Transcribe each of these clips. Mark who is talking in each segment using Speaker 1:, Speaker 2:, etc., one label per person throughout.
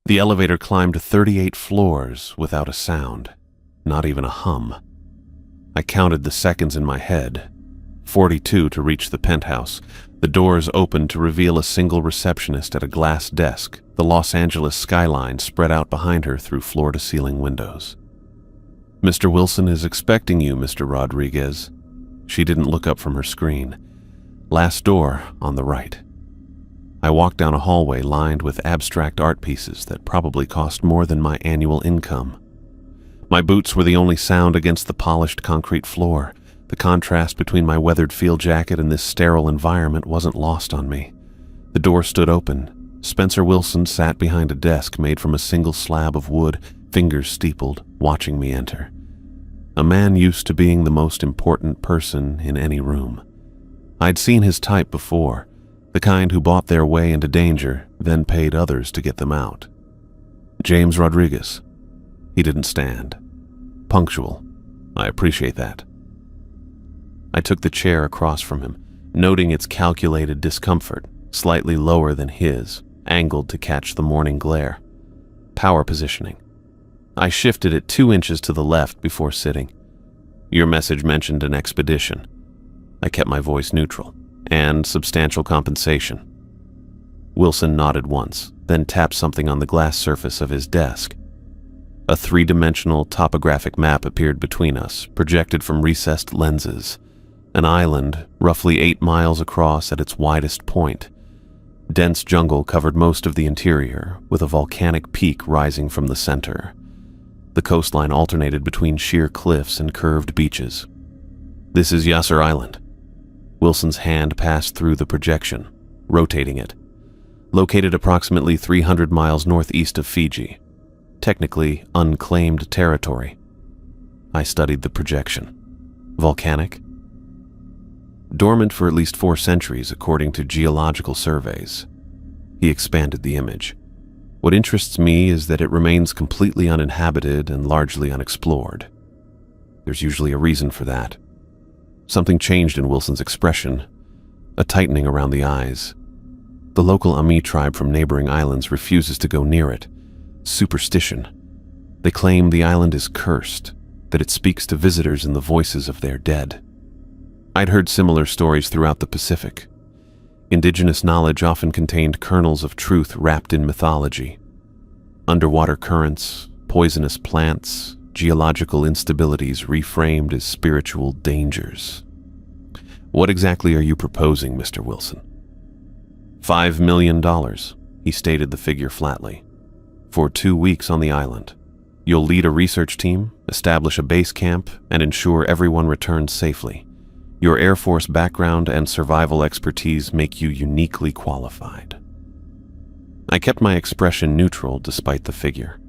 Speaker 1: The elevator climbed 38 floors without a sound, not even a hum. I counted the seconds in my head. 42 to reach the penthouse. The doors opened to reveal a single receptionist at a glass desk, the Los Angeles skyline spread out behind her through floor-to-ceiling windows. "Mr. Wilson is expecting you, Mr. Rodriguez." She didn't look up from her screen. "Last door on the right." I walked down a hallway lined with abstract art pieces that probably cost more than my annual income. My boots were the only sound against the polished concrete floor. The contrast between my weathered field jacket and this sterile environment wasn't lost on me. The door stood open. Spencer Wilson sat behind a desk made from a single slab of wood, fingers steepled, watching me enter. A man used to being the most important person in any room. I'd seen his type before, the kind who bought their way into danger, then paid others to get them out. "James Rodriguez." He didn't stand. "Punctual. I appreciate that." I took the chair across from him, noting its calculated discomfort, slightly lower than his, angled to catch the morning glare. Power positioning. I shifted it 2 inches to the left before sitting. "Your message mentioned an expedition." I kept my voice neutral. "And substantial compensation." Wilson nodded once, then tapped something on the glass surface of his desk. A 3-dimensional topographic map appeared between us, projected from recessed lenses. An island, roughly 8 miles across at its widest point. Dense jungle covered most of the interior, with a volcanic peak rising from the center. The coastline alternated between sheer cliffs and curved beaches. "This is Yasser Island." Wilson's hand passed through the projection, rotating it. Located approximately 300 miles northeast of Fiji. Technically unclaimed territory. I studied the projection. Volcanic? Dormant for at least 4 centuries according to geological surveys. He expanded the image. "What interests me is that it remains completely uninhabited and largely unexplored. There's usually a reason for that." Something changed in Wilson's expression, a tightening around the eyes. "The local Ami tribe from neighboring islands refuses to go near it. Superstition. They claim the island is cursed, that it speaks to visitors in the voices of their dead." I'd heard similar stories throughout the Pacific. Indigenous knowledge often contained kernels of truth wrapped in mythology. Underwater currents, poisonous plants, geological instabilities reframed as spiritual dangers. "What exactly are you proposing, Mr. Wilson?" $5 million, he stated the figure flatly. "For 2 weeks on the island. You'll lead a research team, establish a base camp, and ensure everyone returns safely. Your Air Force background and survival expertise make you uniquely qualified." I kept my expression neutral despite the figure.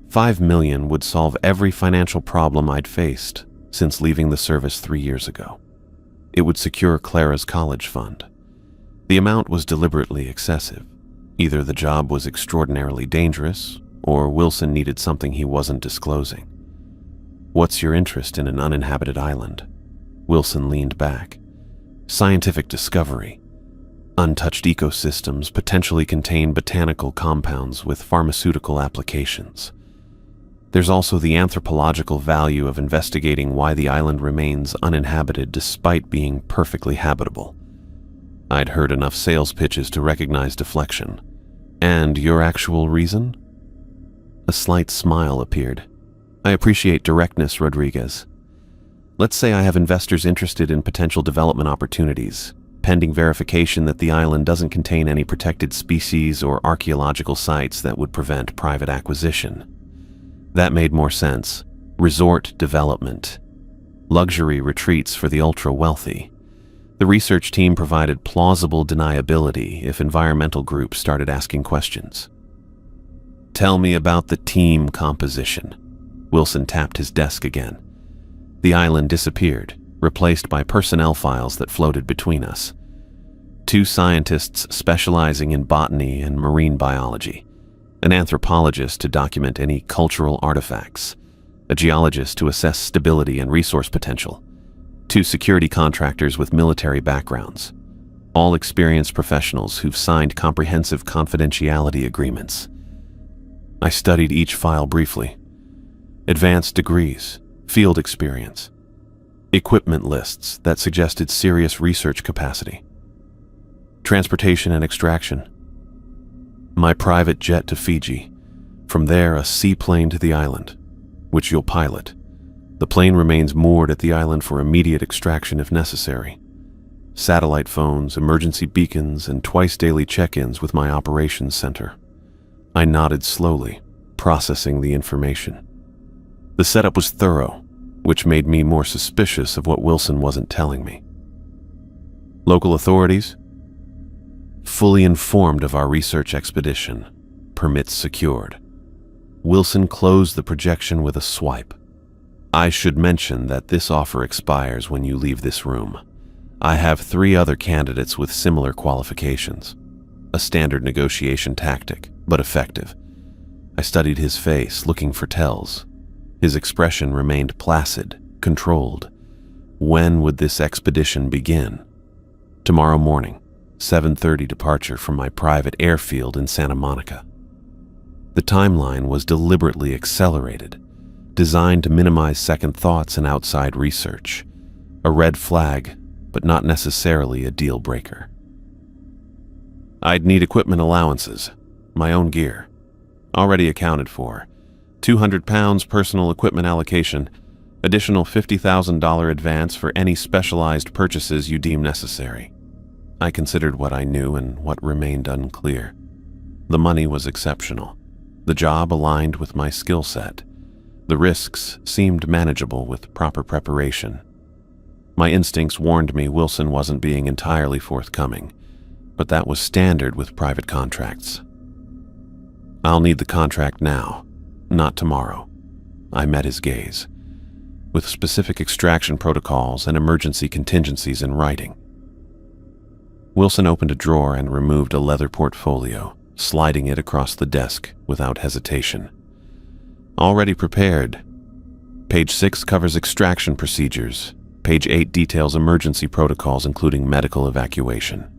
Speaker 1: $5 million would solve every financial problem I'd faced since leaving the service 3 years ago. It would secure Clara's college fund. The amount was deliberately excessive. Either the job was extraordinarily dangerous, or Wilson needed something he wasn't disclosing. "What's your interest in an uninhabited island?" Wilson leaned back. "Scientific discovery. Untouched ecosystems potentially contain botanical compounds with pharmaceutical applications. There's also the anthropological value of investigating why the island remains uninhabited despite being perfectly habitable." I'd heard enough sales pitches to recognize deflection. "And your actual reason?" A slight smile appeared. "I appreciate directness, Rodriguez. Let's say I have investors interested in potential development opportunities, pending verification that the island doesn't contain any protected species or archaeological sites that would prevent private acquisition." That made more sense. Resort development. Luxury retreats for the ultra-wealthy. The research team provided plausible deniability if environmental groups started asking questions. "Tell me about the team composition." Wilson tapped his desk again. The island disappeared, replaced by personnel files that floated between us. 2 scientists specializing in botany and marine biology. An anthropologist to document any cultural artifacts. A geologist to assess stability and resource potential. 2 security contractors with military backgrounds. All experienced professionals who've signed comprehensive confidentiality agreements. I studied each file briefly. Advanced degrees, field experience, equipment lists that suggested serious research capacity, transportation and extraction, my private jet to Fiji, from there a seaplane to the island, which you'll pilot. The plane remains moored at the island for immediate extraction if necessary. Satellite phones, emergency beacons, and twice-daily check-ins with my operations center. I nodded slowly, processing the information. The setup was thorough, which made me more suspicious of what Wilson wasn't telling me. Local authorities? Fully informed of our research expedition. Permits secured. Wilson closed the projection with a swipe. I should mention that this offer expires when you leave this room. I have 3 other candidates with similar qualifications. A standard negotiation tactic, but effective. I studied his face, looking for tells. His expression remained placid, controlled. When would this expedition begin? Tomorrow morning, 7:30 departure from my private airfield in Santa Monica. The timeline was deliberately accelerated, designed to minimize second thoughts and outside research. A red flag, but not necessarily a deal breaker. I'd need equipment allowances, my own gear, already accounted for. 200 pounds personal equipment allocation, additional $50,000 advance for any specialized purchases you deem necessary. I considered what I knew and what remained unclear. The money was exceptional. The job aligned with my skill set. The risks seemed manageable with proper preparation. My instincts warned me Wilson wasn't being entirely forthcoming, but that was standard with private contracts. I'll need the contract now, not tomorrow. I met his gaze, with specific extraction protocols and emergency contingencies in writing. Wilson opened a drawer and removed a leather portfolio, sliding it across the desk without hesitation. Already prepared. Page 6 covers extraction procedures. Page 8 details emergency protocols, including medical evacuation.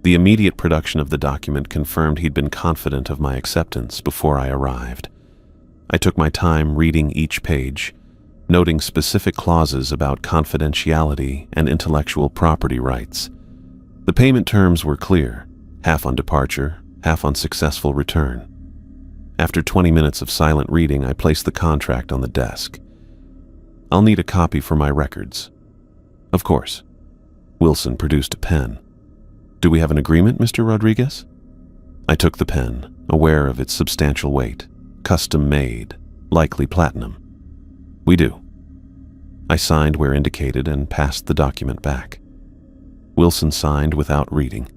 Speaker 1: The immediate production of the document confirmed he'd been confident of my acceptance before I arrived. I took my time reading each page, noting specific clauses about confidentiality and intellectual property rights. The payment terms were clear, half on departure, half on successful return. After 20 minutes of silent reading, I placed the contract on the desk. I'll need a copy for my records. Of course. Wilson produced a pen. Do we have an agreement, Mr. Rodriguez? I took the pen, aware of its substantial weight. Custom made, likely platinum. We do. I signed where indicated and passed the document back. Wilson signed without reading,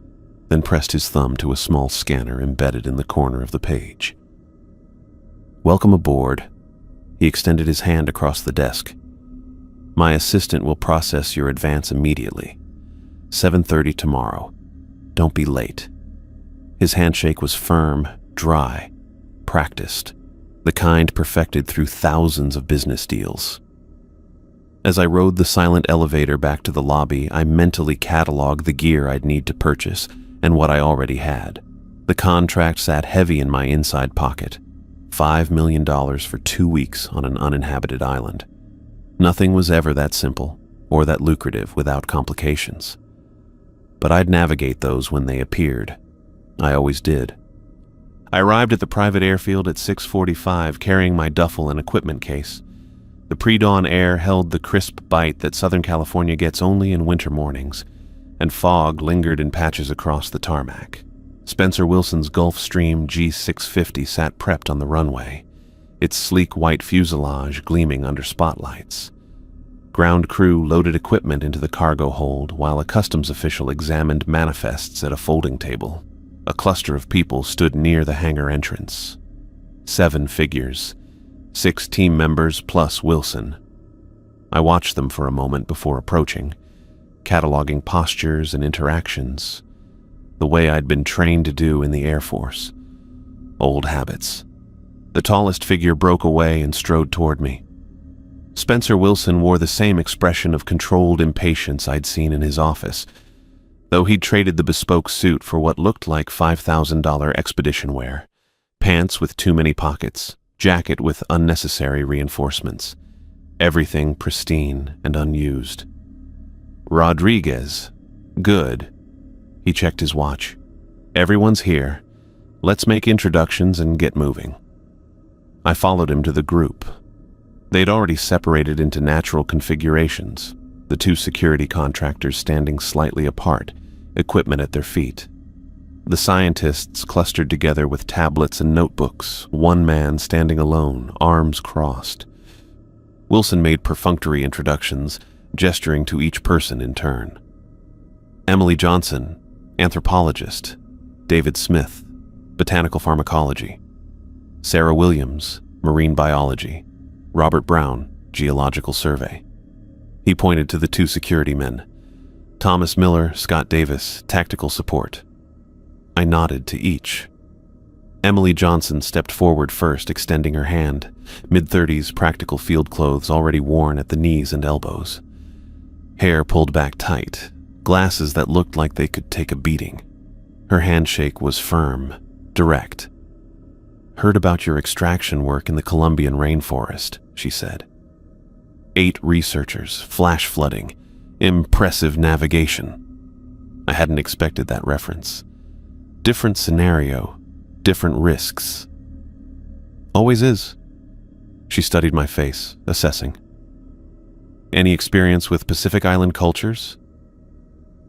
Speaker 1: then pressed his thumb to a small scanner embedded in the corner of the page. Welcome aboard. He extended his hand across the desk. My assistant will process your advance immediately. 7:30 tomorrow. Don't be late. His handshake was firm, dry, practiced, the kind perfected through thousands of business deals. As I rode the silent elevator back to the lobby, I mentally cataloged the gear I'd need to purchase and what I already had. The contract sat heavy in my inside pocket. $5 million for 2 weeks on an uninhabited island. Nothing was ever that simple or that lucrative without complications. But I'd navigate those when they appeared. I always did. I arrived at the private airfield at 6:45, carrying my duffel and equipment case. The pre-dawn air held the crisp bite that Southern California gets only in winter mornings, and fog lingered in patches across the tarmac. Spencer Wilson's Gulfstream G650 sat prepped on the runway, its sleek white fuselage gleaming under spotlights. Ground crew loaded equipment into the cargo hold while a customs official examined manifests at a folding table. A cluster of people stood near the hangar entrance. 7 figures, 6 team members plus Wilson. I watched them for a moment before approaching, cataloging postures and interactions, the way I'd been trained to do in the Air Force. Old habits. The tallest figure broke away and strode toward me. Spencer Wilson wore the same expression of controlled impatience I'd seen in his office, though he'd traded the bespoke suit for what looked like $5,000 expedition wear. Pants with too many pockets, jacket with unnecessary reinforcements. Everything pristine and unused. Rodriguez. Good. He checked his watch. Everyone's here. Let's make introductions and get moving. I followed him to the group. They'd already separated into natural configurations, the two security contractors standing slightly apart, equipment at their feet. The scientists clustered together with tablets and notebooks, one man standing alone, arms crossed. Wilson made perfunctory introductions, gesturing to each person in turn. Emily Johnson, anthropologist. David Smith, botanical pharmacology. Sarah Williams, marine biology. Robert Brown, geological survey. He pointed to the two security men. Thomas Miller, Scott Davis, tactical support. I nodded to each. Emily Johnson stepped forward first, extending her hand, mid-30s, practical field clothes already worn at the knees and elbows. Hair pulled back tight, glasses that looked like they could take a beating. Her handshake was firm, direct. Heard about your extraction work in the Colombian rainforest, she said. 8 researchers, flash flooding, impressive navigation. I hadn't expected that reference. Different scenario, different risks. Always is. She studied my face, assessing. Any experience with Pacific Island cultures?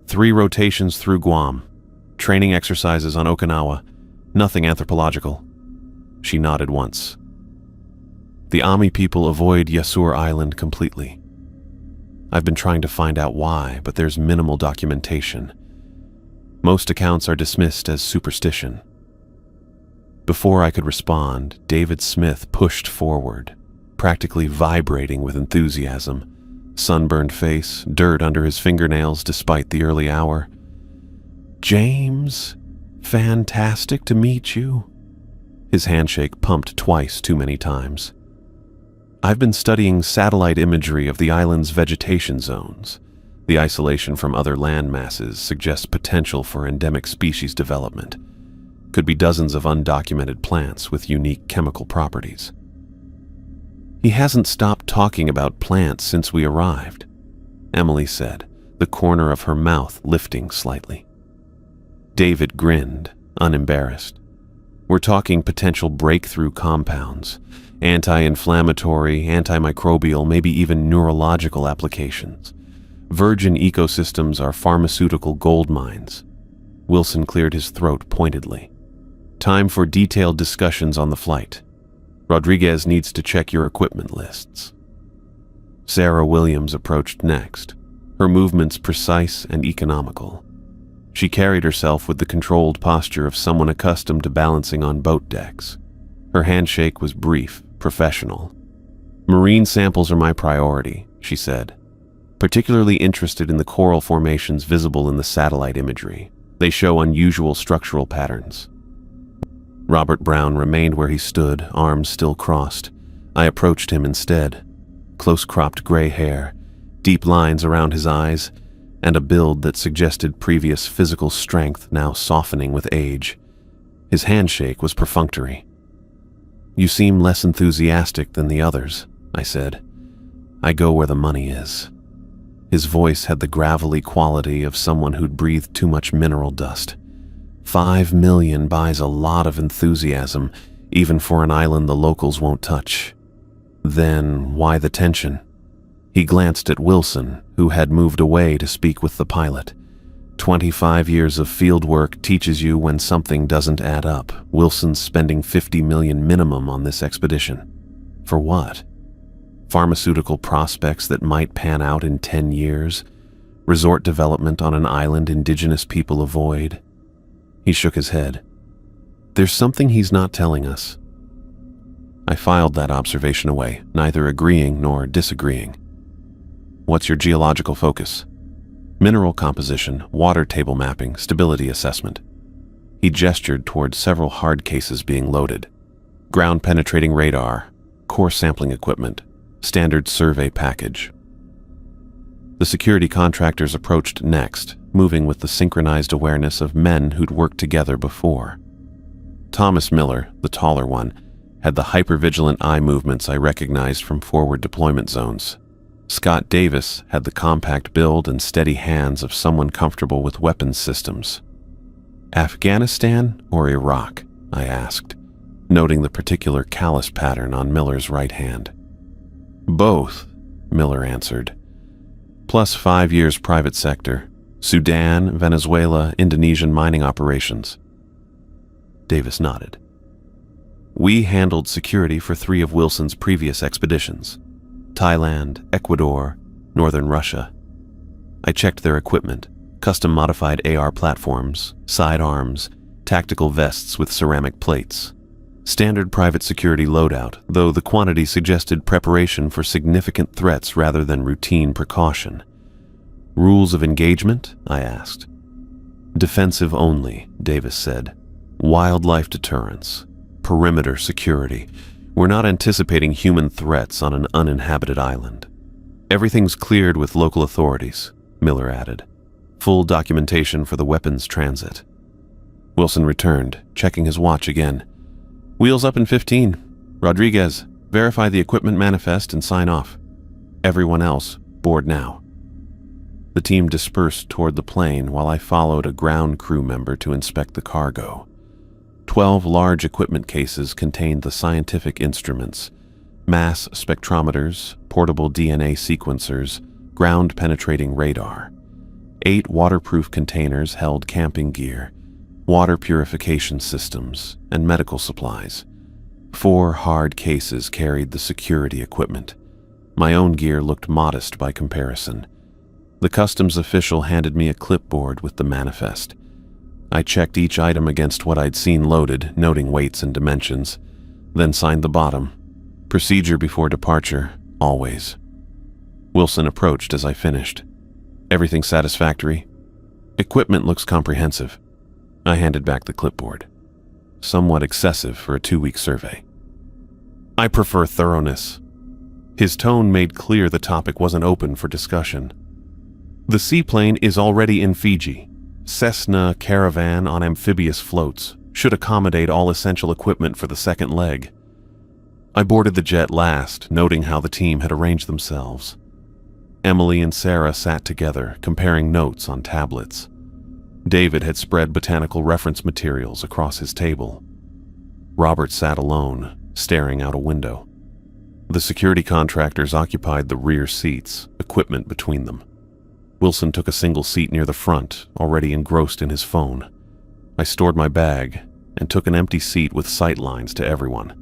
Speaker 1: 3 rotations through Guam, training exercises on Okinawa, nothing anthropological. She nodded once. The Ami people avoid Yasur Island completely. I've been trying to find out why, but there's minimal documentation. Most accounts are dismissed as superstition. Before I could respond, David Smith pushed forward, practically vibrating with enthusiasm. Sunburned face, dirt under his fingernails despite the early hour. James, fantastic to meet you. His handshake pumped twice too many times. I've been studying satellite imagery of the island's vegetation zones. The isolation from other land masses suggests potential for endemic species development. Could be dozens of undocumented plants with unique chemical properties. He hasn't stopped talking about plants since we arrived, Emily said, the corner of her mouth lifting slightly. David grinned, unembarrassed. We're talking potential breakthrough compounds, anti-inflammatory, antimicrobial, maybe even neurological applications. Virgin ecosystems are pharmaceutical gold mines. Wilson cleared his throat pointedly. Time for detailed discussions on the flight. Rodriguez needs to check your equipment lists. Sarah Williams approached next, her movements precise and economical. She carried herself with the controlled posture of someone accustomed to balancing on boat decks. Her handshake was brief, professional. Marine samples are my priority, she said, particularly interested in the coral formations visible in the satellite imagery. They show unusual structural patterns. Robert Brown remained where he stood, arms still crossed. I approached him instead. Close-cropped gray hair, deep lines around his eyes, and a build that suggested previous physical strength now softening with age. His handshake was perfunctory. You seem less enthusiastic than the others, I said. I go where the money is. His voice had the gravelly quality of someone who'd breathed too much mineral dust. 5 million buys a lot of enthusiasm, even for an island the locals won't touch. Then why the tension? He glanced at Wilson, who had moved away to speak with the pilot. 25 years of field work teaches you when something doesn't add up. Wilson's spending 50 million minimum on this expedition. For what? Pharmaceutical prospects that might pan out in 10 years? Resort development on an island indigenous people avoid? He shook his head. There's something he's not telling us. I filed that observation away, neither agreeing nor disagreeing. What's your geological focus? Mineral composition, water table mapping, stability assessment. He gestured toward several hard cases being loaded. Ground-penetrating radar, core sampling equipment, standard survey package. The security contractors approached next, moving with the synchronized awareness of men who'd worked together before. Thomas Miller, the taller one, had the hypervigilant eye movements I recognized from forward deployment zones. Scott Davis had the compact build and steady hands of someone comfortable with weapons systems. Afghanistan or Iraq? I asked, noting the particular callus pattern on Miller's right hand. Both, Miller answered. Plus 5 years private sector, Sudan, Venezuela, Indonesian mining operations. Davis nodded. We handled security for 3 of Wilson's previous expeditions: Thailand, Ecuador, northern Russia. I checked their equipment: custom-modified AR platforms, sidearms, tactical vests with ceramic plates. Standard private security loadout, though the quantity suggested preparation for significant threats rather than routine precaution. Rules of engagement? I asked. Defensive only, Davis said. Wildlife deterrence. Perimeter security. We're not anticipating human threats on an uninhabited island. Everything's cleared with local authorities, Miller added. Full documentation for the weapons transit. Wilson returned, checking his watch again. Wheels up in 15. Rodriguez, verify the equipment manifest and sign off. Everyone else, board now. The team dispersed toward the plane while I followed a ground crew member to inspect the cargo. 12 large equipment cases contained the scientific instruments: mass spectrometers, portable DNA sequencers, ground-penetrating radar. 8 waterproof containers held camping gear, water purification systems, and medical supplies. 4 hard cases carried the security equipment. My own gear looked modest by comparison. The customs official handed me a clipboard with the manifest. I checked each item against what I'd seen loaded, noting weights and dimensions, then signed the bottom. Procedure before departure, always. Wilson approached as I finished. Everything satisfactory? Equipment looks comprehensive. I handed back the clipboard. Somewhat excessive for a 2-week survey. I prefer thoroughness. His tone made clear the topic wasn't open for discussion. The seaplane is already in Fiji. Cessna Caravan on amphibious floats should accommodate all essential equipment for the second leg. I boarded the jet last, noting how the team had arranged themselves. Emily and Sarah sat together, comparing notes on tablets. David had spread botanical reference materials across his table. Robert sat alone, staring out a window. The security contractors occupied the rear seats, equipment between them. Wilson took a single seat near the front, already engrossed in his phone. I stored my bag and took an empty seat with sight lines to everyone.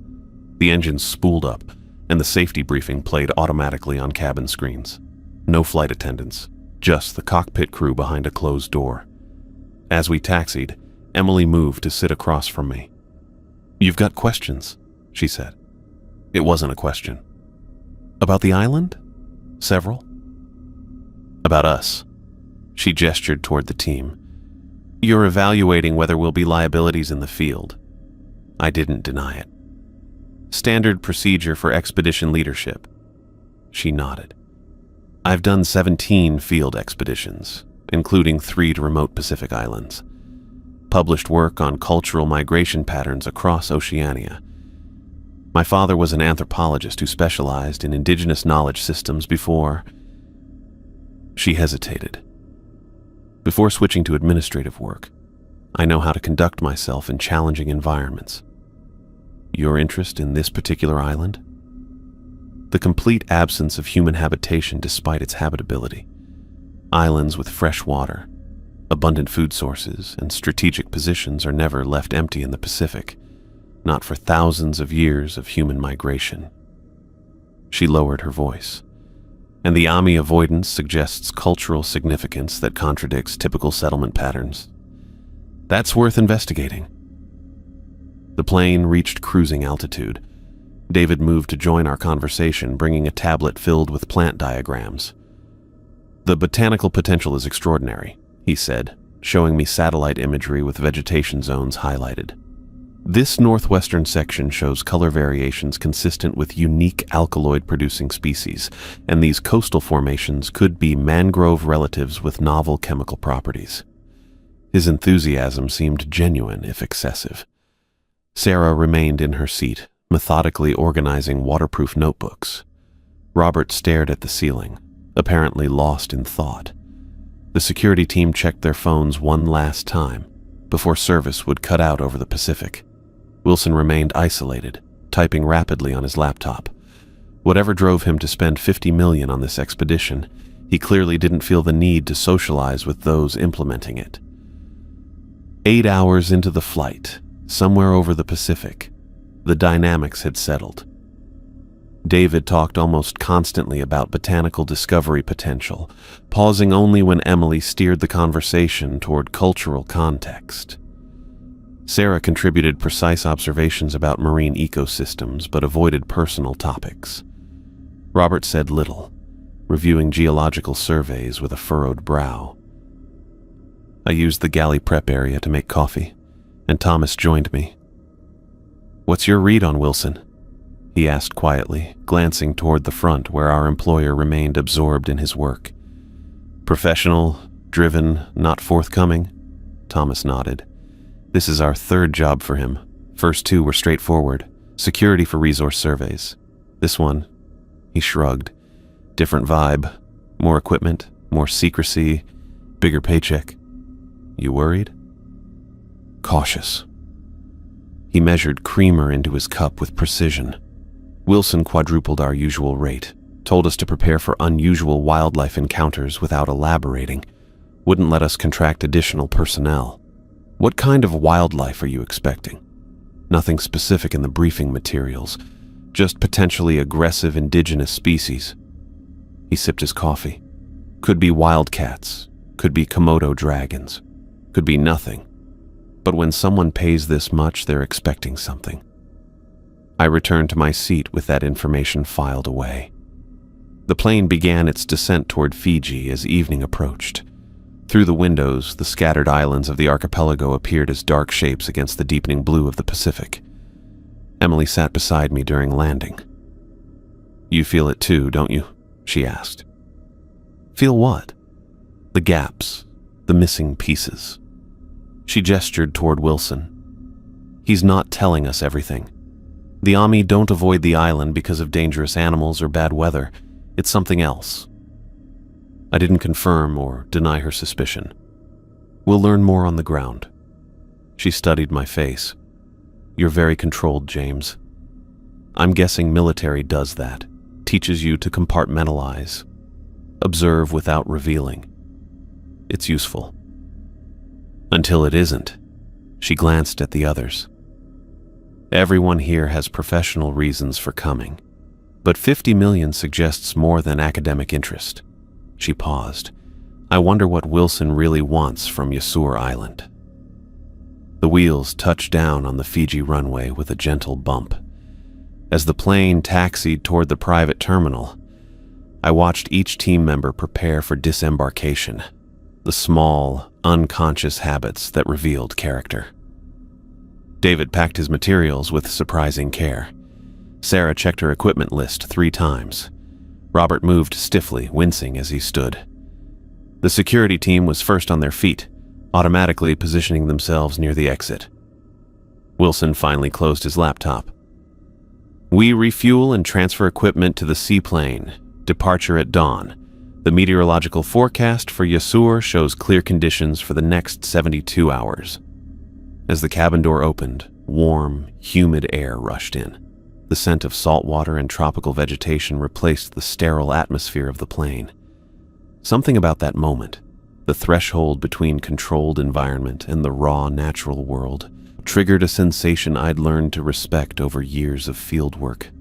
Speaker 1: The engines spooled up, and the safety briefing played automatically on cabin screens. No flight attendants, just the cockpit crew behind a closed door. As we taxied, Emily moved to sit across from me. "You've got questions," she said. It wasn't a question. "About the island?" "Several." "About us." She gestured toward the team. "You're evaluating whether we'll be liabilities in the field." I didn't deny it. "Standard procedure for expedition leadership." She nodded. "I've done 17 field expeditions, including 3 to remote Pacific islands. Published work on cultural migration patterns across Oceania. My father was an anthropologist who specialized in indigenous knowledge systems before..." She hesitated. "Before switching to administrative work, I know how to conduct myself in challenging environments." "Your interest in this particular island?" "The complete absence of human habitation despite its habitability. Islands with fresh water, abundant food sources, and strategic positions are never left empty in the Pacific, not for thousands of years of human migration." She lowered her voice. "And the Ami avoidance suggests cultural significance that contradicts typical settlement patterns. That's worth investigating." The plane reached cruising altitude. David moved to join our conversation, bringing a tablet filled with plant diagrams. "The botanical potential is extraordinary," he said, showing me satellite imagery with vegetation zones highlighted. "This northwestern section shows color variations consistent with unique alkaloid-producing species, and these coastal formations could be mangrove relatives with novel chemical properties." His enthusiasm seemed genuine, if excessive. Sarah remained in her seat, methodically organizing waterproof notebooks. Robert stared at the ceiling, apparently lost in thought. The security team checked their phones one last time before service would cut out over the Pacific. Wilson remained isolated, typing rapidly on his laptop. Whatever drove him to spend $50 million on this expedition, he clearly didn't feel the need to socialize with those implementing it. 8 hours into the flight, somewhere over the Pacific, the dynamics had settled. David talked almost constantly about botanical discovery potential, pausing only when Emily steered the conversation toward cultural context. Sarah contributed precise observations about marine ecosystems but avoided personal topics. Robert said little, reviewing geological surveys with a furrowed brow. I used the galley prep area to make coffee, and Thomas joined me. "What's your read on Wilson?" he asked quietly, glancing toward the front where our employer remained absorbed in his work. "Professional, driven, not forthcoming?" Thomas nodded. "This is our third job for him. First two were straightforward, security for resource surveys. This one," he shrugged, "different vibe, more equipment, more secrecy, bigger paycheck. You worried?" "Cautious." He measured creamer into his cup with precision. Wilson quadrupled our usual rate, told us to prepare for unusual wildlife encounters without elaborating, wouldn't let us contract additional personnel. "What kind of wildlife are you expecting?" "Nothing specific in the briefing materials, just potentially aggressive indigenous species." He sipped his coffee. "Could be wildcats, could be Komodo dragons, could be nothing. But when someone pays this much, they're expecting something." I returned to my seat with that information filed away. The plane began its descent toward Fiji as evening approached. Through the windows, the scattered islands of the archipelago appeared as dark shapes against the deepening blue of the Pacific. Emily sat beside me during landing. "You feel it too, don't you?" she asked. "Feel what?" "The gaps, the missing pieces." She gestured toward Wilson. "He's not telling us everything. The Ami don't avoid the island because of dangerous animals or bad weather. It's something else." I didn't confirm or deny her suspicion. "We'll learn more on the ground." She studied my face. "You're very controlled, James. I'm guessing military does that, teaches you to compartmentalize, observe without revealing. It's useful. Until it isn't." She glanced at the others. "Everyone here has professional reasons for coming, but 50 million suggests more than academic interest." She paused. "I wonder what Wilson really wants from Yasur Island." The wheels touched down on the Fiji runway with a gentle bump. As the plane taxied toward the private terminal, I watched each team member prepare for disembarkation, the small, unconscious habits that revealed character. David packed his materials with surprising care. Sarah checked her equipment list 3 times. Robert moved stiffly, wincing as he stood. The security team was first on their feet, automatically positioning themselves near the exit. Wilson finally closed his laptop. "We refuel and transfer equipment to the seaplane. Departure at dawn. The meteorological forecast for Yasur shows clear conditions for the next 72 hours. As the cabin door opened, warm, humid air rushed in. The scent of salt water and tropical vegetation replaced the sterile atmosphere of the plane. Something about that moment, the threshold between controlled environment and the raw, natural world, triggered a sensation I'd learned to respect over years of fieldwork.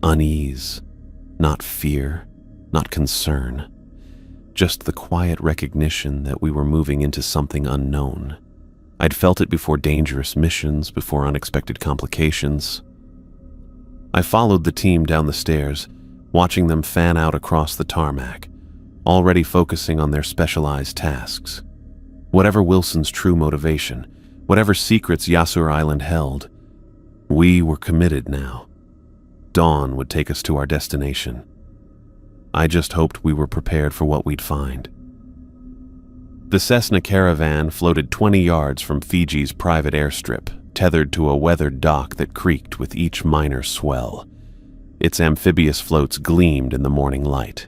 Speaker 1: Unease, not fear, not concern. Just the quiet recognition that we were moving into something unknown. I'd felt it before dangerous missions, before unexpected complications. I followed the team down the stairs, watching them fan out across the tarmac, already focusing on their specialized tasks. Whatever Wilson's true motivation, whatever secrets Yasur Island held, we were committed now. Dawn would take us to our destination. I just hoped we were prepared for what we'd find. The Cessna Caravan floated 20 yards from Fiji's private airstrip, tethered to a weathered dock that creaked with each minor swell. Its amphibious floats gleamed in the morning light.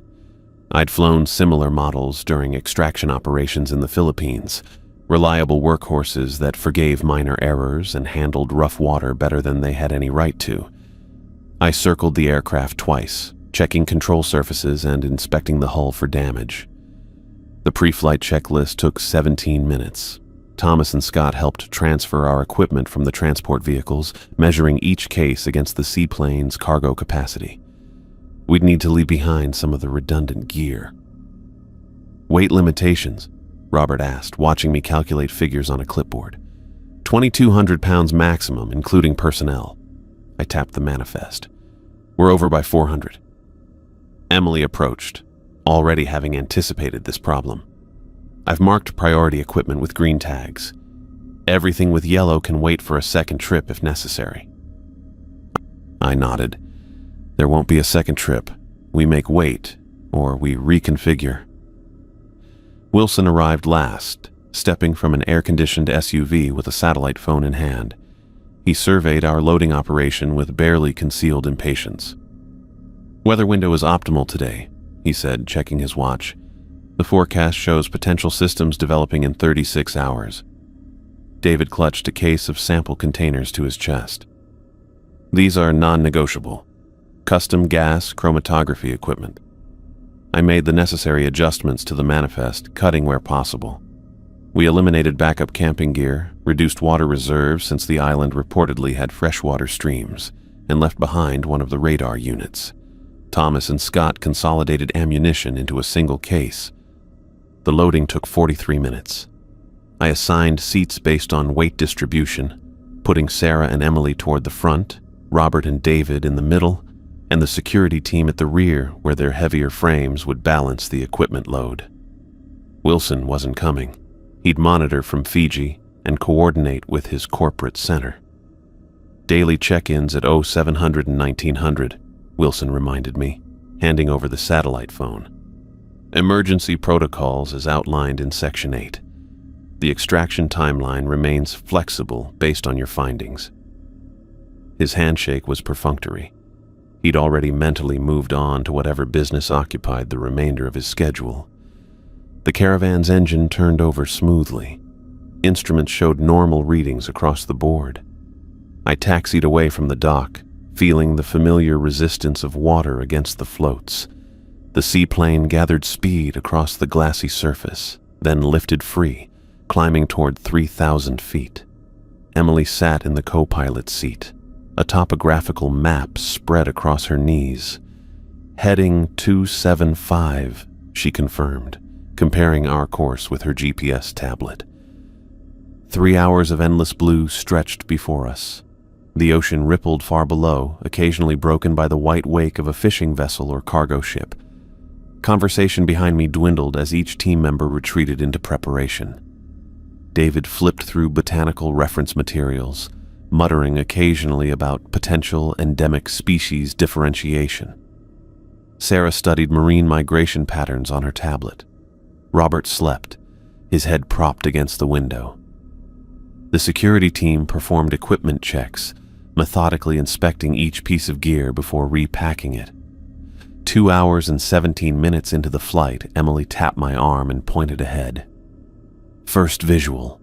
Speaker 1: I'd flown similar models during extraction operations in the Philippines, reliable workhorses that forgave minor errors and handled rough water better than they had any right to. I circled the aircraft twice, checking control surfaces and inspecting the hull for damage. The pre-flight checklist took 17 minutes. Thomas and Scott helped transfer our equipment from the transport vehicles, measuring each case against the seaplane's cargo capacity. We'd need to leave behind some of the redundant gear. Weight limitations, Robert asked, watching me calculate figures on a clipboard. 2,200 pounds maximum, including personnel. I tapped the manifest. We're over by 400. Emily approached, already having anticipated this problem. I've marked priority equipment with green tags. Everything with yellow can wait for a second trip if necessary. I nodded. There won't be a second trip. We make weight, or we reconfigure. Wilson arrived last, stepping from an air-conditioned SUV with a satellite phone in hand. He surveyed our loading operation with barely concealed impatience. Weather window is optimal today, he said, checking his watch. The forecast shows potential systems developing in 36 hours. David clutched a case of sample containers to his chest. These are non-negotiable. Custom gas chromatography equipment. I made the necessary adjustments to the manifest, cutting where possible. We eliminated backup camping gear, reduced water reserves since the island reportedly had freshwater streams, and left behind one of the radar units. Thomas and Scott consolidated ammunition into a single case. The loading took 43 minutes. I assigned seats based on weight distribution, putting Sarah and Emily toward the front, Robert and David in the middle, and the security team at the rear where their heavier frames would balance the equipment load. Wilson wasn't coming. He'd monitor from Fiji and coordinate with his corporate center. Daily check-ins at 0700 and 1900, Wilson reminded me, handing over the satellite phone. Emergency protocols as outlined in Section 8. The extraction timeline remains flexible based on your findings. His handshake was perfunctory. He'd already mentally moved on to whatever business occupied the remainder of his schedule. The caravan's engine turned over smoothly. Instruments showed normal readings across the board. I taxied away from the dock, feeling the familiar resistance of water against the floats. The seaplane gathered speed across the glassy surface, then lifted free, climbing toward 3,000 feet. Emily sat in the co-pilot's seat, a topographical map spread across her knees. Heading 275, she confirmed, comparing our course with her GPS tablet. 3 hours of endless blue stretched before us. The ocean rippled far below, occasionally broken by the white wake of a fishing vessel or cargo ship. Conversation behind me dwindled as each team member retreated into preparation. David flipped through botanical reference materials, muttering occasionally about potential endemic species differentiation. Sarah studied marine migration patterns on her tablet. Robert slept, his head propped against the window. The security team performed equipment checks, methodically inspecting each piece of gear before repacking it. 2 hours and 17 minutes into the flight, Emily tapped my arm and pointed ahead. First visual.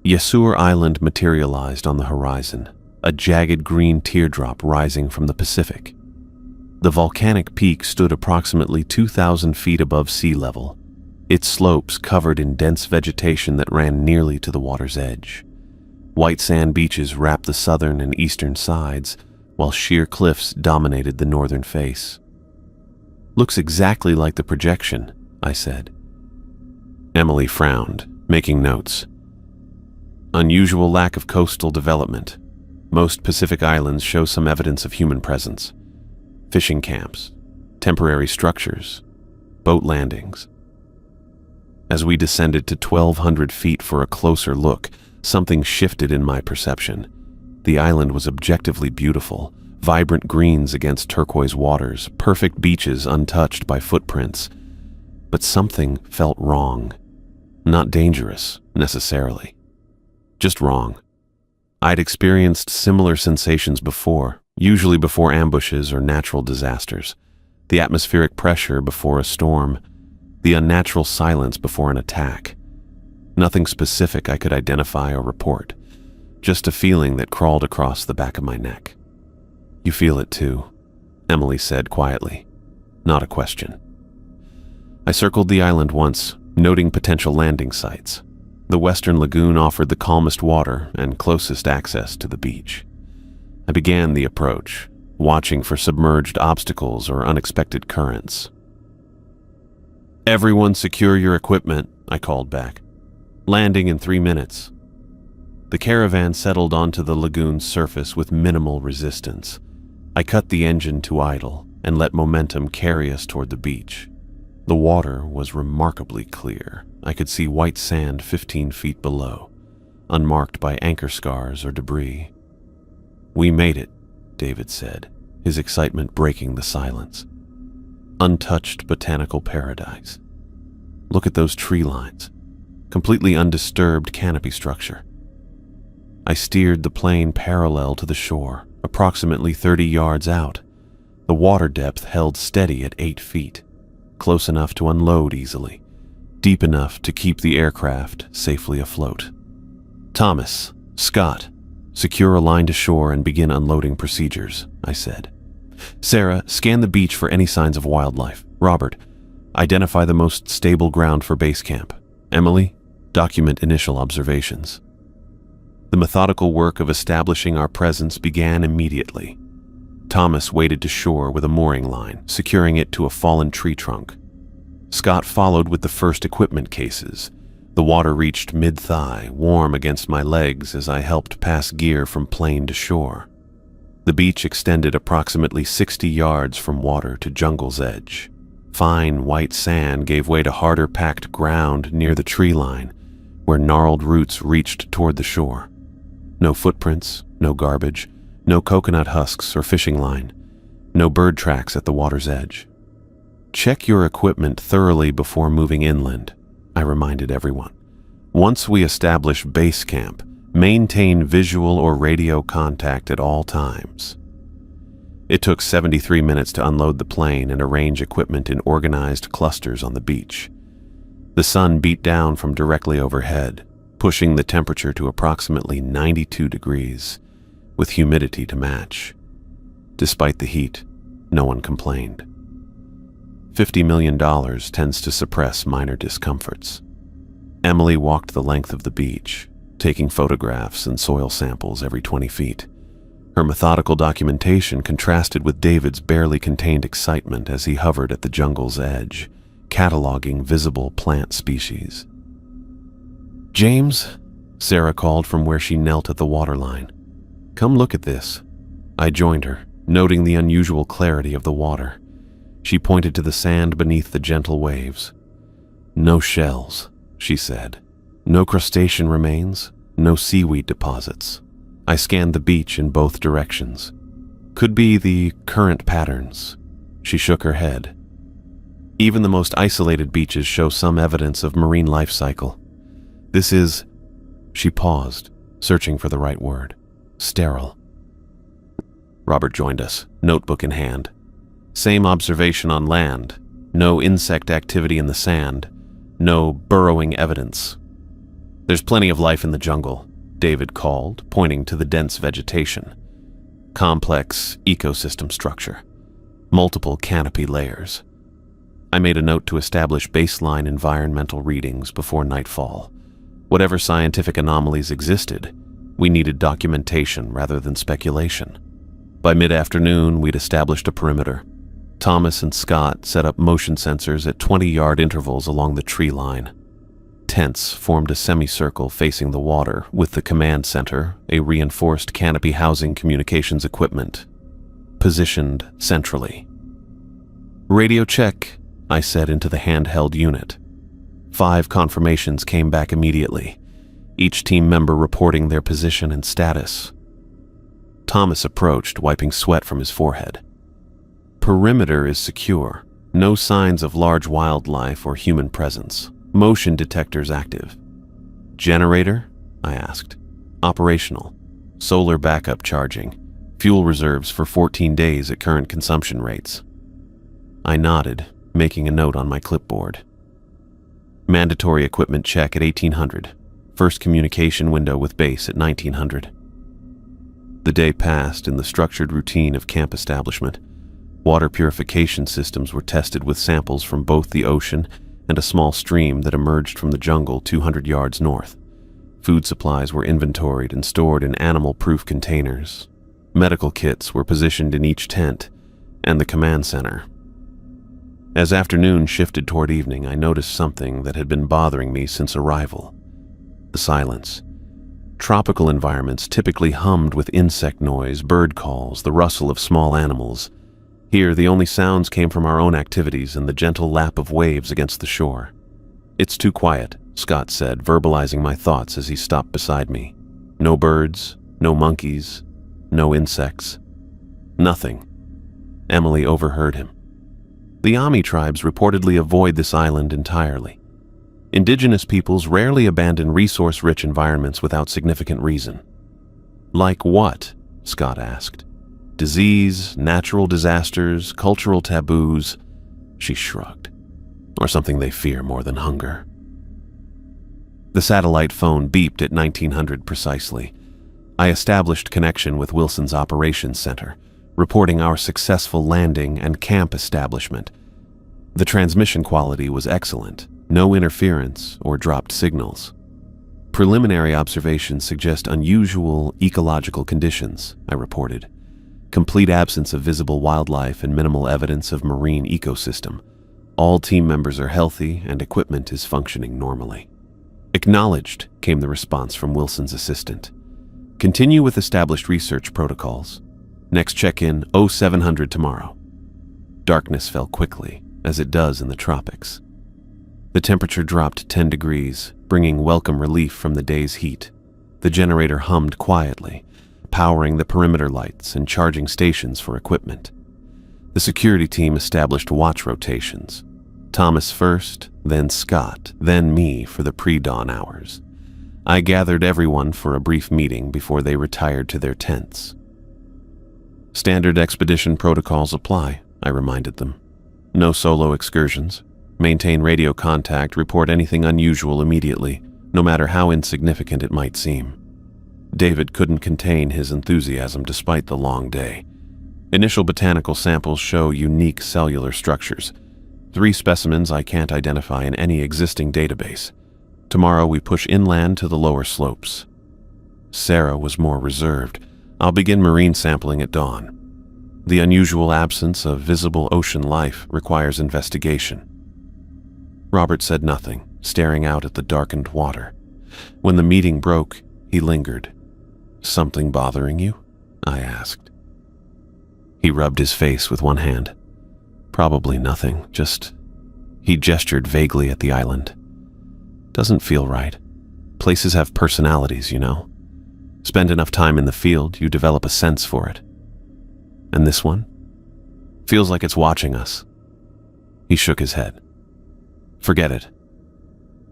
Speaker 1: Yasur Island materialized on the horizon, a jagged green teardrop rising from the Pacific. The volcanic peak stood approximately 2,000 feet above sea level, its slopes covered in dense vegetation that ran nearly to the water's edge. White sand beaches wrapped the southern and eastern sides, while sheer cliffs dominated the northern face. Looks exactly like the projection, I said. Emily frowned, making notes. Unusual lack of coastal development. Most Pacific islands show some evidence of human presence. Fishing camps, temporary structures, boat landings. As we descended to 1,200 feet for a closer look, something shifted in my perception. The island was objectively beautiful, vibrant greens against turquoise waters, perfect beaches untouched by footprints. But something felt wrong. Not dangerous, necessarily. Just wrong. I'd experienced similar sensations before, usually before ambushes or natural disasters. The atmospheric pressure before a storm, the unnatural silence before an attack. Nothing specific I could identify or report, just a feeling that crawled across the back of my neck. "You feel it too," Emily said quietly. Not a question. I circled the island once, noting potential landing sites. The western lagoon offered the calmest water and closest access to the beach. I began the approach, watching for submerged obstacles or unexpected currents. "Everyone secure your equipment," I called back. "Landing in 3 minutes." The caravan settled onto the lagoon's surface with minimal resistance. I cut the engine to idle and let momentum carry us toward the beach. The water was remarkably clear. I could see white sand 15 feet below, unmarked by anchor scars or debris. "We made it," David said, his excitement breaking the silence. "Untouched botanical paradise. Look at those tree lines. Completely undisturbed canopy structure." I steered the plane parallel to the shore, approximately 30 yards out. The water depth held steady at 8 feet, close enough to unload easily, deep enough to keep the aircraft safely afloat. "Thomas, Scott, secure a line to shore and begin unloading procedures," I said. "Sarah, scan the beach for any signs of wildlife. Robert, identify the most stable ground for base camp. Emily, document initial observations." The methodical work of establishing our presence began immediately. Thomas waded to shore with a mooring line, securing it to a fallen tree trunk. Scott followed with the first equipment cases. The water reached mid-thigh, warm against my legs as I helped pass gear from plane to shore. The beach extended approximately 60 yards from water to jungle's edge. Fine white sand gave way to harder packed ground near the tree line, where gnarled roots reached toward the shore. No footprints, no garbage, no coconut husks or fishing line, no bird tracks at the water's edge. "Check your equipment thoroughly before moving inland," I reminded everyone. "Once we establish base camp, maintain visual or radio contact at all times." It took 73 minutes to unload the plane and arrange equipment in organized clusters on the beach. The sun beat down from directly overhead, pushing the temperature to approximately 92 degrees, with humidity to match. Despite the heat, no one complained. $50 million tends to suppress minor discomforts. Emily walked the length of the beach, taking photographs and soil samples every 20 feet. Her methodical documentation contrasted with David's barely contained excitement as he hovered at the jungle's edge, cataloging visible plant species. "James," Sarah called from where she knelt at the waterline. "Come look at this." I joined her, noting the unusual clarity of the water. She pointed to the sand beneath the gentle waves. "No shells," she said. "No crustacean remains, no seaweed deposits." I scanned the beach in both directions. "Could be the current patterns." She shook her head. "Even the most isolated beaches show some evidence of marine life cycle. This is..." She paused, searching for the right word. "Sterile." Robert joined us, notebook in hand. "Same observation on land. No insect activity in the sand. No burrowing evidence." "There's plenty of life in the jungle," David called, pointing to the dense vegetation. "Complex ecosystem structure. Multiple canopy layers." I made a note to establish baseline environmental readings before nightfall. Whatever scientific anomalies existed, we needed documentation rather than speculation. By mid-afternoon, we'd established a perimeter. Thomas and Scott set up motion sensors at 20-yard intervals along the tree line. Tents formed a semicircle facing the water, with the command center, a reinforced canopy housing communications equipment, positioned centrally. "Radio check," I said into the handheld unit. 5 confirmations came back immediately, each team member reporting their position and status. Thomas approached, wiping sweat from his forehead. "Perimeter is secure. No signs of large wildlife or human presence. Motion detectors active. Generator? I asked. Operational. Solar backup charging. Fuel reserves for 14 days at current consumption rates. I nodded, making a note on my clipboard. Mandatory equipment check at 1800. First communication window with base at 1900. The day passed in the structured routine of camp establishment. Water purification systems were tested with samples from both the ocean and a small stream that emerged from the jungle 200 yards north. Food supplies were inventoried and stored in animal-proof containers. Medical kits were positioned in each tent and the command center. As afternoon shifted toward evening, I noticed something that had been bothering me since arrival. The silence. Tropical environments typically hummed with insect noise, bird calls, the rustle of small animals. Here, the only sounds came from our own activities and the gentle lap of waves against the shore. "It's too quiet," Scott said, verbalizing my thoughts as he stopped beside me. No birds, no monkeys, no insects. Nothing. Emily overheard him. The Ami tribes reportedly avoid this island entirely. Indigenous peoples rarely abandon resource-rich environments without significant reason. Like what? Scott asked. Disease, natural disasters, cultural taboos. She shrugged. Or something they fear more than hunger. The satellite phone beeped at 1900 precisely. I established connection with Wilson's operations center, reporting our successful landing and camp establishment. The transmission quality was excellent, no interference or dropped signals. Preliminary observations suggest unusual ecological conditions, I reported. Complete absence of visible wildlife and minimal evidence of marine ecosystem. All team members are healthy and equipment is functioning normally. Acknowledged, came the response from Wilson's assistant. Continue with established research protocols. Next check-in 0700 tomorrow. Darkness fell quickly, as it does in the tropics. The temperature dropped 10 degrees, bringing welcome relief from the day's heat. The generator hummed quietly, powering the perimeter lights and charging stations for equipment. The security team established watch rotations. Thomas first, then Scott, then me for the pre-dawn hours. I gathered everyone for a brief meeting before they retired to their tents. Standard expedition protocols apply, I reminded them. No solo excursions. Maintain radio contact, report anything unusual immediately, no matter how insignificant it might seem. David couldn't contain his enthusiasm despite the long day. Initial botanical samples show unique cellular structures. 3 specimens I can't identify in any existing database. Tomorrow we push inland to the lower slopes. Sarah was more reserved. I'll begin marine sampling at dawn. The unusual absence of visible ocean life requires investigation. Robert said nothing, staring out at the darkened water. When the meeting broke, he lingered. Something bothering you? I asked. He rubbed his face with one hand. Probably nothing, just... He gestured vaguely at the island. Doesn't feel right. Places have personalities, you know. Spend enough time in the field, you develop a sense for it. And this one? Feels like it's watching us. He shook his head. Forget it.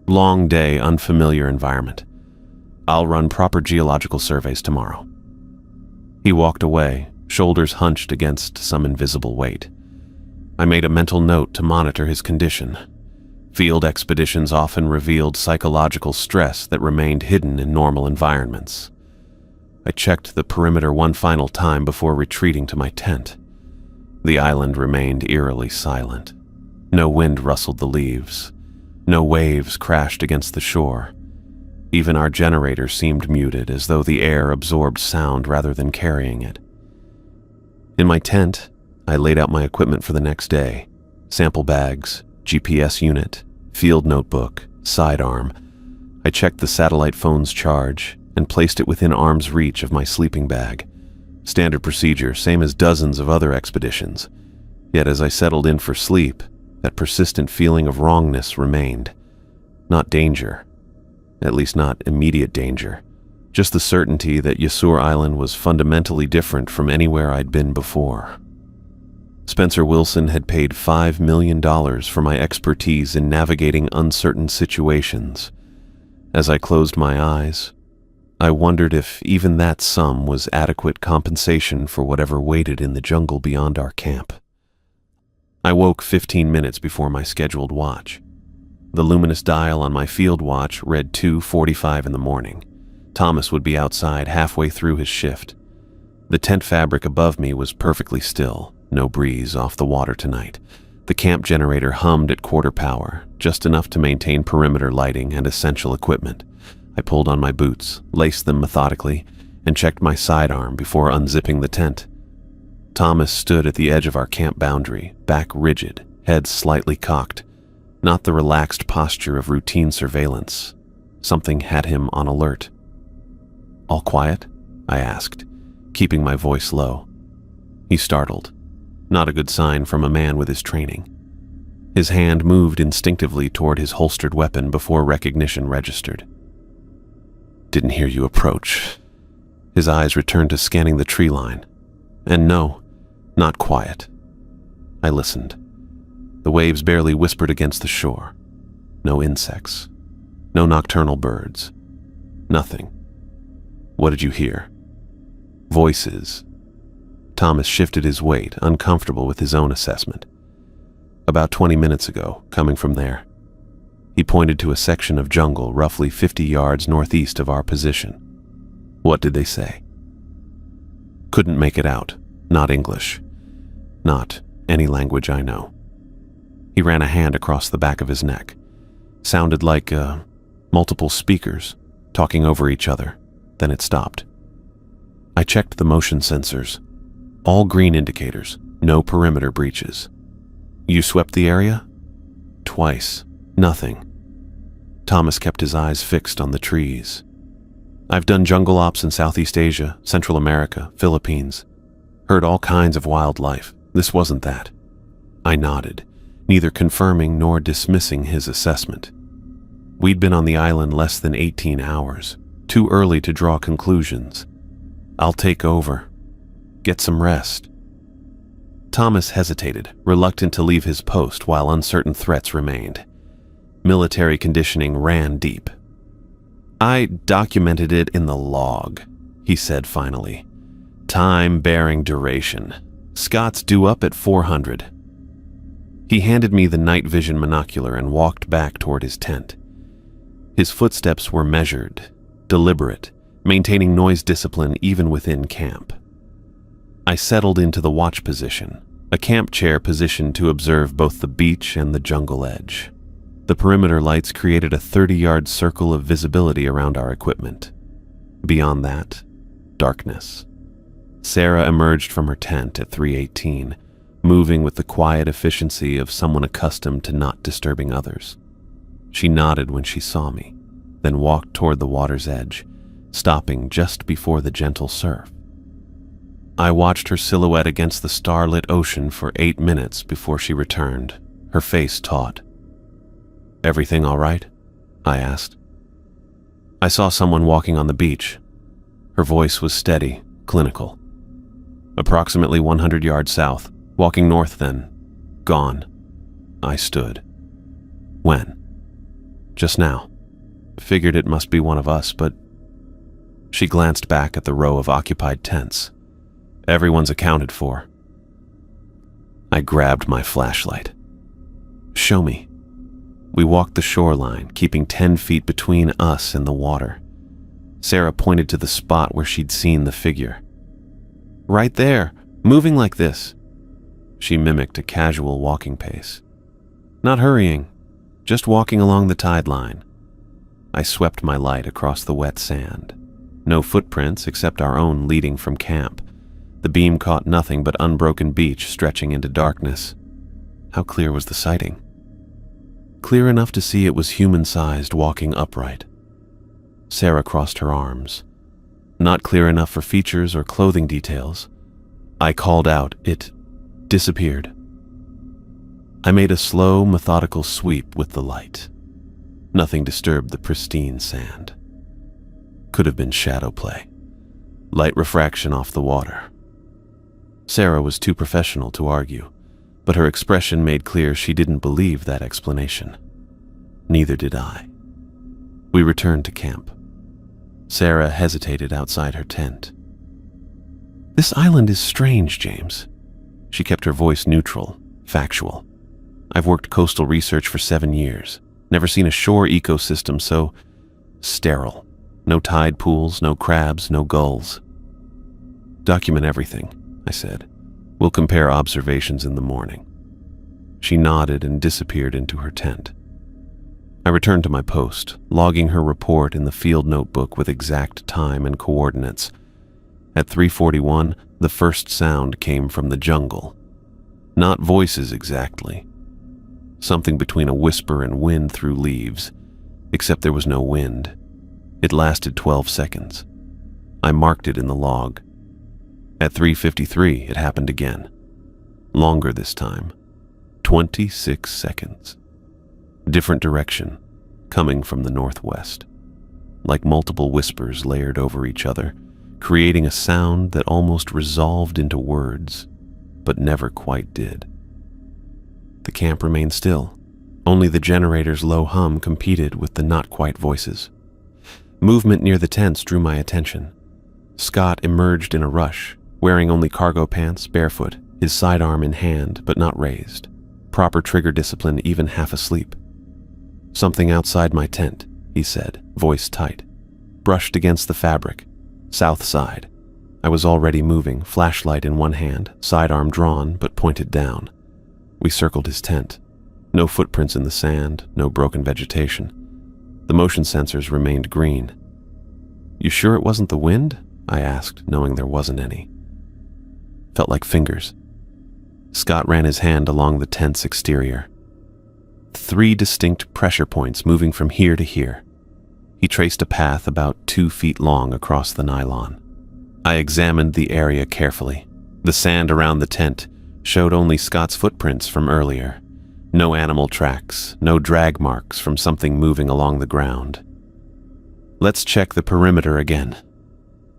Speaker 1: Long day, unfamiliar environment. I'll run proper geological surveys tomorrow. He walked away, shoulders hunched against some invisible weight. I made a mental note to monitor his condition. Field expeditions often revealed psychological stress that remained hidden in normal environments. I checked the perimeter one final time before retreating to my tent. The island remained eerily silent. No wind rustled the leaves. No waves crashed against the shore. Even our generator seemed muted, as though the air absorbed sound rather than carrying it. In my tent, I laid out my equipment for the next day. Sample bags, GPS unit, field notebook, sidearm. I checked the satellite phone's charge and placed it within arm's reach of my sleeping bag. Standard procedure, same as dozens of other expeditions. Yet as I settled in for sleep, that persistent feeling of wrongness remained. Not danger. At least not immediate danger. Just the certainty that Yasur Island was fundamentally different from anywhere I'd been before. Spencer Wilson had paid $5 million for my expertise in navigating uncertain situations. As I closed my eyes, I wondered if even that sum was adequate compensation for whatever waited in the jungle beyond our camp. I woke 15 minutes before my scheduled watch. The luminous dial on my field watch read 2:45 in the morning. Thomas would be outside halfway through his shift. The tent fabric above me was perfectly still, no breeze off the water tonight. The camp generator hummed at quarter power, just enough to maintain perimeter lighting and essential equipment. I pulled on my boots, laced them methodically, and checked my sidearm before unzipping the tent. Thomas stood at the edge of our camp boundary, back rigid, head slightly cocked. Not the relaxed posture of routine surveillance. Something had him on alert. "All quiet?" I asked, keeping my voice low. He startled. Not a good sign from a man with his training. His hand moved instinctively toward his holstered weapon before recognition registered. "Didn't hear you approach." His eyes returned to scanning the tree line. And no, not quiet. I listened. The waves barely whispered against the shore. No insects. No nocturnal birds. Nothing. "What did you hear?" "Voices." Thomas shifted his weight, uncomfortable with his own assessment. "About 20 minutes ago, coming from there." He pointed to a section of jungle roughly 50 yards northeast of our position. "What did they say?" "Couldn't make it out. Not English. Not any language I know." He ran a hand across the back of his neck. Sounded like multiple speakers talking over each other. Then it stopped. I checked the motion sensors. All green indicators, no perimeter breaches. "You swept the area?" "Twice. Nothing." Thomas kept his eyes fixed on the trees. "I've done jungle ops in Southeast Asia, Central America, Philippines. Heard all kinds of wildlife. This wasn't that." I nodded, neither confirming nor dismissing his assessment. We'd been on the island less than 18 hours. Too early to draw conclusions. "I'll take over. Get some rest." Thomas hesitated, reluctant to leave his post while uncertain threats remained. Military conditioning ran deep. "I documented it in the log," he said finally. "Time bearing duration. Scott's due up at 400. He handed me the night vision monocular and walked back toward his tent. His footsteps were measured, deliberate, maintaining noise discipline even within camp. I settled into the watch position, a camp chair positioned to observe both the beach and the jungle edge. The perimeter lights created a 30-yard circle of visibility around our equipment. Beyond that, darkness. Sarah emerged from her tent at 3:18, moving with the quiet efficiency of someone accustomed to not disturbing others. She nodded when she saw me, then walked toward the water's edge, stopping just before the gentle surf. I watched her silhouette against the starlit ocean for 8 minutes before she returned, her face taut. "Everything all right?" I asked. "I saw someone walking on the beach." Her voice was steady, clinical. "Approximately 100 yards south, walking north then. Gone." I stood. "When?" "Just now. Figured it must be one of us, but..." She glanced back at the row of occupied tents. "Everyone's accounted for." I grabbed my flashlight. "Show me." We walked the shoreline, keeping 10 feet between us and the water. Sarah pointed to the spot where she'd seen the figure. "Right there, moving like this." She mimicked a casual walking pace. "Not hurrying, just walking along the tide line." I swept my light across the wet sand. No footprints except our own leading from camp. The beam caught nothing but unbroken beach stretching into darkness. How clear was the sighting? Clear enough to see it was human-sized, walking upright. Sarah crossed her arms. Not clear enough for features or clothing details. I called out. It disappeared. I made a slow, methodical sweep with the light. Nothing disturbed the pristine sand. Could have been shadow play. Light refraction off the water. Sarah was too professional to argue. but her expression made clear she didn't believe that explanation. Neither did I. We returned to camp. Sarah hesitated outside her tent. "This island is strange, James." She kept her voice neutral, factual. "I've worked coastal research for 7 years. Never seen a shore ecosystem so sterile. No tide pools, no crabs, no gulls." "Document everything," I said. "We'll compare observations in the morning." She nodded and disappeared into her tent. I returned to my post, logging her report in the field notebook with exact time and coordinates. At 3:41, the first sound came from the jungle. Not voices exactly. Something between a whisper and wind through leaves, except there was no wind. It lasted 12 seconds. I marked it in the log. At 3:53, it happened again. Longer this time. 26 seconds. Different direction, coming from the northwest. Like multiple whispers layered over each other, creating a sound that almost resolved into words, but never quite did. The camp remained still. Only the generator's low hum competed with the not-quite voices. Movement near the tents drew my attention. Scott emerged in a rush, wearing only cargo pants, barefoot, his sidearm in hand but not raised. Proper trigger discipline, even half asleep. "Something outside my tent," he said, voice tight. Brushed against the fabric. South side. I was already moving, flashlight in one hand, sidearm drawn but pointed down. We circled his tent. No footprints in the sand, no broken vegetation. The motion sensors remained green. "You sure it wasn't the wind?" I asked, knowing there wasn't any. Felt like fingers. Scott ran his hand along the tent's exterior. 3 distinct pressure points moving from here to here. He traced a path about 2 feet long across the nylon. I examined the area carefully. The sand around the tent showed only Scott's footprints from earlier. No animal tracks, no drag marks from something moving along the ground. "Let's check the perimeter again."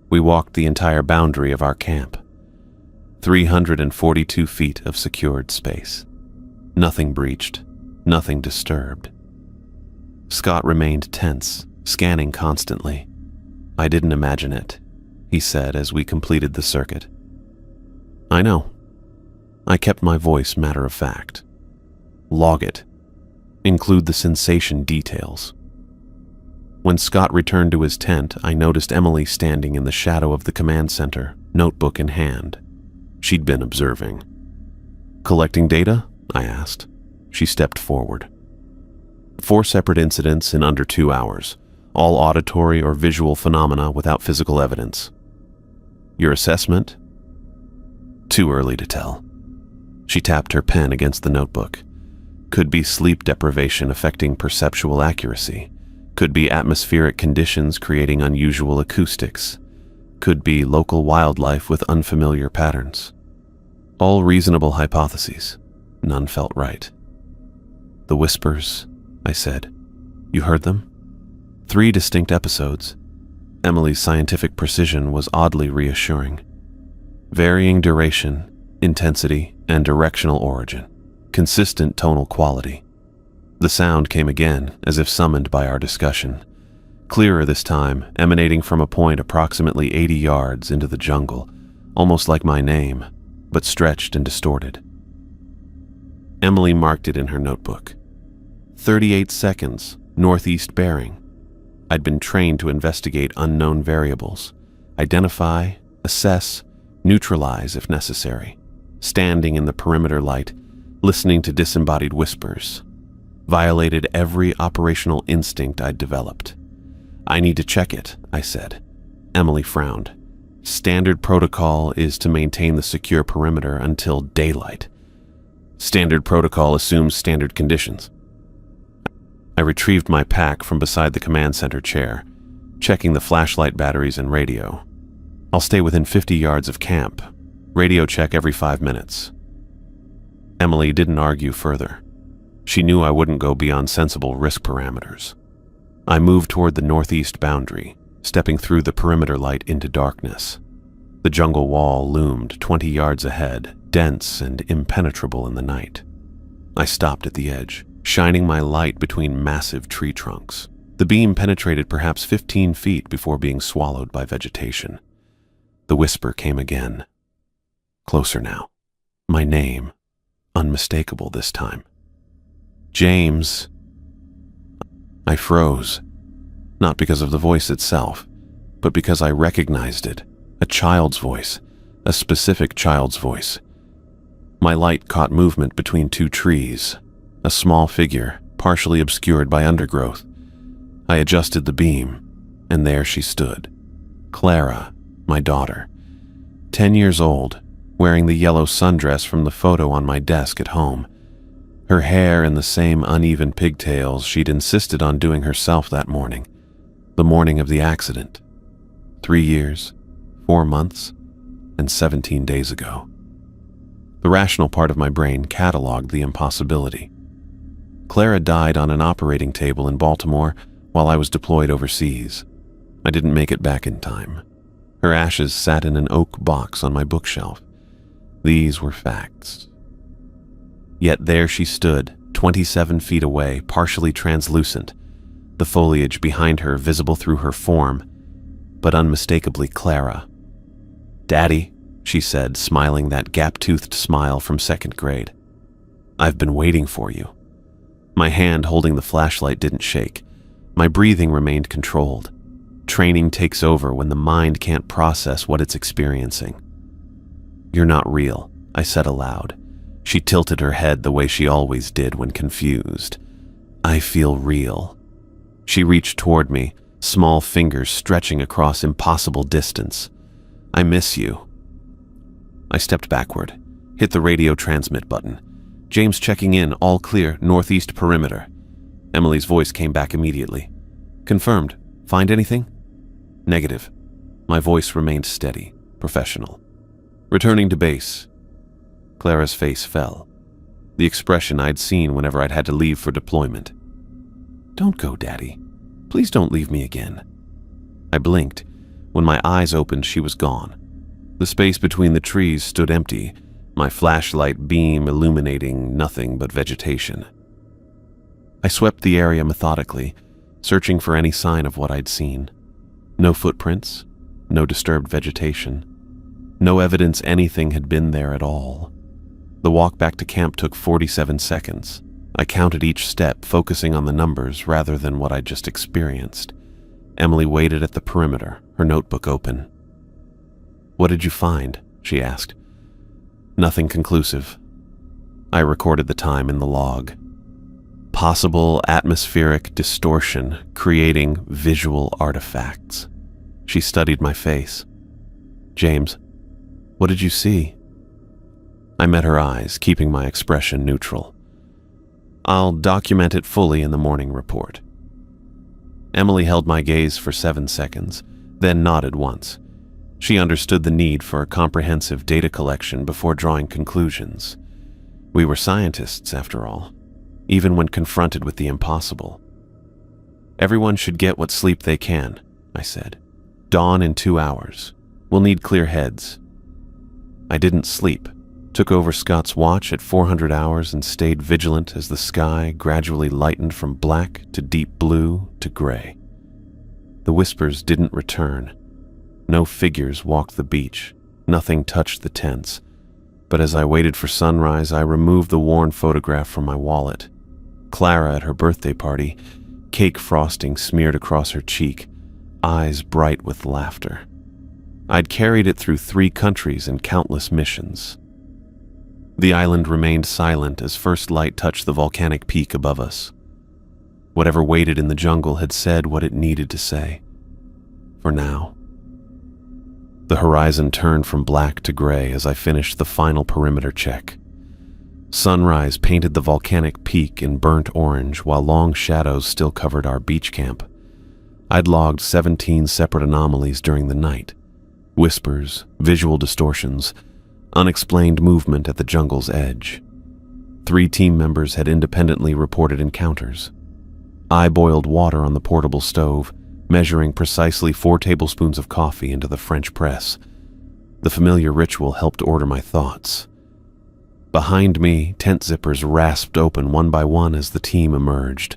Speaker 1: We walked the entire boundary of our camp. 342 feet of secured space. Nothing breached, nothing disturbed. Scott remained tense, scanning constantly. "I didn't imagine it," he said as we completed the circuit. "I know." I kept my voice matter of fact. "Log it. Include the sensation details." When Scott returned to his tent, I noticed Emily standing in the shadow of the command center, notebook in hand. She'd been observing. "Collecting data?" I asked. She stepped forward. 4 separate incidents in under 2 hours, all auditory or visual phenomena without physical evidence. "Your assessment?" "Too early to tell." She tapped her pen against the notebook. "Could be sleep deprivation affecting perceptual accuracy. Could be atmospheric conditions creating unusual acoustics. Could be local wildlife with unfamiliar patterns. All reasonable hypotheses. None felt right." "The whispers," I said. "You heard them?" 3 distinct episodes. Emily's scientific precision was oddly reassuring. Varying duration, intensity, and directional origin. Consistent tonal quality. The sound came again, as if summoned by our discussion. Clearer this time, emanating from a point approximately 80 yards into the jungle, almost like my name, but stretched and distorted. Emily marked it in her notebook. 38 seconds, northeast bearing. I'd been trained to investigate unknown variables, identify, assess, neutralize if necessary. Standing in the perimeter light, listening to disembodied whispers. Violated every operational instinct I'd developed. "I need to check it," I said. Emily frowned. "Standard protocol is to maintain the secure perimeter until daylight. Standard protocol assumes standard conditions." I retrieved my pack from beside the command center chair, checking the flashlight batteries and radio. "I'll stay within 50 yards of camp. Radio check every 5 minutes." Emily didn't argue further. She knew I wouldn't go beyond sensible risk parameters. I moved toward the northeast boundary, stepping through the perimeter light into darkness. The jungle wall loomed 20 yards ahead, dense and impenetrable in the night. I stopped at the edge, shining my light between massive tree trunks. The beam penetrated perhaps 15 feet before being swallowed by vegetation. The whisper came again. Closer now. My name, unmistakable this time. James. I froze, not because of the voice itself, but because I recognized it, a child's voice, a specific child's voice. My light caught movement between two trees, a small figure, partially obscured by undergrowth. I adjusted the beam, and there she stood. Clara, my daughter, 10 years old, wearing the yellow sundress from the photo on my desk at home. Her hair in the same uneven pigtails she'd insisted on doing herself that morning, the morning of the accident. 3 years, 4 months, and 17 days ago. The rational part of my brain cataloged the impossibility. Clara died on an operating table in Baltimore while I was deployed overseas. I didn't make it back in time. Her ashes sat in an oak box on my bookshelf. These were facts. Yet there she stood, 27 feet away, partially translucent, the foliage behind her visible through her form, but unmistakably Clara. "Daddy," she said, smiling that gap-toothed smile from 2nd grade. "I've been waiting for you." My hand holding the flashlight didn't shake. My breathing remained controlled. Training takes over when the mind can't process what it's experiencing. "You're not real," I said aloud. She tilted her head the way she always did when confused. "I feel real." She reached toward me, small fingers stretching across impossible distance. "I miss you." I stepped backward, hit the radio transmit button. "James checking in, all clear, northeast perimeter." Emily's voice came back immediately. "Confirmed. Find anything?" "Negative." My voice remained steady, professional. "Returning to base." Clara's face fell, the expression I'd seen whenever I'd had to leave for deployment. "Don't go, Daddy. Please don't leave me again." I blinked. When my eyes opened, she was gone. The space between the trees stood empty, my flashlight beam illuminating nothing but vegetation. I swept the area methodically, searching for any sign of what I'd seen. No footprints, no disturbed vegetation, no evidence anything had been there at all. The walk back to camp took 47 seconds. I counted each step, focusing on the numbers rather than what I'd just experienced. Emily waited at the perimeter, her notebook open. "What did you find?" she asked. "Nothing conclusive." I recorded the time in the log. Possible atmospheric distortion, creating visual artifacts. She studied my face. "James, what did you see?" I met her eyes, keeping my expression neutral. "I'll document it fully in the morning report." Emily held my gaze for 7 seconds, then nodded once. She understood the need for a comprehensive data collection before drawing conclusions. We were scientists, after all, even when confronted with the impossible. "Everyone should get what sleep they can," I said. "Dawn in 2 hours. We'll need clear heads." I didn't sleep, took over Scott's watch at 400 hours and stayed vigilant as the sky gradually lightened from black to deep blue to gray. The whispers didn't return. No figures walked the beach. Nothing touched the tents. But as I waited for sunrise, I removed the worn photograph from my wallet. Clara at her birthday party, cake frosting smeared across her cheek, eyes bright with laughter. I'd carried it through 3 countries and countless missions. The island remained silent as first light touched the volcanic peak above us. Whatever waited in the jungle had said what it needed to say. For now. The horizon turned from black to gray as I finished the final perimeter check. Sunrise painted the volcanic peak in burnt orange while long shadows still covered our beach camp. I'd logged 17 separate anomalies during the night. Whispers, visual distortions, unexplained movement at the jungle's edge. 3 team members had independently reported encounters. I boiled water on the portable stove, measuring precisely 4 tablespoons of coffee into the French press. The familiar ritual helped order my thoughts. Behind me, tent zippers rasped open one by one as the team emerged.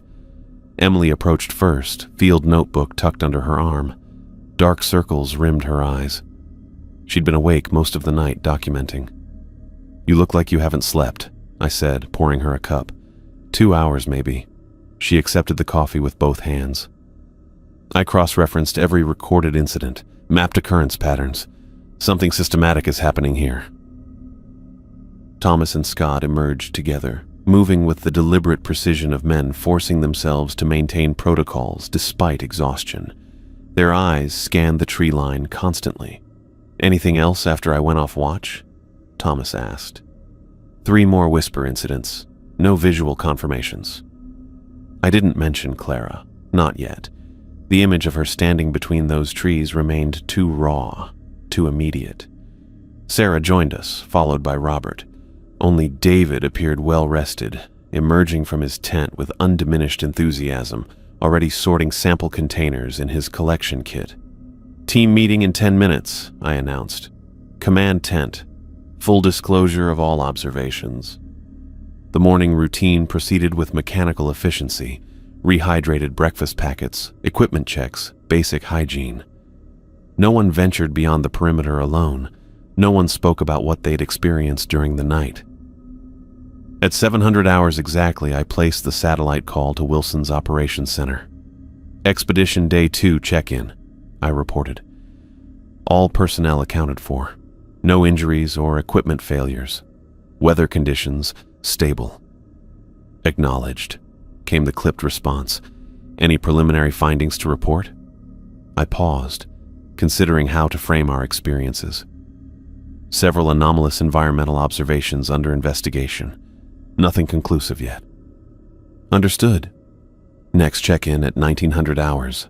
Speaker 1: Emily approached first, field notebook tucked under her arm. Dark circles rimmed her eyes. She'd been awake most of the night, documenting. "You look like you haven't slept," I said, pouring her a cup. 2 hours, maybe." She accepted the coffee with both hands. I cross-referenced every recorded incident, mapped occurrence patterns. Something systematic is happening here. Thomas and Scott emerged together, moving with the deliberate precision of men forcing themselves to maintain protocols despite exhaustion. Their eyes scanned the tree line constantly. "Anything else after I went off watch?" Thomas asked. 3 more whisper incidents, no visual confirmations. I didn't mention Clara, not yet. The image of her standing between those trees remained too raw, too immediate. Sarah joined us, followed by Robert. Only David appeared well-rested, emerging from his tent with undiminished enthusiasm, already sorting sample containers in his collection kit. "Team meeting in 10 minutes, I announced. "Command tent. Full disclosure of all observations." The morning routine proceeded with mechanical efficiency, rehydrated breakfast packets, equipment checks, basic hygiene. No one ventured beyond the perimeter alone. No one spoke about what they'd experienced during the night. At 700 hours exactly, I placed the satellite call to Wilson's operations center. "Expedition Day 2 check-in," I reported. All personnel accounted for. No injuries or equipment failures. Weather conditions stable. "Acknowledged," came the clipped response. "Any preliminary findings to report?" I paused, considering how to frame our experiences. "Several anomalous environmental observations under investigation. Nothing conclusive yet." "Understood. Next check-in at 1900 hours."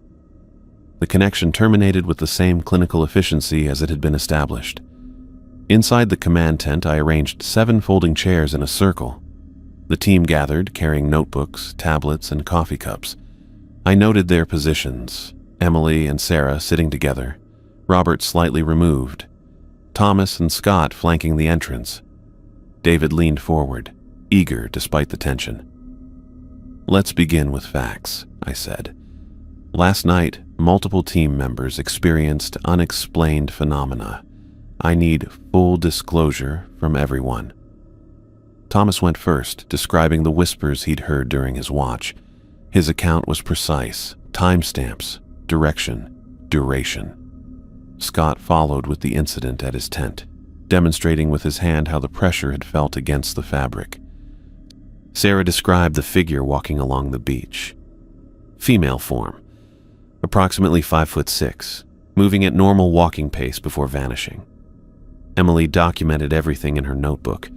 Speaker 1: The connection terminated with the same clinical efficiency as it had been established. Inside the command tent, I arranged 7 folding chairs in a circle. The team gathered, carrying notebooks, tablets, and coffee cups. I noted their positions, Emily and Sarah sitting together, Robert slightly removed, Thomas and Scott flanking the entrance. David leaned forward, eager despite the tension. "Let's begin with facts," I said. "Last night, multiple team members experienced unexplained phenomena. I need full disclosure from everyone." Thomas went first, describing the whispers he'd heard during his watch. His account was precise: timestamps, direction, duration. Scott followed with the incident at his tent, demonstrating with his hand how the pressure had felt against the fabric. Sarah described the figure walking along the beach. Female form, approximately 5'6", moving at normal walking pace before vanishing. Emily documented everything in her notebook,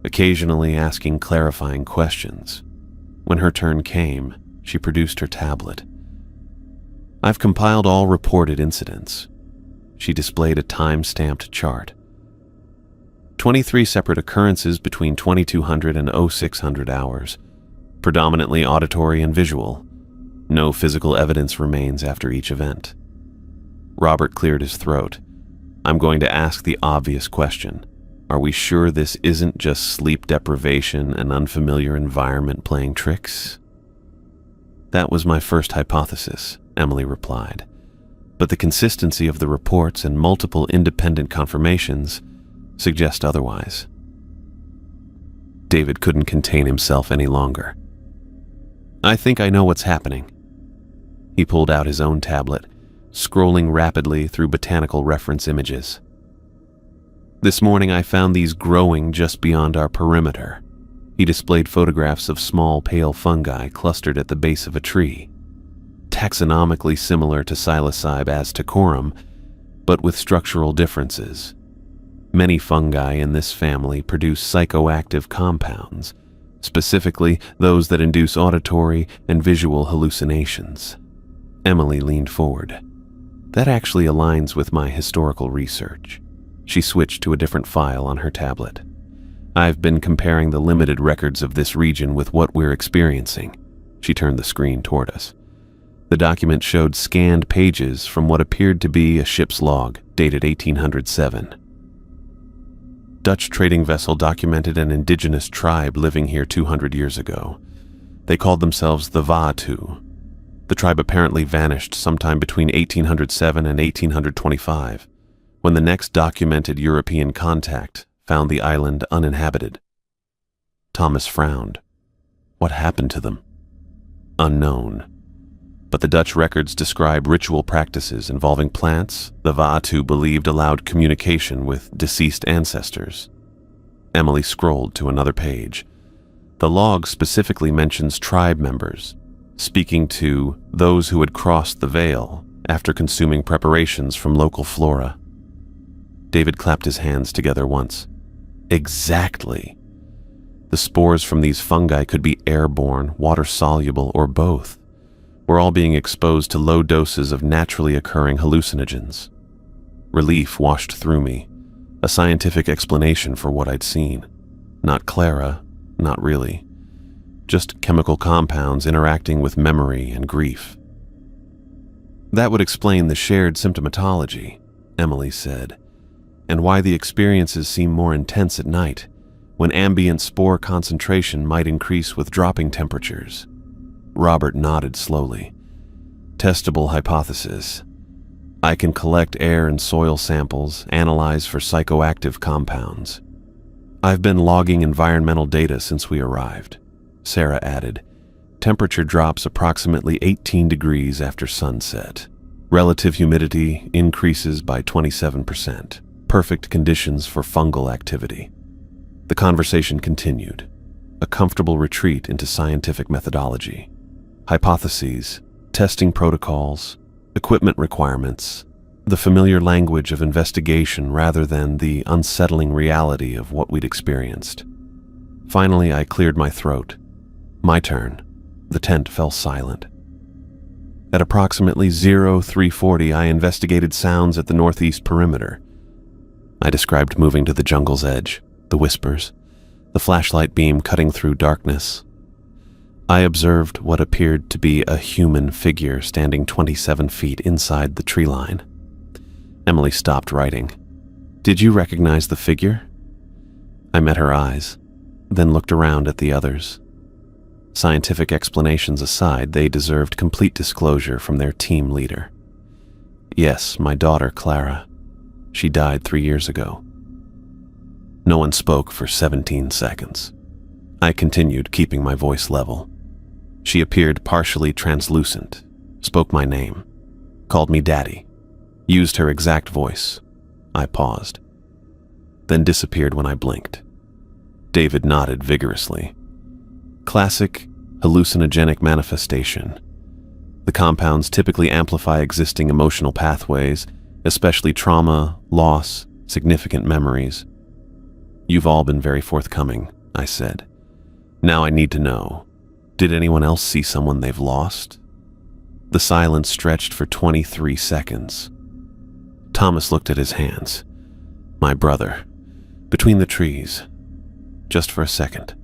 Speaker 1: occasionally asking clarifying questions. When her turn came, she produced her tablet. "I've compiled all reported incidents." She displayed a time-stamped chart. 23 separate occurrences between 2200 and 0600 hours, predominantly auditory and visual. No physical evidence remains after each event. Robert cleared his throat. "I'm going to ask the obvious question. Are we sure this isn't just sleep deprivation and unfamiliar environment playing tricks?" "That was my first hypothesis," Emily replied. "But the consistency of the reports and multiple independent confirmations suggest otherwise." David couldn't contain himself any longer. "I think I know what's happening." He pulled out his own tablet, scrolling rapidly through botanical reference images. "This morning I found these growing just beyond our perimeter." He displayed photographs of small pale fungi clustered at the base of a tree, taxonomically similar to Psilocybe astacorum, but with structural differences. Many fungi in this family produce psychoactive compounds, specifically those that induce auditory and visual hallucinations. Emily leaned forward. "That actually aligns with my historical research." She switched to a different file on her tablet. "I've been comparing the limited records of this region with what we're experiencing." She turned the screen toward us. The document showed scanned pages from what appeared to be a ship's log, dated 1807. Dutch trading vessel documented an indigenous tribe living here 200 years ago. They called themselves the Vaatu. The tribe apparently vanished sometime between 1807 and 1825, when the next documented European contact found the island uninhabited. Thomas frowned. What happened to them? Unknown. But the Dutch records describe ritual practices involving plants the Vaatu believed allowed communication with deceased ancestors. Emily scrolled to another page. The log specifically mentions tribe members, speaking to those who had crossed the veil after consuming preparations from local flora. David clapped his hands together once. Exactly. The spores from these fungi could be airborne, water-soluble, or both. We're all being exposed to low doses of naturally occurring hallucinogens. Relief washed through me, a scientific explanation for what I'd seen. Not Clara, not really. Just chemical compounds interacting with memory and grief. That would explain the shared symptomatology, Emily said, and why the experiences seem more intense at night, when ambient spore concentration might increase with dropping temperatures. Robert nodded slowly. Testable hypothesis. I can collect air and soil samples, analyze for psychoactive compounds. I've been logging environmental data since we arrived, Sarah added. Temperature drops approximately 18 degrees after sunset. Relative humidity increases by 27%. Perfect conditions for fungal activity. The conversation continued, a comfortable retreat into scientific methodology. Hypotheses, testing protocols, equipment requirements, the familiar language of investigation rather than the unsettling reality of what we'd experienced. Finally, I cleared my throat. My turn. The tent fell silent. At approximately 0340, I investigated sounds at the northeast perimeter. I described moving to the jungle's edge, the whispers, the flashlight beam cutting through darkness. I observed what appeared to be a human figure standing 27 feet inside the tree line. Emily stopped writing. Did you recognize the figure? I met her eyes, then looked around at the others. Scientific explanations aside, they deserved complete disclosure from their team leader. Yes, my daughter, Clara. She died 3 years ago. No one spoke for 17 seconds. I continued, keeping my voice level. She appeared partially translucent, spoke my name, called me Daddy, used her exact voice. I paused, then disappeared when I blinked. David nodded vigorously. Classic hallucinogenic manifestation. The compounds typically amplify existing emotional pathways, especially trauma, loss, significant memories. You've all been very forthcoming, I said. Now I need to know. Did anyone else see someone they've lost? The silence stretched for 23 seconds. Thomas looked at his hands. My brother. Between the trees. Just for a second.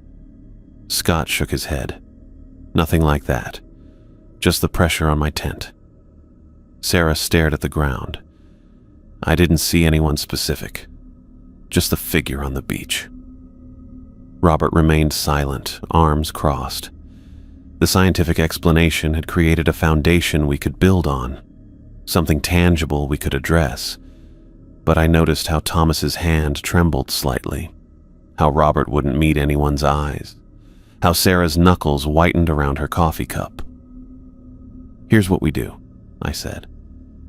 Speaker 1: Scott shook his head. Nothing like that. Just the pressure on my tent. Sarah stared at the ground. I didn't see anyone specific. Just the figure on the beach. Robert remained silent, arms crossed. The scientific explanation had created a foundation we could build on, something tangible we could address. But I noticed how Thomas's hand trembled slightly, how Robert wouldn't meet anyone's eyes, how Sarah's knuckles whitened around her coffee cup. Here's what we do, I said.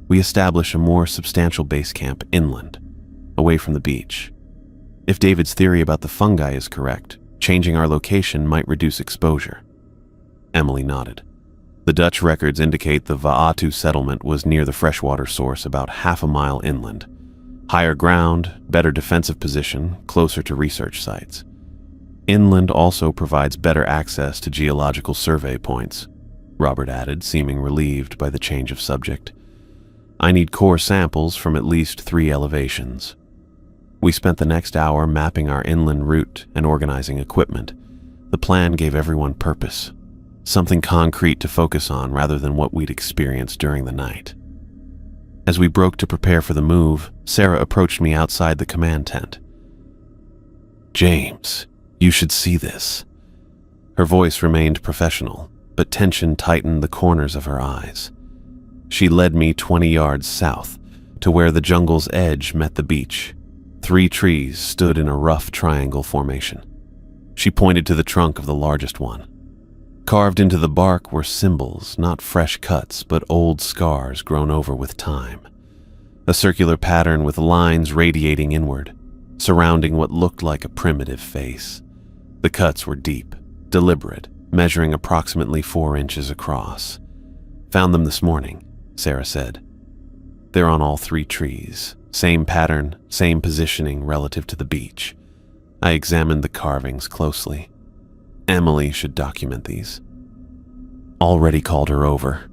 Speaker 1: We establish a more substantial base camp inland, away from the beach. If David's theory about the fungi is correct, changing our location might reduce exposure. Emily nodded. The Dutch records indicate the Vaatu settlement was near the freshwater source about half a mile inland. Higher ground, better defensive position, closer to research sites. Inland also provides better access to geological survey points, Robert added, seeming relieved by the change of subject. I need core samples from at least 3 elevations. We spent the next hour mapping our inland route and organizing equipment. The plan gave everyone purpose, something concrete to focus on rather than what we'd experienced during the night. As we broke to prepare for the move, Sarah approached me outside the command tent. "James, you should see this." Her voice remained professional, but tension tightened the corners of her eyes. She led me 20 yards south, to where the jungle's edge met the beach. 3 trees stood in a rough triangle formation. She pointed to the trunk of the largest one. Carved into the bark were symbols, not fresh cuts, but old scars grown over with time. A circular pattern with lines radiating inward, surrounding what looked like a primitive face. The cuts were deep, deliberate, measuring approximately 4 inches across. "Found them this morning," Sarah said. "They're on all 3 trees. Same pattern, same positioning relative to the beach." I examined the carvings closely. Emily should document these. Already called her over.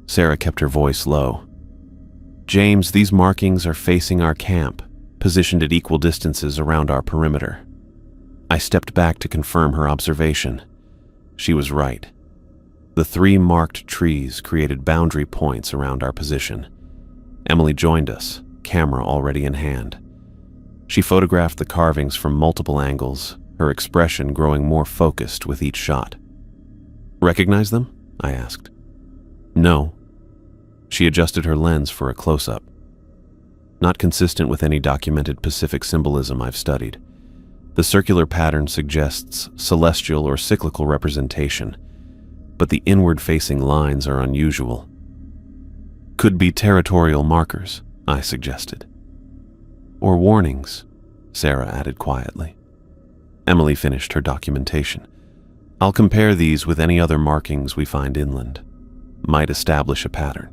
Speaker 1: Sarah kept her voice low. "James, these markings are facing our camp, positioned at equal distances around our perimeter." I stepped back to confirm her observation. She was right. The 3 marked trees created boundary points around our position. Emily joined us, camera already in hand. She photographed the carvings from multiple angles, her expression growing more focused with each shot. "Recognize them?" I asked. "No." She adjusted her lens for a close-up. Not consistent with any documented Pacific symbolism I've studied. The circular pattern suggests celestial or cyclical representation, but the inward-facing lines are unusual. "Could be territorial markers," I suggested. "Or warnings," Sarah added quietly. Emily finished her documentation. "I'll compare these with any other markings we find inland. Might establish a pattern."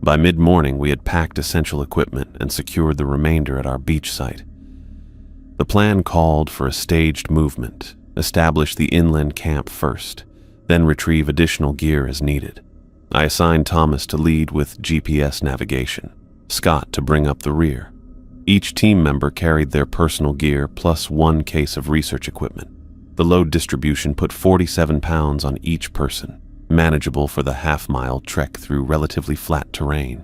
Speaker 1: By mid-morning, we had packed essential equipment and secured the remainder at our beach site. The plan called for a staged movement, establish the inland camp first, then retrieve additional gear as needed. I assigned Thomas to lead with GPS navigation, Scott to bring up the rear. Each team member carried their personal gear plus 1 case of research equipment. The load distribution put 47 pounds on each person, manageable for the half-mile trek through relatively flat terrain.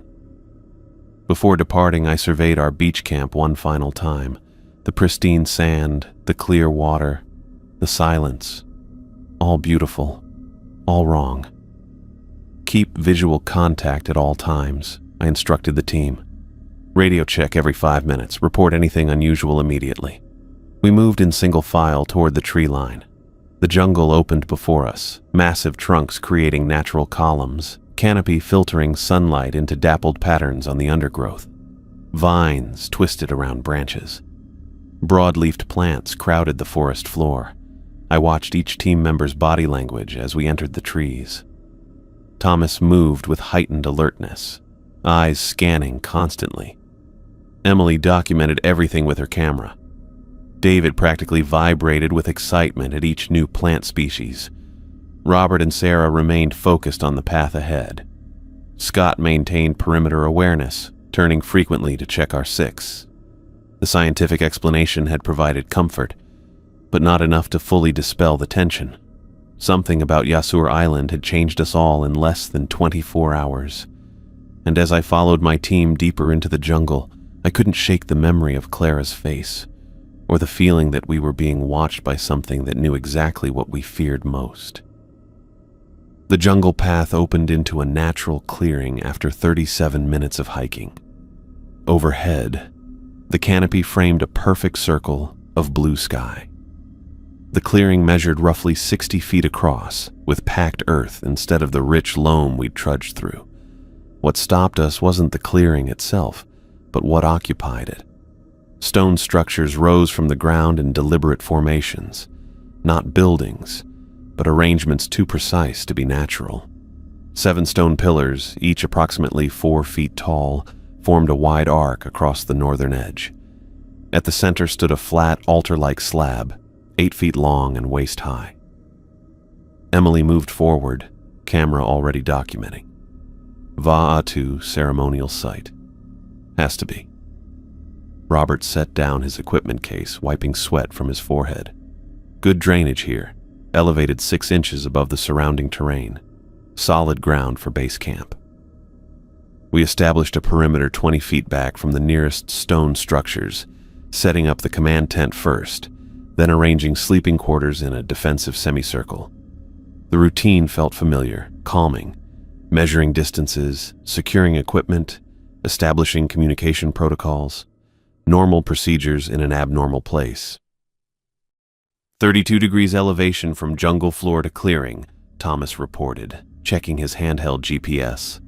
Speaker 1: Before departing, I surveyed our beach camp one final time. The pristine sand, the clear water, the silence. All beautiful, all wrong. "Keep visual contact at all times," I instructed the team. "Radio check every 5 minutes. Report anything unusual immediately." We moved in single file toward the tree line. The jungle opened before us, massive trunks creating natural columns, canopy filtering sunlight into dappled patterns on the undergrowth. Vines twisted around branches. Broad-leafed plants crowded the forest floor. I watched each team member's body language as we entered the trees. Thomas moved with heightened alertness, eyes scanning constantly. Emily documented everything with her camera. David practically vibrated with excitement at each new plant species. Robert and Sarah remained focused on the path ahead. Scott maintained perimeter awareness, turning frequently to check our 6. The scientific explanation had provided comfort, but not enough to fully dispel the tension. Something about Yasur Island had changed us all in less than 24 hours. And as I followed my team deeper into the jungle, I couldn't shake the memory of Clara's face, or the feeling that we were being watched by something that knew exactly what we feared most. The jungle path opened into a natural clearing after 37 minutes of hiking. Overhead, the canopy framed a perfect circle of blue sky. The clearing measured roughly 60 feet across, with packed earth instead of the rich loam we'd trudged through. What stopped us wasn't the clearing itself, but what occupied it. Stone structures rose from the ground in deliberate formations, not buildings, but arrangements too precise to be natural. 7 stone pillars, each approximately 4 feet tall, formed a wide arc across the northern edge. At the center stood a flat, altar-like slab, 8 feet long and waist-high. Emily moved forward, camera already documenting. Va'atu ceremonial site. Has to be. Robert set down his equipment case, wiping sweat from his forehead. Good drainage here, elevated 6 inches above the surrounding terrain. Solid ground for base camp. We established a perimeter 20 feet back from the nearest stone structures, setting up the command tent first, then arranging sleeping quarters in a defensive semicircle. The routine felt familiar, calming, measuring distances, securing equipment, establishing communication protocols, normal procedures in an abnormal place. 32 degrees elevation from jungle floor to clearing, Thomas reported, checking his handheld GPS.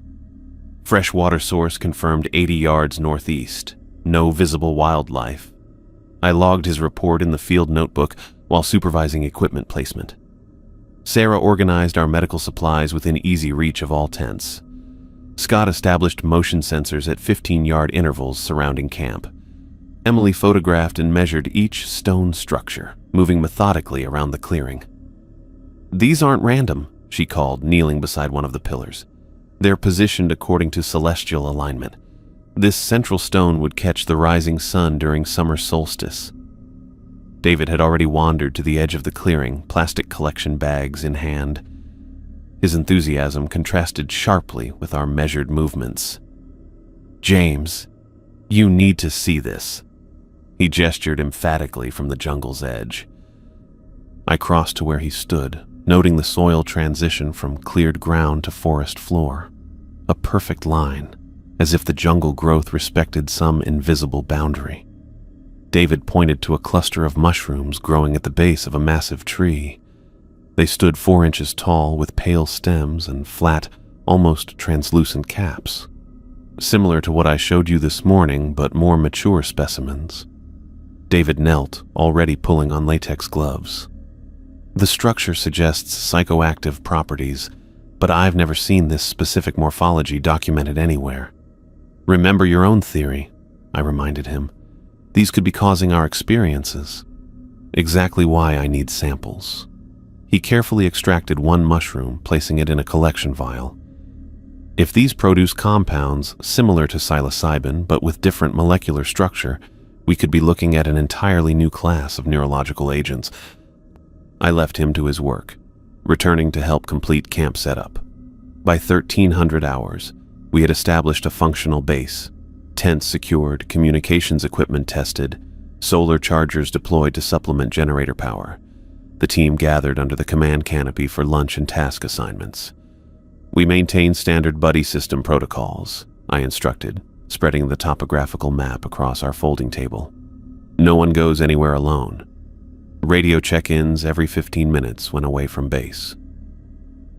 Speaker 1: Fresh water source confirmed 80 yards northeast. No visible wildlife. I logged his report in the field notebook while supervising equipment placement. Sarah organized our medical supplies within easy reach of all tents. Scott established motion sensors at 15-yard intervals surrounding camp. Emily photographed and measured each stone structure, moving methodically around the clearing. "These aren't random," she called, kneeling beside one of the pillars. "They're positioned according to celestial alignment. This central stone would catch the rising sun during summer solstice." David had already wandered to the edge of the clearing, plastic collection bags in hand. His enthusiasm contrasted sharply with our measured movements. "James, you need to see this." He gestured emphatically from the jungle's edge. I crossed to where he stood, noting the soil transition from cleared ground to forest floor. A perfect line, as if the jungle growth respected some invisible boundary. David pointed to a cluster of mushrooms growing at the base of a massive tree. They stood 4 inches tall with pale stems and flat, almost translucent caps. Similar to what I showed you this morning, but more mature specimens. David knelt, already pulling on latex gloves. "The structure suggests psychoactive properties, but I've never seen this specific morphology documented anywhere." "Remember your own theory," I reminded him. "These could be causing our experiences. Exactly why I need samples." He carefully extracted one mushroom, placing it in a collection vial. "If these produce compounds similar to psilocybin but with different molecular structure, we could be looking at an entirely new class of neurological agents." I left him to his work, returning to help complete camp setup. By 1300 hours, we had established a functional base, tents secured, communications equipment tested, solar chargers deployed to supplement generator power. The team gathered under the command canopy for lunch and task assignments. "We maintain standard buddy system protocols," I instructed, spreading the topographical map across our folding table. "No one goes anywhere alone. Radio check-ins every 15 minutes when away from base."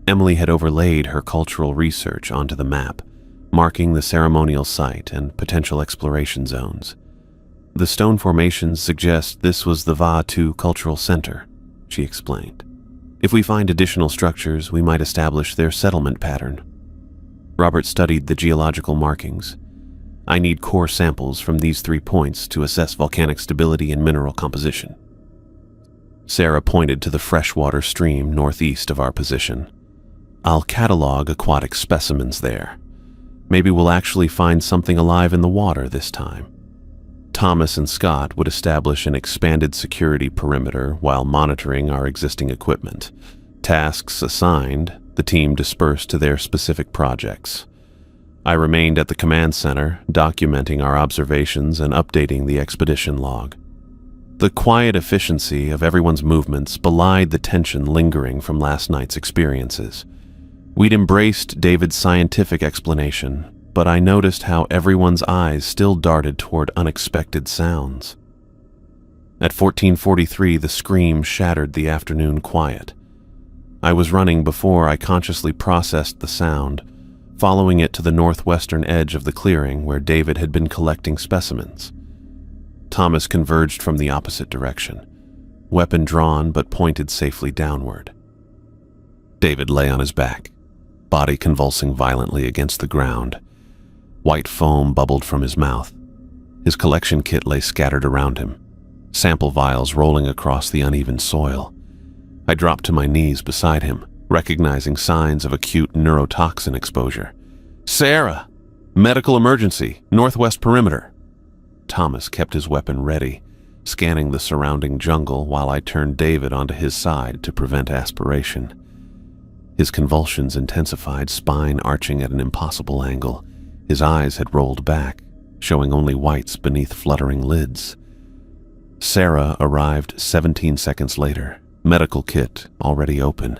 Speaker 1: Emily had overlaid her cultural research onto the map, marking the ceremonial site and potential exploration zones. "The stone formations suggest this was the Va-2 Cultural Center," she explained. "If we find additional structures, we might establish their settlement pattern." Robert studied the geological markings. "I need core samples from these 3 points to assess volcanic stability and mineral composition." Sarah pointed to the freshwater stream northeast of our position. "I'll catalog aquatic specimens there. Maybe we'll actually find something alive in the water this time." Thomas and Scott would establish an expanded security perimeter while monitoring our existing equipment. Tasks assigned, the team dispersed to their specific projects. I remained at the command center, documenting our observations and updating the expedition log. The quiet efficiency of everyone's movements belied the tension lingering from last night's experiences. We'd embraced David's scientific explanation, but I noticed how everyone's eyes still darted toward unexpected sounds. At 14:43, the scream shattered the afternoon quiet. I was running before I consciously processed the sound, following it to the northwestern edge of the clearing where David had been collecting specimens. Thomas converged from the opposite direction, weapon drawn but pointed safely downward. David lay on his back, body convulsing violently against the ground. White foam bubbled from his mouth. His collection kit lay scattered around him, sample vials rolling across the uneven soil. I dropped to my knees beside him, recognizing signs of acute neurotoxin exposure. "Sarah! Medical emergency, northwest perimeter." Thomas kept his weapon ready, scanning the surrounding jungle while I turned David onto his side to prevent aspiration. His convulsions intensified, spine arching at an impossible angle. His eyes had rolled back, showing only whites beneath fluttering lids. Sarah arrived 17 seconds later, medical kit already open.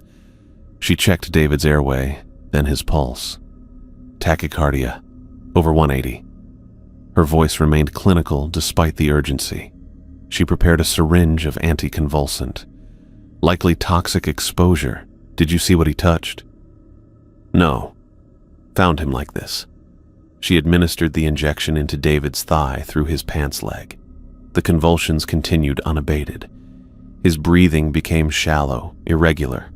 Speaker 1: She checked David's airway, then his pulse. Tachycardia, over 180. Her voice remained clinical despite the urgency. She prepared a syringe of anticonvulsant. Likely toxic exposure. Did you see what he touched? No. Found him like this. She administered the injection into David's thigh through his pants leg. The convulsions continued unabated. His breathing became shallow, irregular.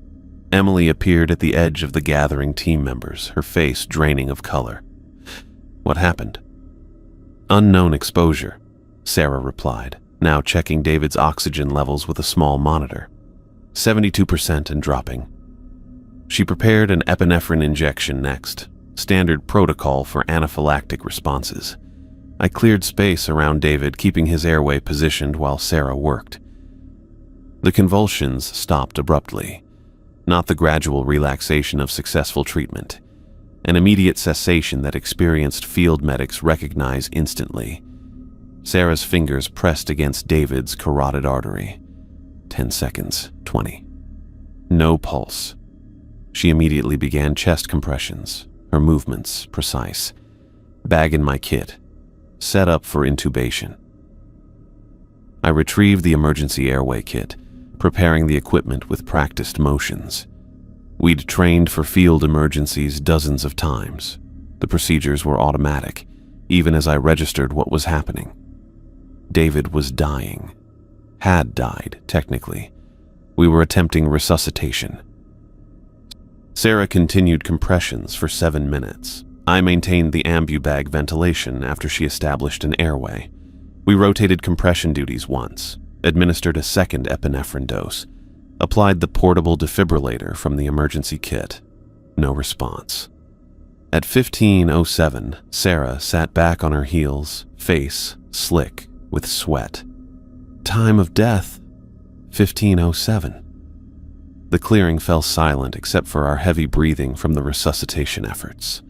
Speaker 1: Emily appeared at the edge of the gathering team members, her face draining of color. What happened? Unknown exposure, Sarah replied, now checking David's oxygen levels with a small monitor. 72% and dropping. She prepared an epinephrine injection next, standard protocol for anaphylactic responses. I cleared space around David, keeping his airway positioned while Sarah worked. The convulsions stopped abruptly, not the gradual relaxation of successful treatment, an immediate cessation that experienced field medics recognize instantly. Sarah's fingers pressed against David's carotid artery. 10 seconds, 20. No pulse. She immediately began chest compressions, her movements precise. Bag in my kit, set up for intubation. I retrieved the emergency airway kit, preparing the equipment with practiced motions. We'd trained for field emergencies dozens of times. The procedures were automatic, even as I registered what was happening. David was dying. Had died, technically. We were attempting resuscitation. Sarah continued compressions for 7 minutes. I maintained the ambubag ventilation after she established an airway. We rotated compression duties once, administered a second epinephrine dose, applied the portable defibrillator from the emergency kit. No response. At 15:07, Sarah sat back on her heels, face slick with sweat. Time of death, 15:07. The clearing fell silent except for our heavy breathing from the resuscitation efforts.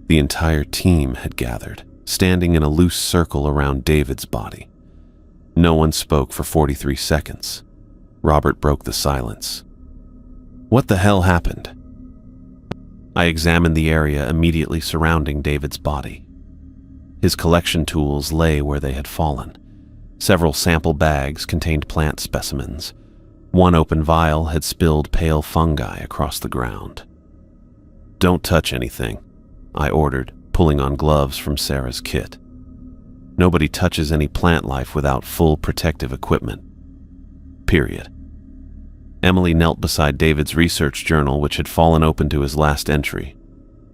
Speaker 1: The entire team had gathered, standing in a loose circle around David's body. No one spoke for 43 seconds. Robert broke the silence. What the hell happened? I examined the area immediately surrounding David's body. His collection tools lay where they had fallen. Several sample bags contained plant specimens. One open vial had spilled pale fungi across the ground. Don't touch anything, I ordered, pulling on gloves from Sarah's kit. Nobody touches any plant life without full protective equipment. Period. Emily knelt beside David's research journal, which had fallen open to his last entry.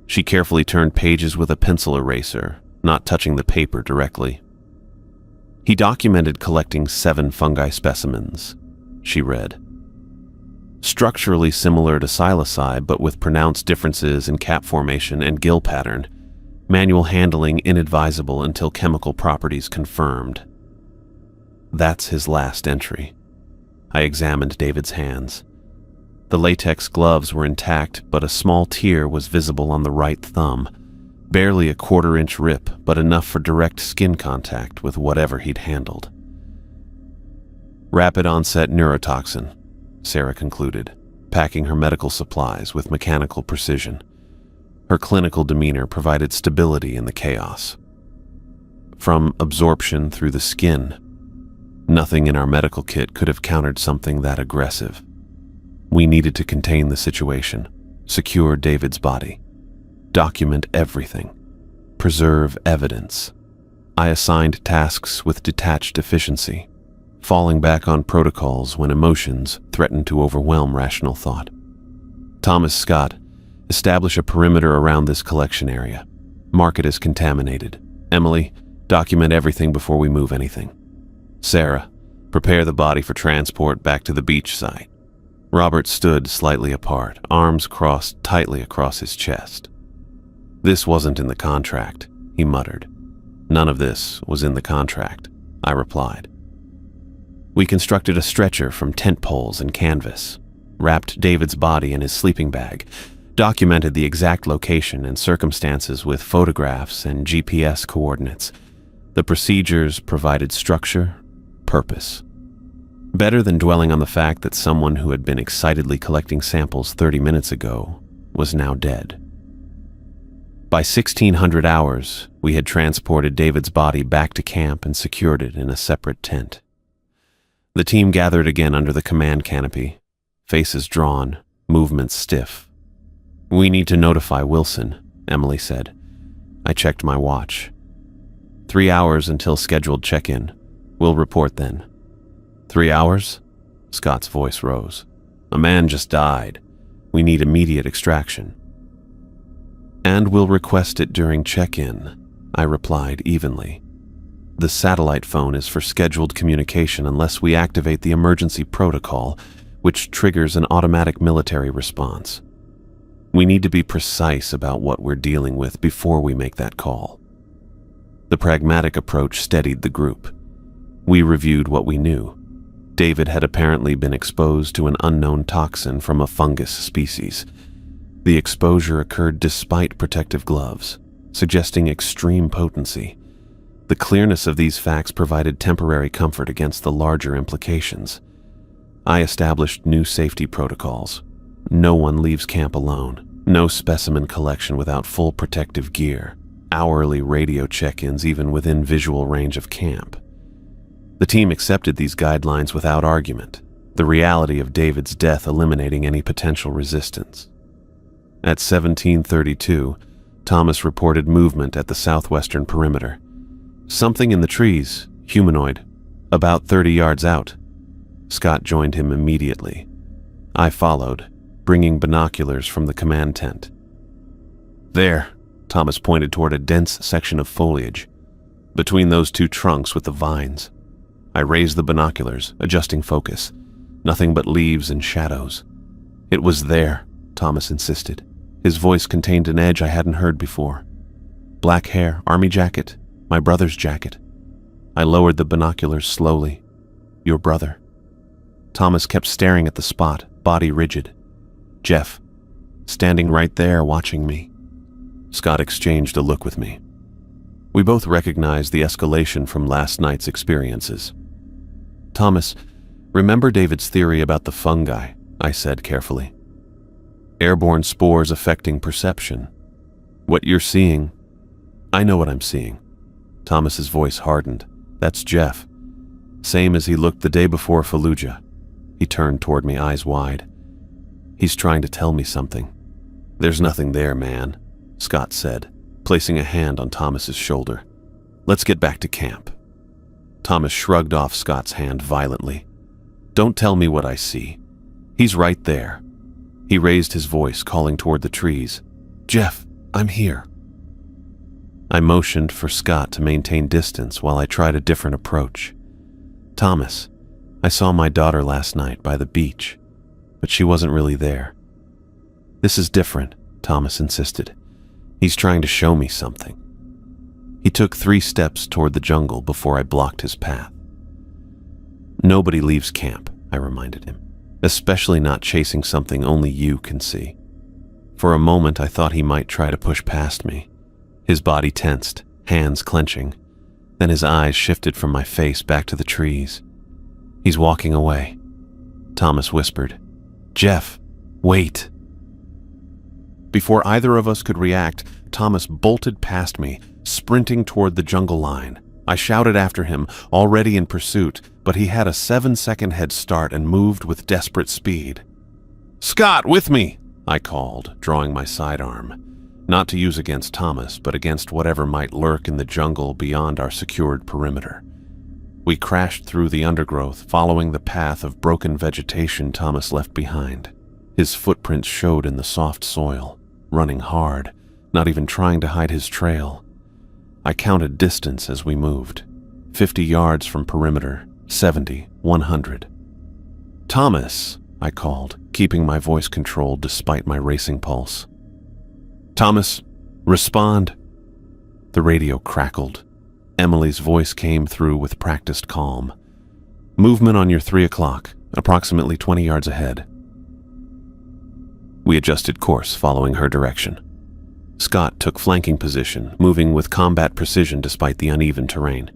Speaker 1: She carefully turned pages with a pencil eraser, not touching the paper directly. He documented collecting 7 fungi specimens, she read. Structurally similar to psilocybe, but with pronounced differences in cap formation and gill pattern. Manual handling inadvisable until chemical properties confirmed. That's his last entry. I examined David's hands. The latex gloves were intact, but a small tear was visible on the right thumb. Barely a 1/4-inch rip, but enough for direct skin contact with whatever he'd handled. Rapid onset neurotoxin, Sarah concluded, packing her medical supplies with mechanical precision. Her clinical demeanor provided stability in the chaos. From absorption through the skin, nothing in our medical kit could have countered something that aggressive. We needed to contain the situation, secure David's body, document everything, preserve evidence. I assigned tasks with detached efficiency, falling back on protocols when emotions threatened to overwhelm rational thought. Thomas Scott, establish a perimeter around this collection area. Mark it as contaminated. Emily, document everything before we move anything. Sarah, prepare the body for transport back to the beach site. Robert stood slightly apart, arms crossed tightly across his chest. This wasn't in the contract, he muttered. None of this was in the contract, I replied. We constructed a stretcher from tent poles and canvas, wrapped David's body in his sleeping bag, documented the exact location and circumstances with photographs and GPS coordinates. The procedures provided structure, purpose. Better than dwelling on the fact that someone who had been excitedly collecting samples 30 minutes ago was now dead. By 1600 hours, we had transported David's body back to camp and secured it in a separate tent. The team gathered again under the command canopy, faces drawn, movements stiff. "We need to notify Wilson," Emily said. I checked my watch. 3 hours until scheduled check-in. We'll report then. 3 hours? Scott's voice rose. "A man just died. We need immediate extraction." "And we'll request it during check-in," I replied evenly. "The satellite phone is for scheduled communication unless we activate the emergency protocol, which triggers an automatic military response. We need to be precise about what we're dealing with before we make that call." The pragmatic approach steadied the group. We reviewed what we knew. David had apparently been exposed to an unknown toxin from a fungus species. The exposure occurred despite protective gloves, suggesting extreme potency. The clearness of these facts provided temporary comfort against the larger implications. I established new safety protocols. No one leaves camp alone. No specimen collection without full protective gear. Hourly radio check-ins even within visual range of camp. The team accepted these guidelines without argument, the reality of David's death eliminating any potential resistance. At 17:32, Thomas reported movement at the southwestern perimeter. Something in the trees, humanoid, about 30 yards out. Scott joined him immediately. I followed, bringing binoculars from the command tent. "There," Thomas pointed toward a dense section of foliage, between those two trunks with the vines. I raised the binoculars, adjusting focus. Nothing but leaves and shadows. "It was there," Thomas insisted. His voice contained an edge I hadn't heard before. "Black hair, army jacket, my brother's jacket." I lowered the binoculars slowly. "Your brother." Thomas kept staring at the spot, body rigid. "Jeff, standing right there watching me." Scott exchanged a look with me. We both recognized the escalation from last night's experiences. "Thomas, remember David's theory about the fungi?" I said carefully. "Airborne spores affecting perception. What you're seeing..." "I know what I'm seeing." Thomas's voice hardened. "That's Jeff. Same as he looked the day before Fallujah." He turned toward me, eyes wide. "He's trying to tell me something." "There's nothing there, man," Scott said, placing a hand on Thomas's shoulder. "Let's get back to camp." Thomas shrugged off Scott's hand violently. "Don't tell me what I see. He's right there." He raised his voice, calling toward the trees. "Jeff, I'm here." I motioned for Scott to maintain distance while I tried a different approach. "Thomas, I saw my daughter last night by the beach, but she wasn't really there." "This is different," Thomas insisted. "He's trying to show me something." He took 3 steps toward the jungle before I blocked his path. "Nobody leaves camp," I reminded him, "especially not chasing something only you can see." For a moment, I thought he might try to push past me. His body tensed, hands clenching. Then his eyes shifted from my face back to the trees. "He's walking away." Thomas whispered, "Jeff, wait." Before either of us could react, Thomas bolted past me, sprinting toward the jungle line. I shouted after him, already in pursuit, but he had a 7-second head start and moved with desperate speed. "Scott, with me!" I called, drawing my sidearm. Not to use against Thomas, but against whatever might lurk in the jungle beyond our secured perimeter. We crashed through the undergrowth, following the path of broken vegetation Thomas left behind. His footprints showed in the soft soil, running hard, not even trying to hide his trail. I counted distance as we moved. 50 yards from perimeter, 70, 100. "Thomas," I called, keeping my voice controlled despite my racing pulse. "Thomas, respond." The radio crackled. Emily's voice came through with practiced calm. "Movement on your 3 o'clock, approximately 20 yards ahead." We adjusted course, following her direction. Scott took flanking position, moving with combat precision despite the uneven terrain.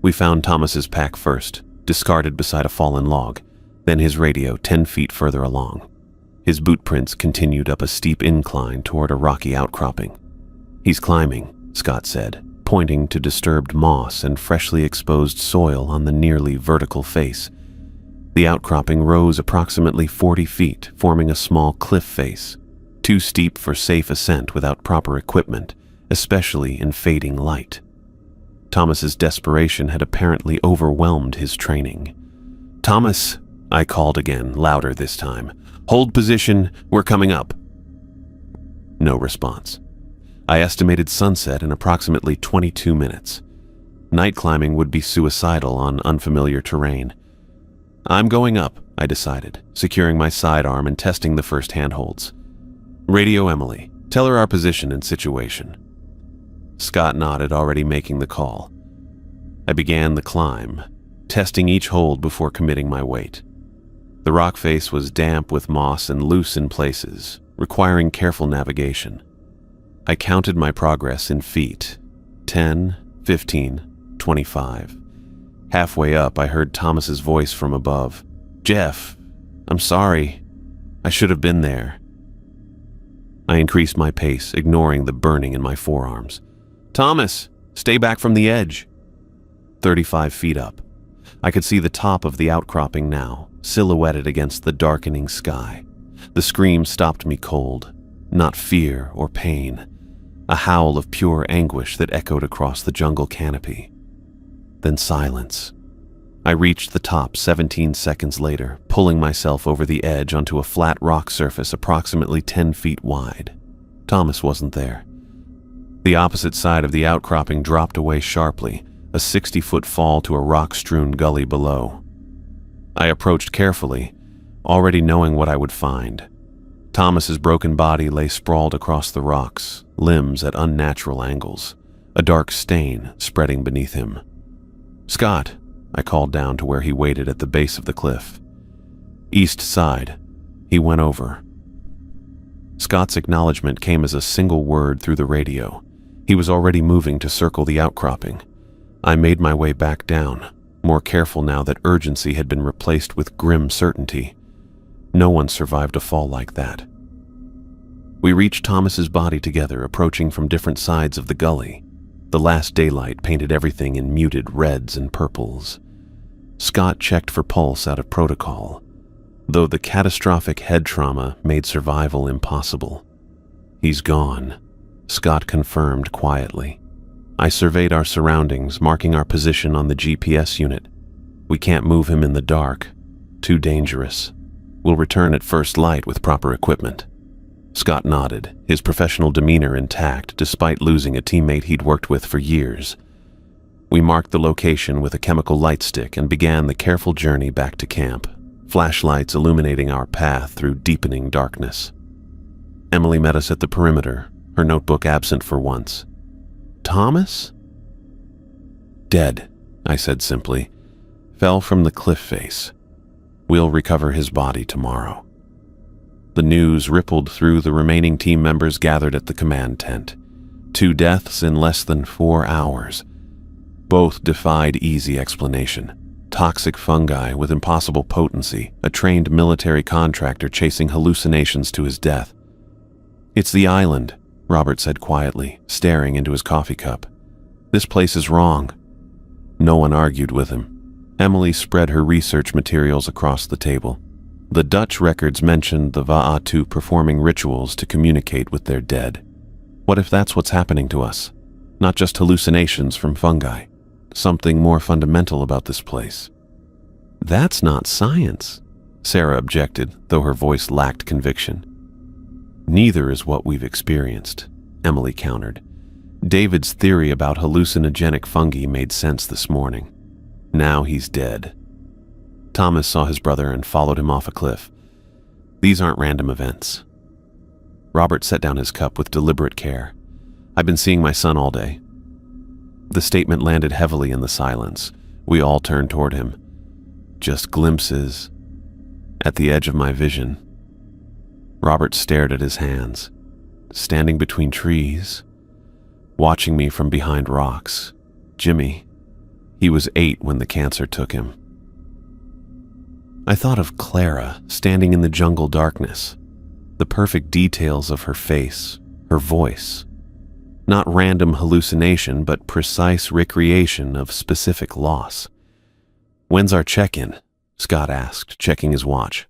Speaker 1: We found Thomas's pack first, discarded beside a fallen log, then his radio 10 feet further along. His boot prints continued up a steep incline toward a rocky outcropping. "He's climbing," Scott said, pointing to disturbed moss and freshly exposed soil on the nearly vertical face. The outcropping rose approximately 40 feet, forming a small cliff face, too steep for safe ascent without proper equipment, especially in fading light. Thomas's desperation had apparently overwhelmed his training. "Thomas," I called again, louder this time. "Hold position, we're coming up." No response. I estimated sunset in approximately 22 minutes. Night climbing would be suicidal on unfamiliar terrain. "I'm going up," I decided, securing my sidearm and testing the first handholds. "Radio Emily. Tell her our position and situation." Scott nodded, already making the call. I began the climb, testing each hold before committing my weight. The rock face was damp with moss and loose in places, requiring careful navigation. I counted my progress in feet. 10, 15, 25. Halfway up, I heard Thomas's voice from above. "Jeff, I'm sorry. I should have been there." I increased my pace, ignoring the burning in my forearms. "Thomas, stay back from the edge." 35 feet up. I could see the top of the outcropping now, silhouetted against the darkening sky. The scream stopped me cold. Not fear or pain. A howl of pure anguish that echoed across the jungle canopy. Then silence. I reached the top 17 seconds later, pulling myself over the edge onto a flat rock surface approximately 10 feet wide. Thomas wasn't there. The opposite side of the outcropping dropped away sharply, a 60-foot fall to a rock-strewn gully below. I approached carefully, already knowing what I would find. Thomas's broken body lay sprawled across the rocks, limbs at unnatural angles, a dark stain spreading beneath him. "Scott," I called down to where he waited at the base of the cliff. "East side." He went over. Scott's acknowledgement came as a single word through the radio. He was already moving to circle the outcropping. I made my way back down, more careful now that urgency had been replaced with grim certainty. No one survived a fall like that. We reached Thomas's body together, approaching from different sides of the gully. The last daylight painted everything in muted reds and purples. Scott checked for pulse out of protocol, though the catastrophic head trauma made survival impossible. "He's gone," Scott confirmed quietly. I surveyed our surroundings, marking our position on the GPS unit. "We can't move him in the dark. Too dangerous. We'll return at first light with proper equipment." Scott nodded, his professional demeanor intact despite losing a teammate he'd worked with for years. We marked the location with a chemical light stick and began the careful journey back to camp, flashlights illuminating our path through deepening darkness. Emily met us at the perimeter, her notebook absent for once. "Thomas?" "Dead," I said simply. "Fell from the cliff face. We'll recover his body tomorrow." The news rippled through the remaining team members gathered at the command tent. 2 deaths in less than 4 hours. Both defied easy explanation. Toxic fungi with impossible potency, a trained military contractor chasing hallucinations to his death. "It's the island," Robert said quietly, staring into his coffee cup. "This place is wrong." No one argued with him. Emily spread her research materials across the table. The Dutch records mentioned the Vaatu performing rituals to communicate with their dead. What if that's what's happening to us? Not just hallucinations from fungi. Something more fundamental about this place. "That's not science," Sarah objected, though her voice lacked conviction. "Neither is what we've experienced," Emily countered. David's theory about hallucinogenic fungi made sense this morning. Now he's dead. Thomas saw his brother and followed him off a cliff. These aren't random events. Robert set down his cup with deliberate care. "I've been seeing my son all day." The statement landed heavily in the silence. We all turned toward him. Just glimpses at the edge of my vision. Robert stared at his hands, standing between trees, watching me from behind rocks. "Jimmy, He was 8 when the cancer took him. I thought of Clara standing in the jungle darkness, the perfect details of her face, her voice. Not random hallucination, but precise recreation of specific loss. "When's our check-in?" Scott asked, checking his watch.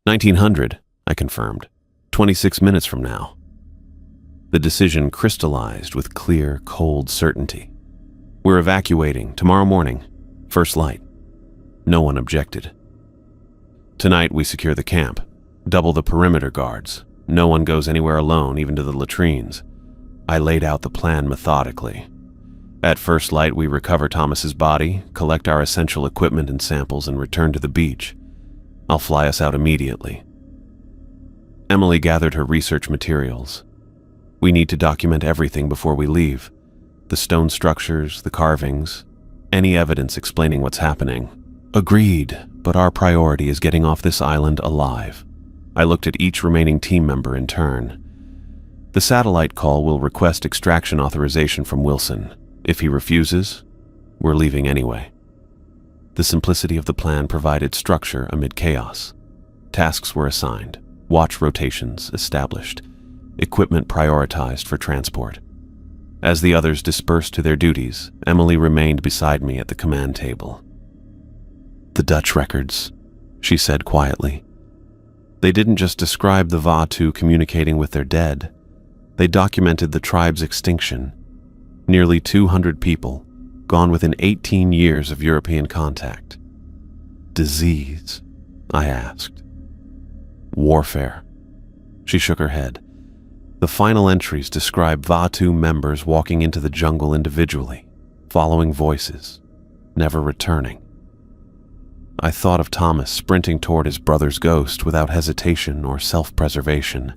Speaker 1: 1900, I confirmed. 26 minutes from now. The decision crystallized with clear, cold certainty. "We're evacuating tomorrow morning, first light." No one objected. "Tonight we secure the camp. Double the perimeter guards. No one goes anywhere alone, even to the latrines." I laid out the plan methodically. "At first light, we recover Thomas's body, collect our essential equipment and samples, and return to the beach. I'll fly us out immediately." Emily gathered her research materials. "We need to document everything before we leave. The stone structures, the carvings, any evidence explaining what's happening." "Agreed, but our priority is getting off this island alive." I looked at each remaining team member in turn. "The satellite call will request extraction authorization from Wilson. If he refuses, we're leaving anyway." The simplicity of the plan provided structure amid chaos. Tasks were assigned, watch rotations established, equipment prioritized for transport. As the others dispersed to their duties, Emily remained beside me at the command table. "The Dutch records," she said quietly. "They didn't just describe the Vatu communicating with their dead. They documented the tribe's extinction. Nearly 200 people, gone within 18 years of European contact." "Disease?" I asked. "Warfare." She shook her head. "The final entries describe Vatu members walking into the jungle individually, following voices, never returning." I thought of Thomas sprinting toward his brother's ghost without hesitation or self-preservation.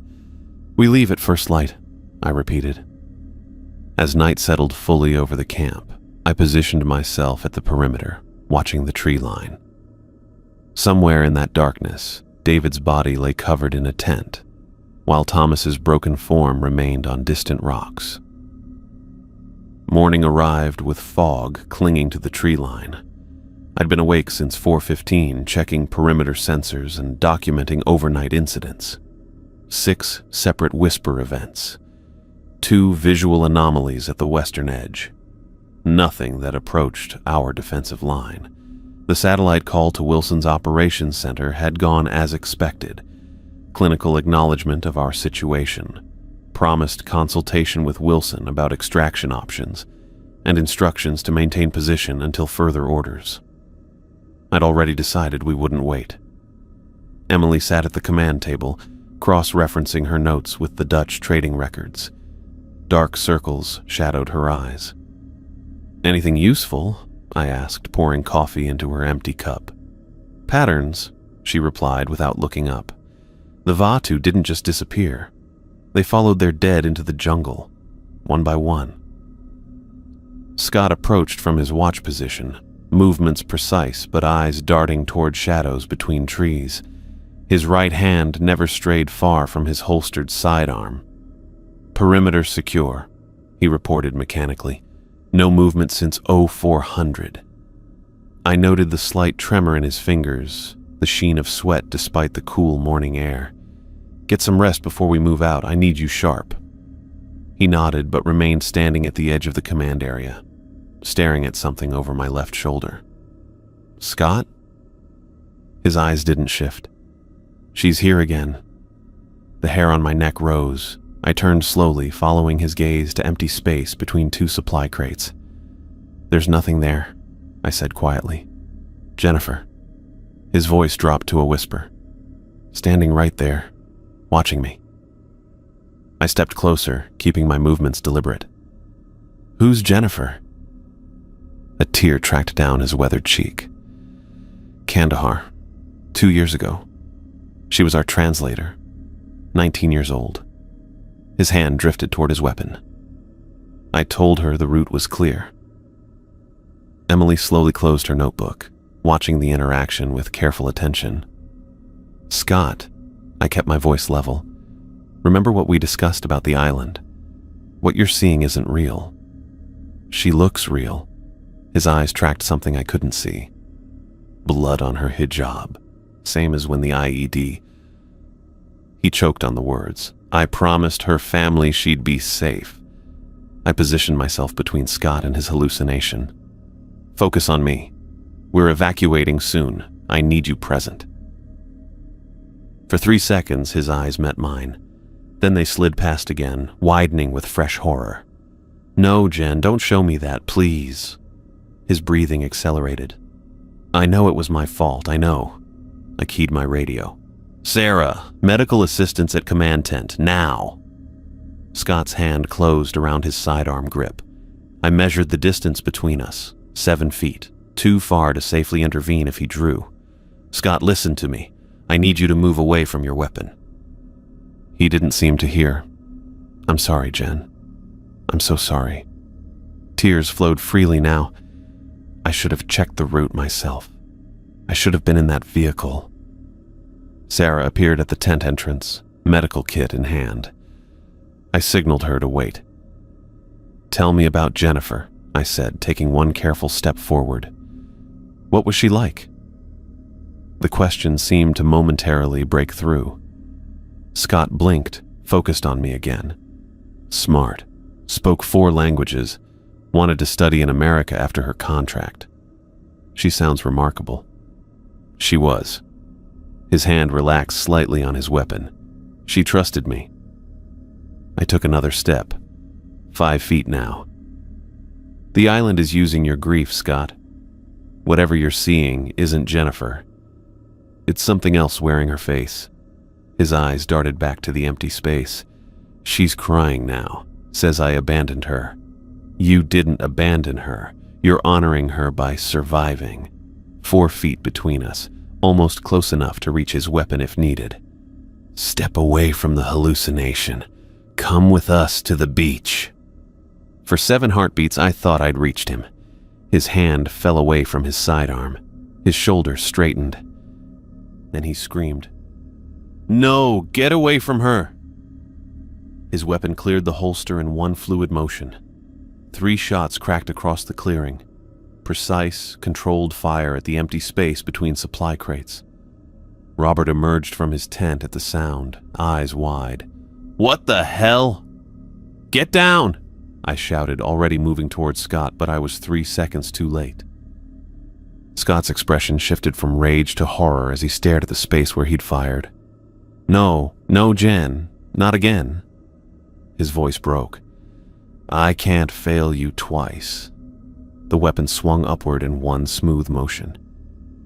Speaker 1: "We leave at first light," I repeated. As night settled fully over the camp, I positioned myself at the perimeter, watching the tree line. Somewhere in that darkness, David's body lay covered in a tent, while Thomas's broken form remained on distant rocks. Morning arrived with fog clinging to the tree line. I'd been awake since 4:15, checking perimeter sensors and documenting overnight incidents. 6 separate whisper events. 2 visual anomalies at the western edge. Nothing that approached our defensive line. The satellite call to Wilson's operations center had gone as expected. Clinical acknowledgement of our situation, promised consultation with Wilson about extraction options, and instructions to maintain position until further orders. I'd already decided we wouldn't wait. Emily sat at the command table, cross-referencing her notes with the Dutch trading records. Dark circles shadowed her eyes. "Anything useful?" I asked, pouring coffee into her empty cup. "Patterns," she replied without looking up. "The Vatu didn't just disappear. They followed their dead into the jungle, one by one." Scott approached from his watch position, movements precise but eyes darting toward shadows between trees. His right hand never strayed far from his holstered sidearm. "Perimeter secure," he reported mechanically. "No movement since 0400. I noted the slight tremor in his fingers, the sheen of sweat despite the cool morning air. "Get some rest before we move out. I need you sharp." He nodded but remained standing at the edge of the command area, staring at something over my left shoulder. "Scott?" His eyes didn't shift. "She's here again." The hair on my neck rose. I turned slowly, following his gaze to empty space between 2 supply crates. "There's nothing there," I said quietly. "Jennifer." His voice dropped to a whisper. "Standing right there, watching me." I stepped closer, keeping my movements deliberate. "Who's Jennifer?" A tear tracked down his weathered cheek. "Kandahar, 2 years ago. She was our translator, 19 years old." His hand drifted toward his weapon. I told her the route was clear. Emily slowly closed her notebook, watching the interaction with careful attention. "Scott," I kept my voice level. "Remember what we discussed about the island? What you're seeing isn't real. She looks real." His eyes tracked something I couldn't see. Blood on her hijab, same as when the IED. He choked on the words. I promised her family she'd be safe. I positioned myself between Scott and his hallucination. Focus on me. We're evacuating soon. I need you present. For 3 seconds, his eyes met mine. Then they slid past again, widening with fresh horror. No, Jen, don't show me that, please. His breathing accelerated. I know it was my fault, I know. I keyed my radio. Sarah, medical assistance at command tent, now. Scott's hand closed around his sidearm grip. I measured the distance between us, 7 feet, too far to safely intervene if he drew. Scott, listen to me. I need you to move away from your weapon. He didn't seem to hear. I'm sorry, Jen. I'm so sorry. Tears flowed freely now. I should have checked the route myself. I should have been in that vehicle. Sarah appeared at the tent entrance, medical kit in hand. I signaled her to wait. Tell me about Jennifer, I said, taking one careful step forward. What was she like? The question seemed to momentarily break through. Scott blinked, focused on me again. Smart, spoke 4 languages, wanted to study in America after her contract. She sounds remarkable. She was. His hand relaxed slightly on his weapon. She trusted me. I took another step. 5 feet now. The island is using your grief, Scott. Whatever you're seeing isn't Jennifer. It's something else wearing her face. His eyes darted back to the empty space. She's crying now, says I abandoned her. You didn't abandon her. You're honoring her by surviving. 4 feet between us, almost close enough to reach his weapon if needed. Step away from the hallucination. Come with us to the beach. For 7 heartbeats, I thought I'd reached him. His hand fell away from his sidearm. His shoulders straightened. Then he screamed, No, get away from her! His weapon cleared the holster in one fluid motion. 3 shots cracked across the clearing. Precise, controlled fire at the empty space between supply crates. Robert emerged from his tent at the sound, eyes wide. What the hell? Get down! I shouted, already moving towards Scott, but I was 3 seconds too late. Scott's expression shifted from rage to horror as he stared at the space where he'd fired. No, Jen, not again. His voice broke. I can't fail you twice. The weapon swung upward in one smooth motion.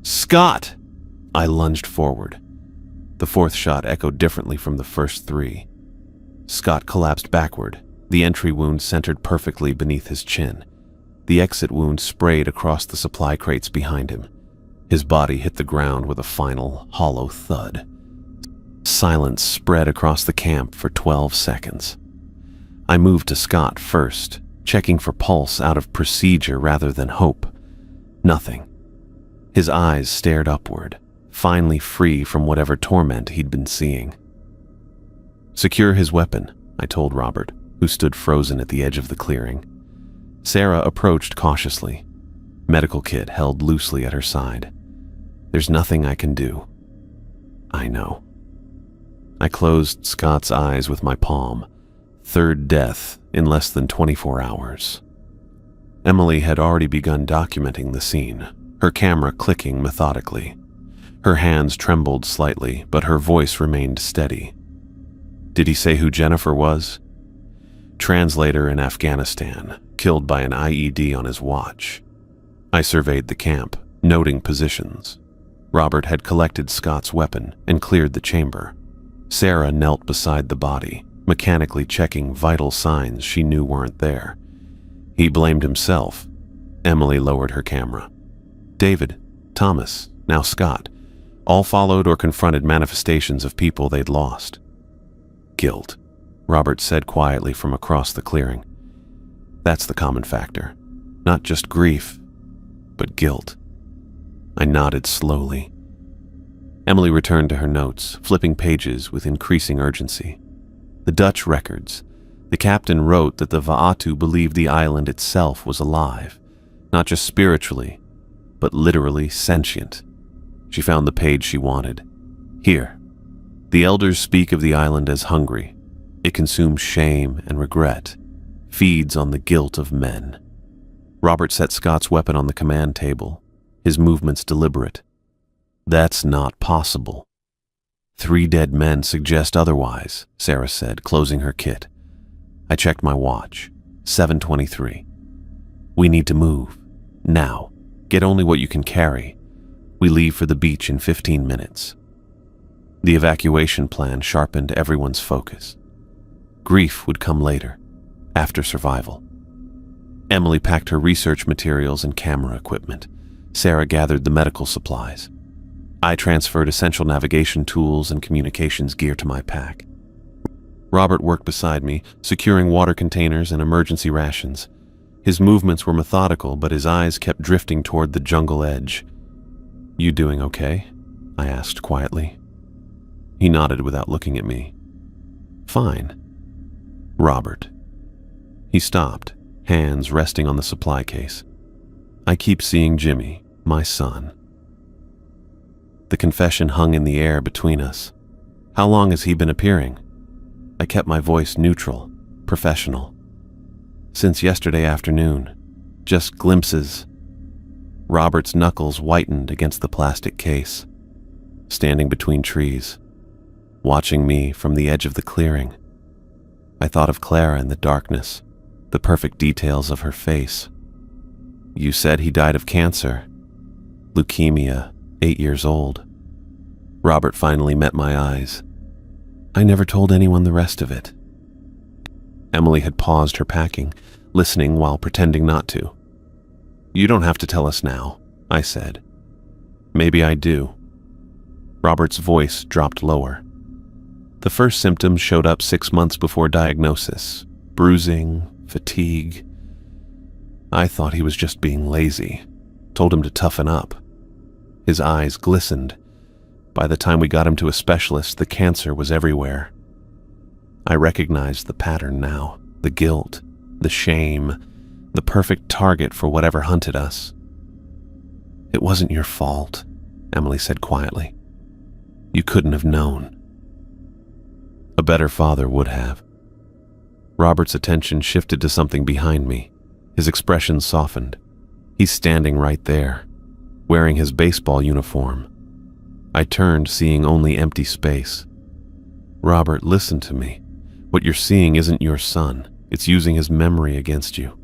Speaker 1: Scott! I lunged forward. The 4th shot echoed differently from the first 3. Scott collapsed backward, the entry wound centered perfectly beneath his chin. The exit wound sprayed across the supply crates behind him. His body hit the ground with a final, hollow thud. Silence spread across the camp for 12 seconds. I moved to Scott first, checking for pulse out of procedure rather than hope. Nothing. His eyes stared upward, finally free from whatever torment he'd been seeing. Secure his weapon, I told Robert, who stood frozen at the edge of the clearing. Sarah approached cautiously, medical kit held loosely at her side. There's nothing I can do. I know. I closed Scott's eyes with my palm. 3rd death in less than 24 hours. Emily had already begun documenting the scene, her camera clicking methodically. Her hands trembled slightly, but her voice remained steady. Did he say who Jennifer was? Translator in Afghanistan, killed by an IED on his watch. I surveyed the camp, noting positions. Robert had collected Scott's weapon and cleared the chamber. Sarah knelt beside the body, mechanically checking vital signs she knew weren't there. He blamed himself. Emily lowered her camera. David, Thomas, now Scott, all followed or confronted manifestations of people they'd lost. Guilt, Robert said quietly from across the clearing. That's the common factor. Not just grief, but guilt. I nodded slowly. Emily returned to her notes, flipping pages with increasing urgency. The Dutch records. The captain wrote that the Vaatu believed the island itself was alive. Not just spiritually, but literally sentient. She found the page she wanted. Here. The elders speak of the island as hungry. It consumes shame and regret, feeds on the guilt of men. Robert set Scott's weapon on the command table, his movements deliberate. That's not possible. 3 dead men suggest otherwise, Sarah said, closing her kit. I checked my watch. 7:23. We need to move. Now. Get only what you can carry. We leave for the beach in 15 minutes. The evacuation plan sharpened everyone's focus. Grief would come later, after survival. Emily packed her research materials and camera equipment. Sarah gathered the medical supplies. I transferred essential navigation tools and communications gear to my pack. Robert worked beside me, securing water containers and emergency rations. His movements were methodical, but his eyes kept drifting toward the jungle edge. You doing okay? I asked quietly. He nodded without looking at me. Fine. Robert. He stopped, hands resting on the supply case. I keep seeing Jimmy, my son. The confession hung in the air between us. How long has he been appearing? I kept my voice neutral, professional. Since yesterday afternoon, just glimpses. Robert's knuckles whitened against the plastic case, standing between trees, watching me from the edge of the clearing. I thought of Clara in the darkness, the perfect details of her face. You said he died of cancer. Leukemia, 8 years old. Robert finally met my eyes. I never told anyone the rest of it. Emily had paused her packing, listening while pretending not to. You don't have to tell us now, I said. Maybe I do. Robert's voice dropped lower. The first symptoms showed up 6 months before diagnosis. Bruising, fatigue. I thought he was just being lazy. Told him to toughen up. His eyes glistened. By the time we got him to a specialist, the cancer was everywhere. I recognized the pattern now. The guilt, the shame, the perfect target for whatever hunted us. It wasn't your fault, Emily said quietly. You couldn't have known. A better father would have. Robert's attention shifted to something behind me. His expression softened. He's standing right there, wearing his baseball uniform. I turned, seeing only empty space. Robert, listen to me. What you're seeing isn't your son. It's using his memory against you.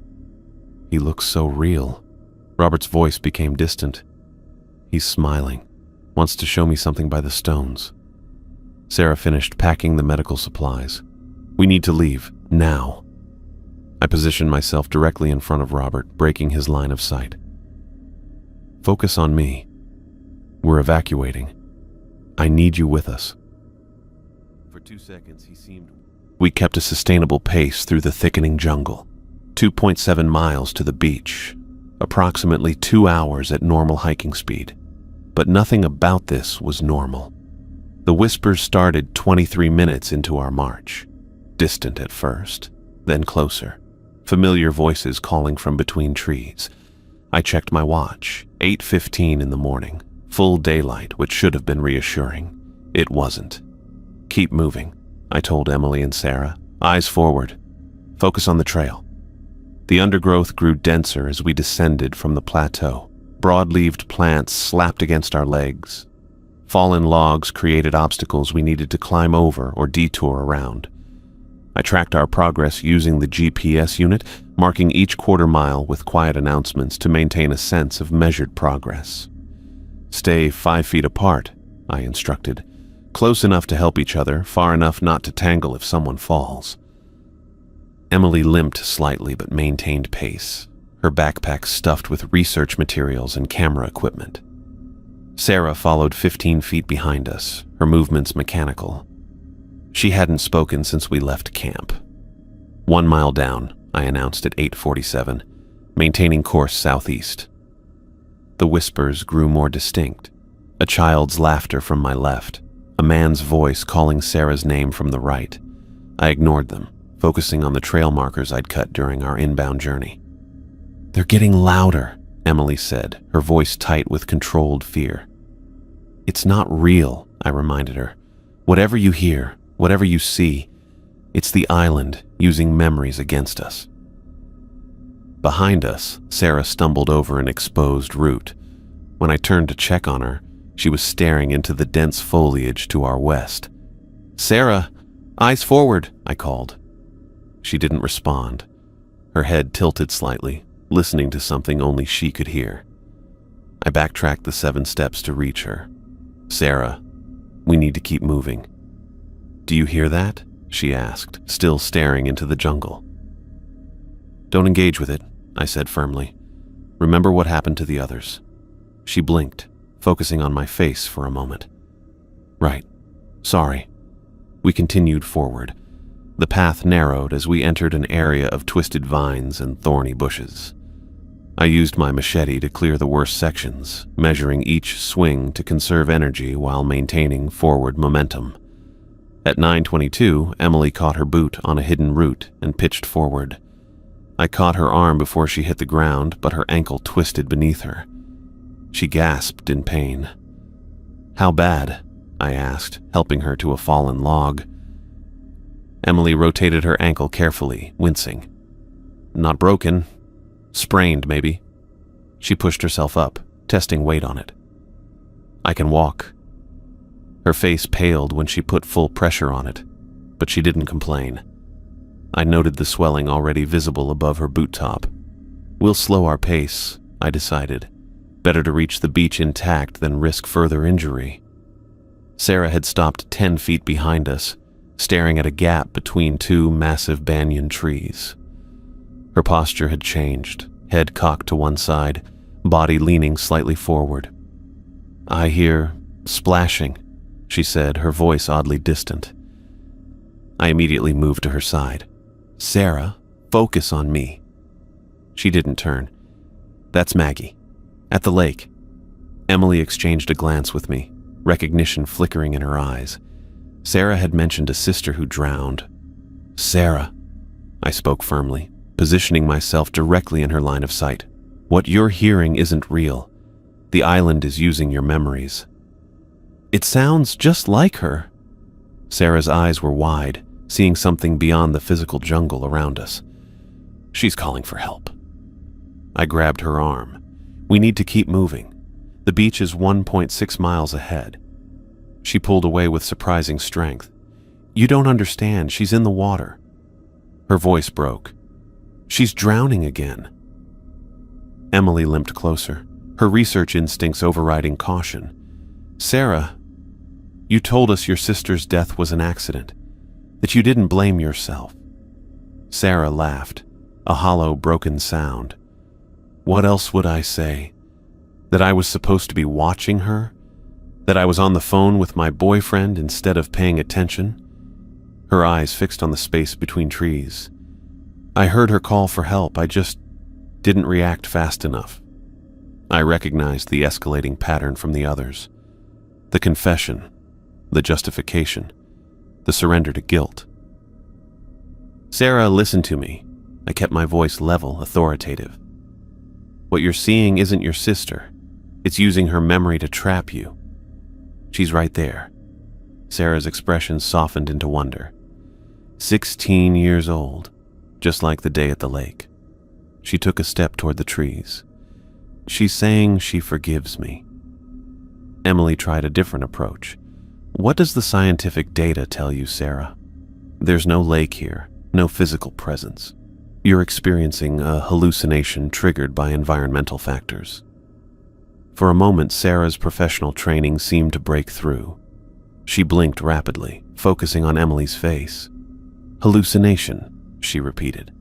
Speaker 1: He looks so real. Robert's voice became distant. He's smiling. Wants to show me something by the stones. Sarah finished packing the medical supplies. We need to leave, now. I positioned myself directly in front of Robert, breaking his line of sight. Focus on me. We're evacuating. I need you with us. For 2 seconds, he seemed... We kept a sustainable pace through the thickening jungle. 2.7 miles to the beach. Approximately 2 hours at normal hiking speed. But nothing about this was normal. The whispers started 23 minutes into our march. Distant at first, then closer. Familiar voices calling from between trees. I checked my watch. 8:15 in the morning. Full daylight, which should have been reassuring. It wasn't. Keep moving, I told Emily and Sarah. Eyes forward. Focus on the trail. The undergrowth grew denser as we descended from the plateau. Broad-leaved plants slapped against our legs. Fallen logs created obstacles we needed to climb over or detour around. I tracked our progress using the GPS unit, marking each quarter mile with quiet announcements to maintain a sense of measured progress. Stay 5 feet apart, I instructed. Close enough to help each other, far enough not to tangle if someone falls. Emily limped slightly but maintained pace, her backpack stuffed with research materials and camera equipment. Sarah followed 15 feet behind us, her movements mechanical. She hadn't spoken since we left camp. 1 mile down, I announced at 8:47, maintaining course southeast. The whispers grew more distinct. A child's laughter from my left, a man's voice calling Sarah's name from the right. I ignored them, focusing on the trail markers I'd cut during our inbound journey. "They're getting louder," Emily said, her voice tight with controlled fear. "It's not real," I reminded her. "Whatever you hear, whatever you see, it's the island using memories against us." Behind us, Sarah stumbled over an exposed root. When I turned to check on her, she was staring into the dense foliage to our west. "Sarah, eyes forward," I called. She didn't respond. Her head tilted slightly, listening to something only she could hear. I backtracked the 7 steps to reach her. "Sarah, we need to keep moving." "Do you hear that?" she asked, still staring into the jungle. "Don't engage with it," I said firmly. "Remember what happened to the others." She blinked, focusing on my face for a moment. "Right. Sorry." We continued forward. The path narrowed as we entered an area of twisted vines and thorny bushes. I used my machete to clear the worst sections, measuring each swing to conserve energy while maintaining forward momentum. At 9:22, Emily caught her boot on a hidden root and pitched forward. I caught her arm before she hit the ground, but her ankle twisted beneath her. She gasped in pain. "How bad?" I asked, helping her to a fallen log. Emily rotated her ankle carefully, wincing. "Not broken. Sprained, maybe." She pushed herself up, testing weight on it. "I can walk." Her face paled when she put full pressure on it, but she didn't complain. I noted the swelling already visible above her boot top. "We'll slow our pace," I decided. Better to reach the beach intact than risk further injury. Sarah had stopped 10 feet behind us, staring at a gap between 2 massive banyan trees. Her posture had changed, head cocked to one side, body leaning slightly forward. "I hear splashing," she said, her voice oddly distant. I immediately moved to her side. "Sarah, focus on me." She didn't turn. "That's Maggie. At the lake." Emily exchanged a glance with me, recognition flickering in her eyes. Sarah had mentioned a sister who drowned. "Sarah," I spoke firmly, positioning myself directly in her line of sight. "What you're hearing isn't real. The island is using your memories." "It sounds just like her." Sarah's eyes were wide, seeing something beyond the physical jungle around us. "She's calling for help." I grabbed her arm. "We need to keep moving. The beach is 1.6 miles ahead." She pulled away with surprising strength. "You don't understand. She's in the water." Her voice broke. "She's drowning again." Emily limped closer, her research instincts overriding caution. "Sarah, you told us your sister's death was an accident, that you didn't blame yourself." Sarah laughed, a hollow, broken sound. "What else would I say? That I was supposed to be watching her? That I was on the phone with my boyfriend instead of paying attention?" Her eyes fixed on the space between trees. "I heard her call for help. I just didn't react fast enough." I recognized the escalating pattern from the others. The confession, the justification, the surrender to guilt. "Sarah, listen to me." I kept my voice level, authoritative. "What you're seeing isn't your sister. It's using her memory to trap you. She's right there." Sarah's expression softened into wonder. 16 years old, just like the day at the lake. She took a step toward the trees. "She's saying she forgives me." Emily tried a different approach. "What does the scientific data tell you, Sarah? There's no lake here, no physical presence. You're experiencing a hallucination triggered by environmental factors." For a moment, Sarah's professional training seemed to break through. She blinked rapidly, focusing on Emily's face. "Hallucination," she repeated.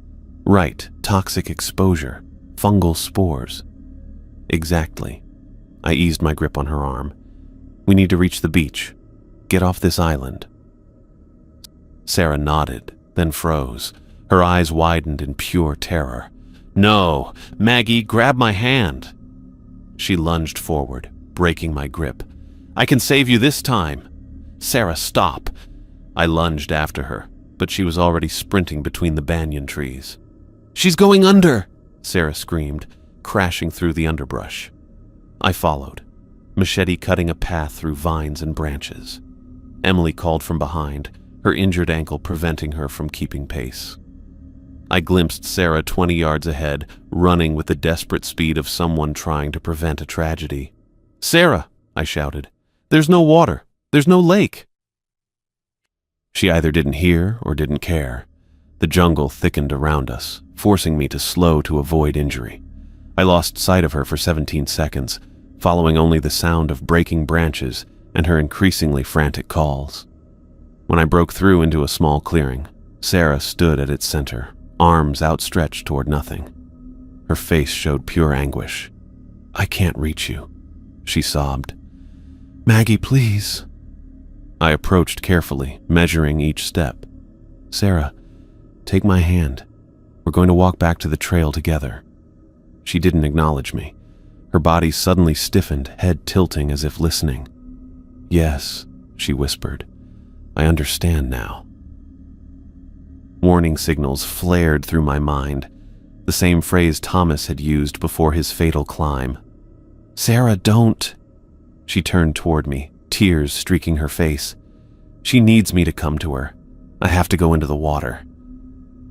Speaker 1: "Right, toxic exposure, fungal spores." "Exactly." I eased my grip on her arm. "We need to reach the beach. Get off this island." Sarah nodded, then froze. Her eyes widened in pure terror. "No! Maggie, grab my hand!" She lunged forward, breaking my grip. "I can save you this time!" "Sarah, stop!" I lunged after her, but she was already sprinting between the banyan trees. "She's going under!" Sarah screamed, crashing through the underbrush. I followed, machete cutting a path through vines and branches. Emily called from behind, her injured ankle preventing her from keeping pace. I glimpsed Sarah 20 yards ahead, running with the desperate speed of someone trying to prevent a tragedy. "Sarah!" I shouted. "There's no water. There's no lake." She either didn't hear or didn't care. The jungle thickened around us, forcing me to slow to avoid injury. I lost sight of her for 17 seconds, following only the sound of breaking branches and her increasingly frantic calls. When I broke through into a small clearing, Sarah stood at its center, arms outstretched toward nothing. Her face showed pure anguish. "I can't reach you," she sobbed. "Maggie, please." I approached carefully, measuring each step. "Sarah, take my hand. We're going to walk back to the trail together." She didn't acknowledge me. Her body suddenly stiffened, head tilting as if listening. "Yes," she whispered. "I understand now." Warning signals flared through my mind, the same phrase Thomas had used before his fatal climb. "Sarah, don't." She turned toward me, tears streaking her face. "She needs me to come to her. I have to go into the water."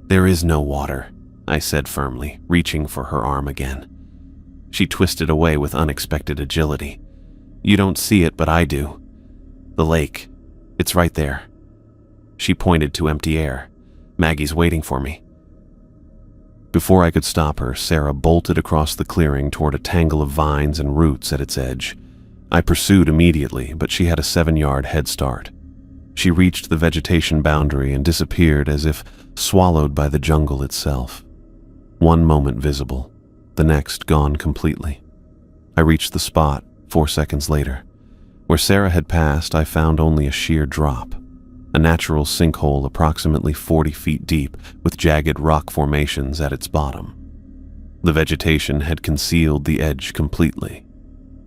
Speaker 1: "There is no water," I said firmly, reaching for her arm again. She twisted away with unexpected agility. "You don't see it, but I do. The lake. It's right there." She pointed to empty air. "Maggie's waiting for me." Before I could stop her, Sarah bolted across the clearing toward a tangle of vines and roots at its edge. I pursued immediately, but she had a 7-yard head start. She reached the vegetation boundary and disappeared as if swallowed by the jungle itself. One moment visible, the next gone completely. I reached the spot 4 seconds later. Where Sarah had passed, I found only a sheer drop, a natural sinkhole approximately 40 feet deep with jagged rock formations at its bottom. The vegetation had concealed the edge completely.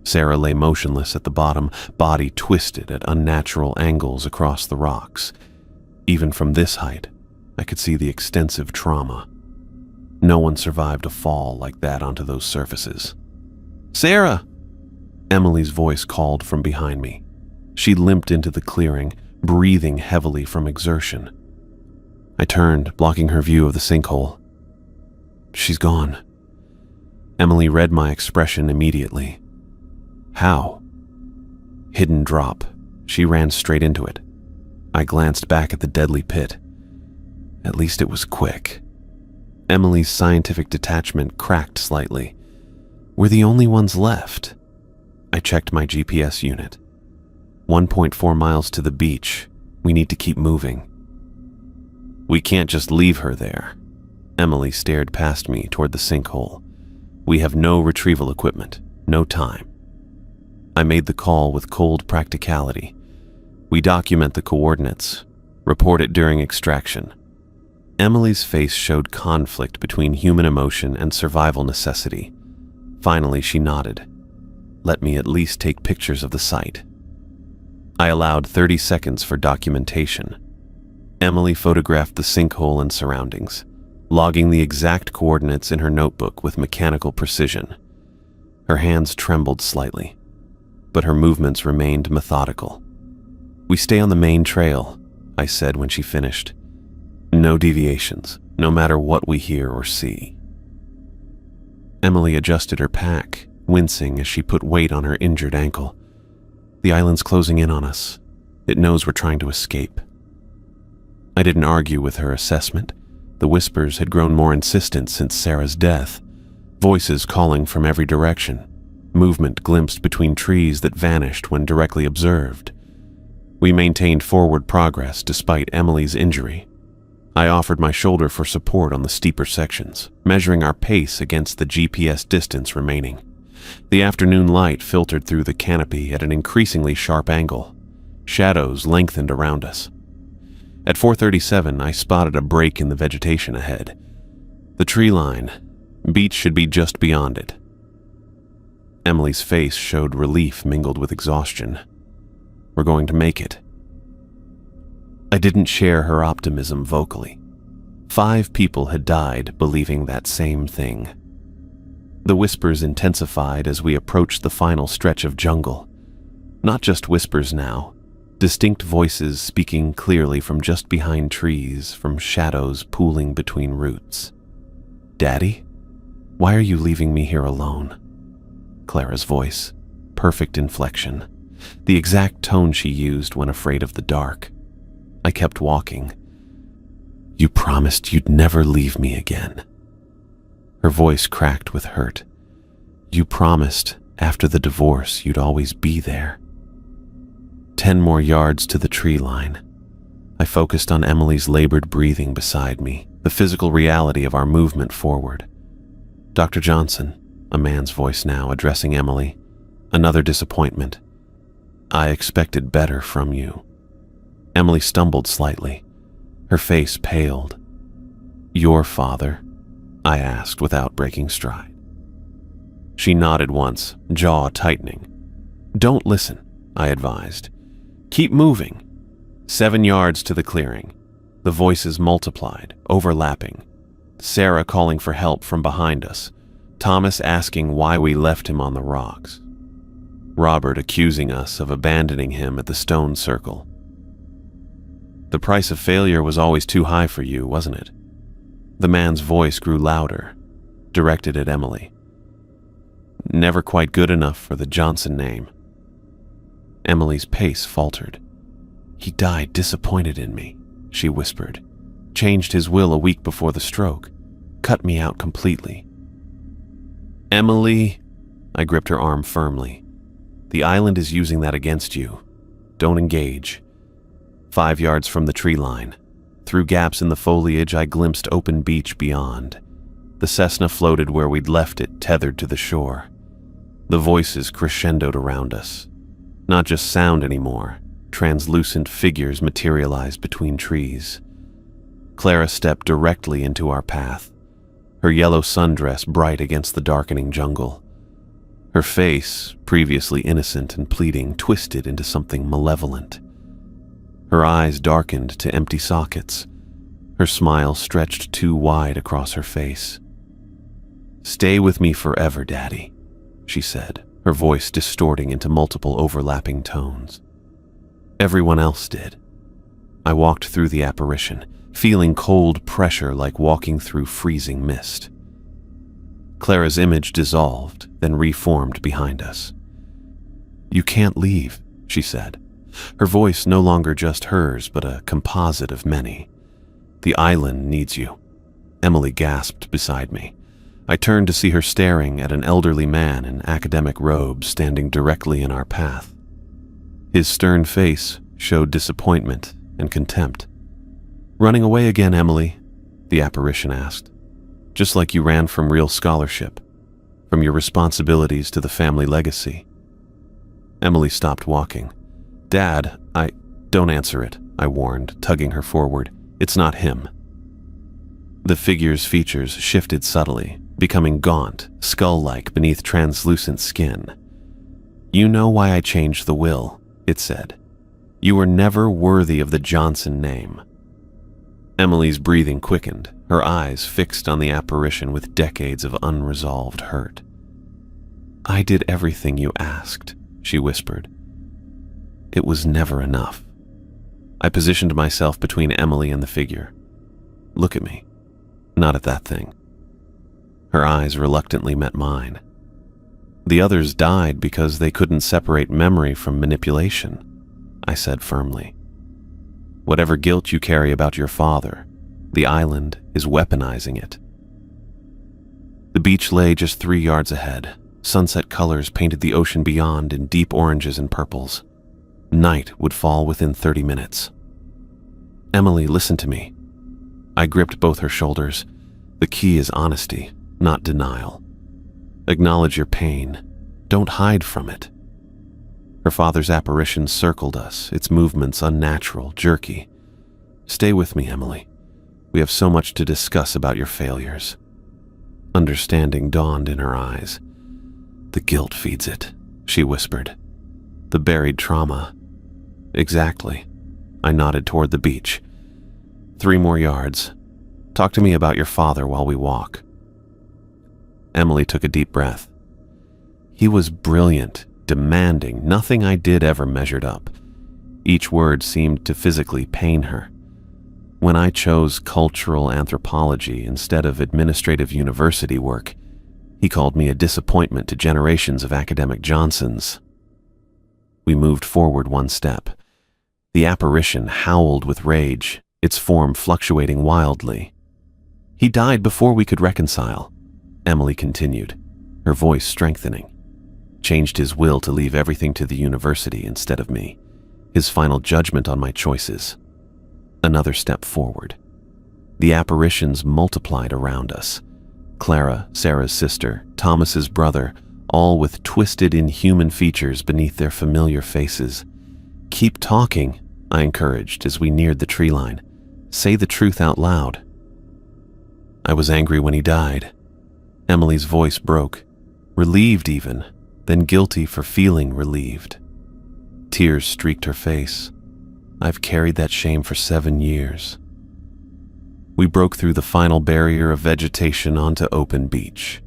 Speaker 1: Sarah lay motionless at the bottom, body twisted at unnatural angles across the rocks. Even from this height, I could see the extensive trauma. No one survived a fall like that onto those surfaces. "Sarah!" Emily's voice called from behind me. She limped into the clearing, breathing heavily from exertion. I turned, blocking her view of the sinkhole. "She's gone." Emily read my expression immediately. "How?" "Hidden drop. She ran straight into it." I glanced back at the deadly pit. At least it was quick. Emily's scientific detachment cracked slightly. We're the only ones left. I checked my GPS unit. 1.4 miles to the beach. We need to keep moving. "We can't just leave her there." Emily stared past me toward the sinkhole. "We have no retrieval equipment, no time." I made the call with cold practicality. "We document the coordinates, report it during extraction." Emily's face showed conflict between human emotion and survival necessity. Finally, she nodded. "Let me at least take pictures of the site." I allowed 30 seconds for documentation. Emily photographed the sinkhole and surroundings, logging the exact coordinates in her notebook with mechanical precision. Her hands trembled slightly, but her movements remained methodical. "We stay on the main trail," I said when she finished. "No deviations, no matter what we hear or see." Emily adjusted her pack, wincing as she put weight on her injured ankle. "The island's closing in on us. It knows we're trying to escape." I didn't argue with her assessment. The whispers had grown more insistent since Sarah's death, voices calling from every direction, movement glimpsed between trees that vanished when directly observed. We maintained forward progress despite Emily's injury. I offered my shoulder for support on the steeper sections, measuring our pace against the GPS distance remaining. The afternoon light filtered through the canopy at an increasingly sharp angle. Shadows lengthened around us. At 4:37, I spotted a break in the vegetation ahead. The tree line. Beach should be just beyond it. Emily's face showed relief mingled with exhaustion. "We're going to make it." I didn't share her optimism vocally. 5 people had died believing that same thing. The whispers intensified as we approached the final stretch of jungle. Not just whispers now, distinct voices speaking clearly from just behind trees, from shadows pooling between roots. "Daddy? Why are you leaving me here alone?" Clara's voice, perfect inflection, the exact tone she used when afraid of the dark. I kept walking. "You promised you'd never leave me again." Her voice cracked with hurt. "You promised after the divorce you'd always be there." 10 more yards to the tree line. I focused on Emily's labored breathing beside me, the physical reality of our movement forward. "Dr. Johnson," a man's voice now addressing Emily, "another disappointment. I expected better from you." Emily stumbled slightly. Her face paled. "Your father?" I asked without breaking stride. She nodded once, jaw tightening. "Don't listen," I advised. "Keep moving." 7 yards to the clearing. The voices multiplied, overlapping. Sarah calling for help from behind us. Thomas asking why we left him on the rocks. Robert accusing us of abandoning him at the stone circle. "The price of failure was always too high for you, wasn't it?" The man's voice grew louder, directed at Emily. "Never quite good enough for the Johnson name." Emily's pace faltered. "He died disappointed in me," she whispered. "Changed his will a week before the stroke. Cut me out completely." "Emily," I gripped her arm firmly. "The island is using that against you. Don't engage." 5 yards from the tree line. Through gaps in the foliage, I glimpsed open beach beyond. The Cessna floated where we'd left it, tethered to the shore. The voices crescendoed around us. Not just sound anymore. Translucent figures materialized between trees. Clara stepped directly into our path, her yellow sundress bright against the darkening jungle. Her face, previously innocent and pleading, twisted into something malevolent. Her eyes darkened to empty sockets. Her smile stretched too wide across her face. "Stay with me forever, Daddy," she said, her voice distorting into multiple overlapping tones. Everyone else did. I walked through the apparition, feeling cold pressure like walking through freezing mist. Clara's image dissolved, then reformed behind us. "You can't leave," she said, her voice no longer just hers, but a composite of many. "The island needs you." Emily gasped beside me. I turned to see her staring at an elderly man in academic robes standing directly in our path. His stern face showed disappointment and contempt. "Running away again, Emily?" the apparition asked. "Just like you ran from real scholarship, from your responsibilities to the family legacy." Emily stopped walking. "Dad, don't answer it," I warned, tugging her forward. "It's not him." The figure's features shifted subtly, becoming gaunt, skull-like beneath translucent skin. "You know why I changed the will," it said. "You were never worthy of the Johnson name." Emily's breathing quickened, her eyes fixed on the apparition with decades of unresolved hurt. "I did everything you asked," she whispered. "It was never enough." I positioned myself between Emily and the figure. "Look at me, not at that thing." Her eyes reluctantly met mine. "The others died because they couldn't separate memory from manipulation," I said firmly. "Whatever guilt you carry about your father, the island is weaponizing it." The beach lay just 3 yards ahead. Sunset colors painted the ocean beyond in deep oranges and purples. Night would fall within 30 minutes. "Emily, listen to me." I gripped both her shoulders. "The key is honesty, not denial. Acknowledge your pain. Don't hide from it." Her father's apparition circled us, its movements unnatural, jerky. "Stay with me, Emily. We have so much to discuss about your failures." Understanding dawned in her eyes. "The guilt feeds it," she whispered. "The buried trauma." "Exactly." I nodded toward the beach. 3 more yards. "Talk to me about your father while we walk." Emily took a deep breath. He was brilliant, demanding. Nothing I did ever measured up. Each word seemed to physically pain her. When I chose cultural anthropology instead of administrative university work, he called me a disappointment to generations of academic Johnsons. We moved forward one step. The apparition howled with rage, its form fluctuating wildly. He died before we could reconcile, Emily continued, her voice strengthening. Changed his will to leave everything to the university instead of me. His final judgment on my choices. Another step forward. The apparitions multiplied around us. Clara, Sarah's sister, Thomas's brother, all with twisted, inhuman features beneath their familiar faces. "Keep talking," I encouraged as we neared the tree line. "Say the truth out loud." "I was angry when he died." Emily's voice broke. Relieved even, then guilty for feeling relieved. Tears streaked her face. "I've carried that shame for 7 years." We broke through the final barrier of vegetation onto open beach.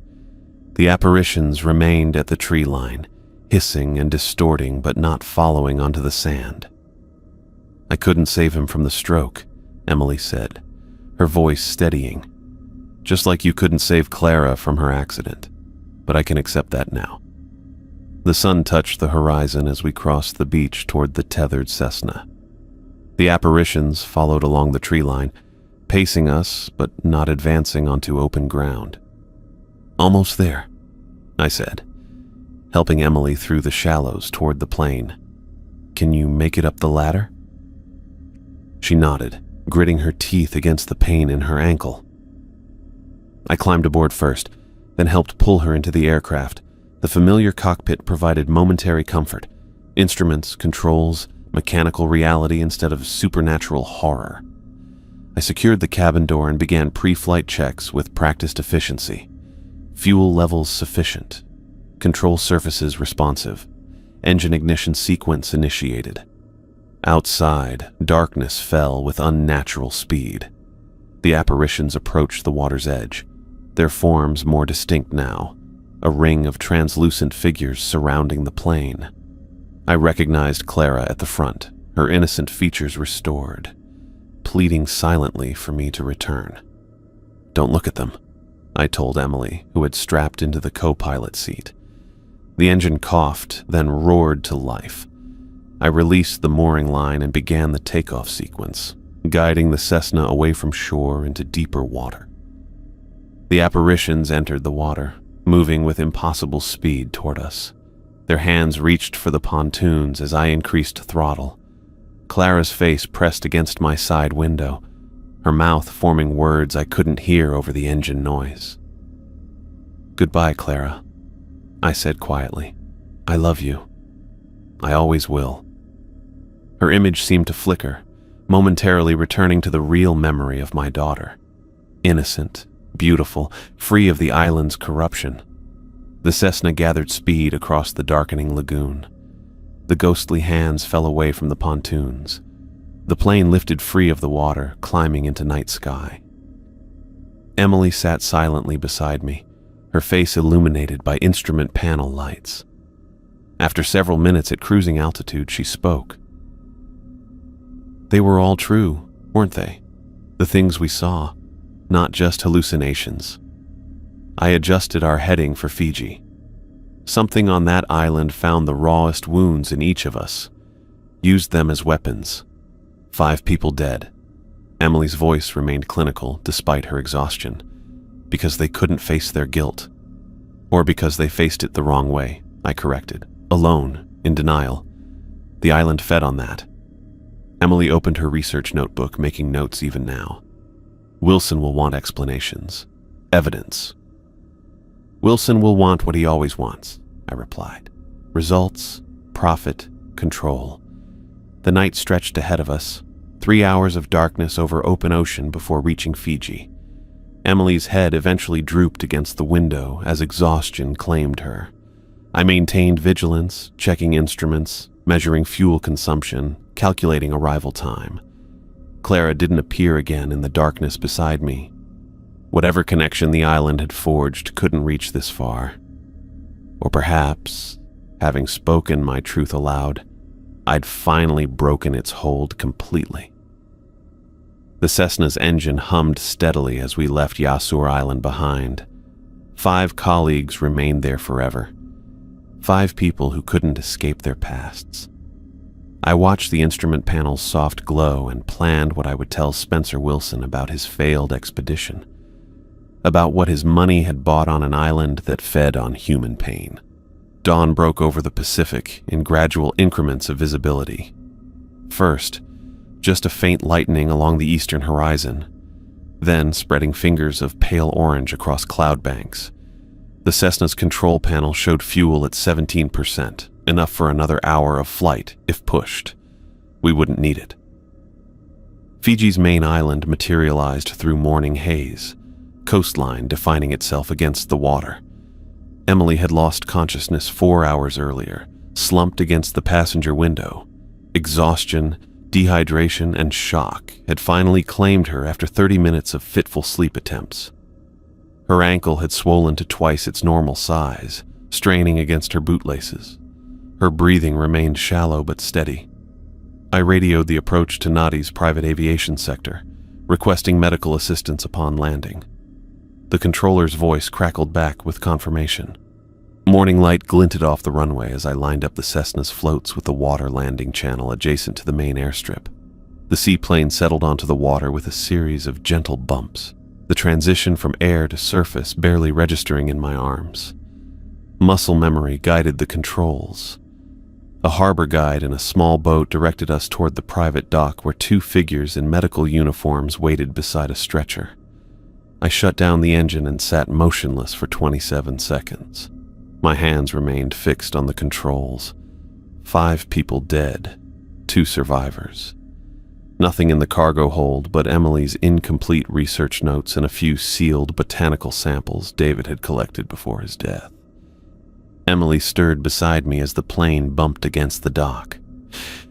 Speaker 1: The apparitions remained at the tree line, hissing and distorting but not following onto the sand. "I couldn't save him from the stroke," Emily said, her voice steadying. "Just like you couldn't save Clara from her accident, but I can accept that now." The sun touched the horizon as we crossed the beach toward the tethered Cessna. The apparitions followed along the tree line, pacing us but not advancing onto open ground. "Almost there," I said, helping Emily through the shallows toward the plain. "Can you make it up the ladder?" She nodded, gritting her teeth against the pain in her ankle. I climbed aboard first, then helped pull her into the aircraft. The familiar cockpit provided momentary comfort. Instruments, controls, mechanical reality instead of supernatural horror. I secured the cabin door and began pre-flight checks with practiced efficiency. Fuel levels sufficient. Control surfaces responsive. Engine ignition sequence initiated. Outside, darkness fell with unnatural speed. The apparitions approached the water's edge, their forms more distinct now, a ring of translucent figures surrounding the plane. I recognized Clara at the front, her innocent features restored, pleading silently for me to return. "Don't look at them," I told Emily, who had strapped into the co-pilot seat. The engine coughed, then roared to life. I released the mooring line and began the takeoff sequence, guiding the Cessna away from shore into deeper water. The apparitions entered the water, moving with impossible speed toward us. Their hands reached for the pontoons as I increased throttle. Clara's face pressed against my side window, her mouth forming words I couldn't hear over the engine noise. "Goodbye, Clara," I said quietly. "I love you. I always will." Her image seemed to flicker, momentarily returning to the real memory of my daughter. Innocent, beautiful, free of the island's corruption. The Cessna gathered speed across the darkening lagoon. The ghostly hands fell away from the pontoons. The plane lifted free of the water, climbing into night sky. Emily sat silently beside me, her face illuminated by instrument panel lights. After several minutes at cruising altitude, she spoke. "They were all true, weren't they? The things we saw, not just hallucinations. I adjusted our heading for Fiji. Something on that island found the rawest wounds in each of us, used them as weapons. 5 people dead." Emily's voice remained clinical despite her exhaustion, because they couldn't face their guilt. Or because they faced it the wrong way, I corrected. Alone, in denial. The island fed on that. Emily opened her research notebook, making notes even now. "Wilson will want explanations. Evidence." "Wilson will want what he always wants," I replied. "Results, profit, control." The night stretched ahead of us, 3 hours of darkness over open ocean before reaching Fiji. Emily's head eventually drooped against the window as exhaustion claimed her. I maintained vigilance, checking instruments, measuring fuel consumption, calculating arrival time. Clara didn't appear again in the darkness beside me. Whatever connection the island had forged couldn't reach this far. Or perhaps, having spoken my truth aloud, I'd finally broken its hold completely. The Cessna's engine hummed steadily as we left Yasur Island behind. 5 colleagues remained there forever. 5 people who couldn't escape their pasts. I watched the instrument panel's soft glow and planned what I would tell Spencer Wilson about his failed expedition, about what his money had bought on an island that fed on human pain. Dawn broke over the Pacific in gradual increments of visibility. First, just a faint lightening along the eastern horizon, then spreading fingers of pale orange across cloud banks. The Cessna's control panel showed fuel at 17%, enough for another hour of flight if pushed. We wouldn't need it. Fiji's main island materialized through morning haze, coastline defining itself against the water. Emily had lost consciousness 4 hours earlier, slumped against the passenger window. Exhaustion, dehydration, and shock had finally claimed her after 30 minutes of fitful sleep attempts. Her ankle had swollen to twice its normal size, straining against her bootlaces. Her breathing remained shallow but steady. I radioed the approach to Nadi's private aviation sector, requesting medical assistance upon landing. The controller's voice crackled back with confirmation. Morning light glinted off the runway as I lined up the Cessna's floats with the water landing channel adjacent to the main airstrip. The seaplane settled onto the water with a series of gentle bumps, the transition from air to surface barely registering in my arms. Muscle memory guided the controls. A harbor guide in a small boat directed us toward the private dock where 2 figures in medical uniforms waited beside a stretcher. I shut down the engine and sat motionless for 27 seconds. My hands remained fixed on the controls. 5 people dead, 2 survivors. Nothing in the cargo hold but Emily's incomplete research notes and a few sealed botanical samples David had collected before his death. Emily stirred beside me as the plane bumped against the dock.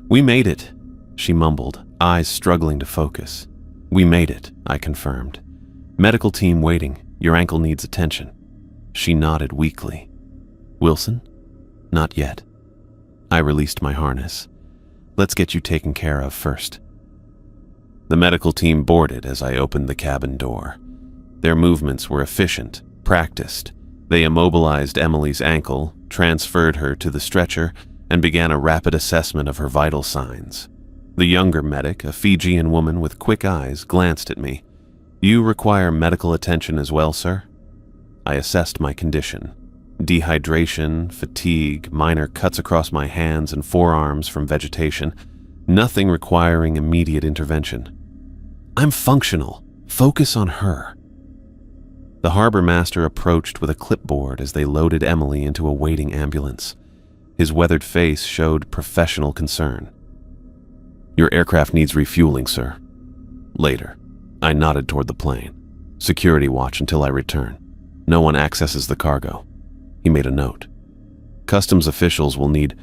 Speaker 1: "We made it," she mumbled, eyes struggling to focus. "We made it," I confirmed. "Medical team waiting. Your ankle needs attention." She nodded weakly. "Wilson?" "Not yet." I released my harness. "Let's get you taken care of first." The medical team boarded as I opened the cabin door. Their movements were efficient, practiced. They immobilized Emily's ankle, transferred her to the stretcher, and began a rapid assessment of her vital signs. The younger medic, a Fijian woman with quick eyes, glanced at me. "You require medical attention as well, sir?" I assessed my condition. Dehydration, fatigue, minor cuts across my hands and forearms from vegetation, nothing requiring immediate intervention. "I'm functional. Focus on her." The harbor master approached with a clipboard as they loaded Emily into a waiting ambulance. His weathered face showed professional concern. "Your aircraft needs refueling, sir." "Later." I nodded toward the plane. "Security watch until I return. No one accesses the cargo." He made a note. "Customs officials will need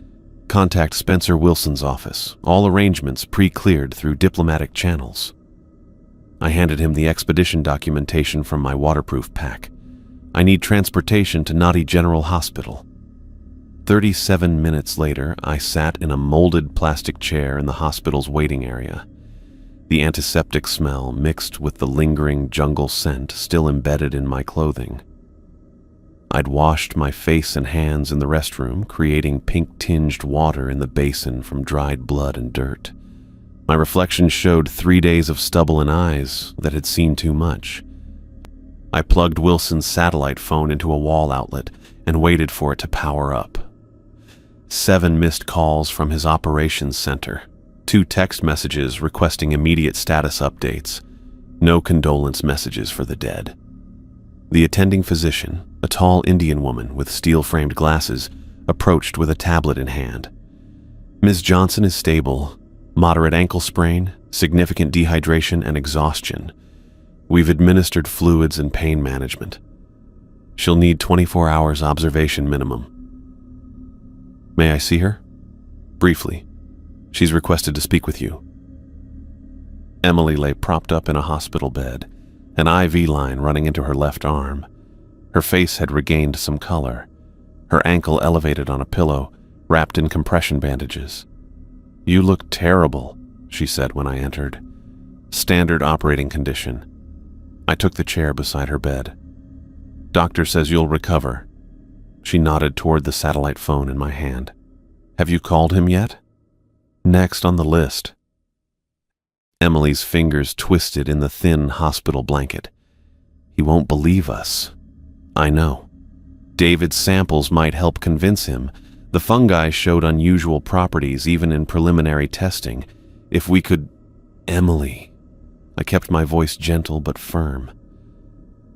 Speaker 1: contact Spencer Wilson's office. All arrangements pre-cleared through diplomatic channels." I handed him the expedition documentation from my waterproof pack. "I need transportation to Nadi General Hospital." 37 minutes later, I sat in a molded plastic chair in the hospital's waiting area. The antiseptic smell mixed with the lingering jungle scent still embedded in my clothing. I'd washed my face and hands in the restroom, creating pink-tinged water in the basin from dried blood and dirt. My reflection showed 3 days of stubble and eyes that had seen too much. I plugged Wilson's satellite phone into a wall outlet and waited for it to power up. 7 missed calls from his operations center, 2 text messages requesting immediate status updates, no condolence messages for the dead. The attending physician, a tall Indian woman with steel-framed glasses, approached with a tablet in hand. "Ms. Johnson is stable. Moderate ankle sprain, significant dehydration and exhaustion. We've administered fluids and pain management. She'll need 24 hours observation minimum." "May I see her?" "Briefly. She's requested to speak with you." Emily lay propped up in a hospital bed, an IV line running into her left arm. Her face had regained some color, her ankle elevated on a pillow, wrapped in compression bandages. "You look terrible," she said when I entered. "Standard operating condition." I took the chair beside her bed. "Doctor says you'll recover." She nodded toward the satellite phone in my hand. "Have you called him yet?" "Next on the list." Emily's fingers twisted in the thin hospital blanket. "He won't believe us." "I know. David's samples might help convince him. The fungi showed unusual properties even in preliminary testing. If we could—" "Emily." I kept my voice gentle but firm.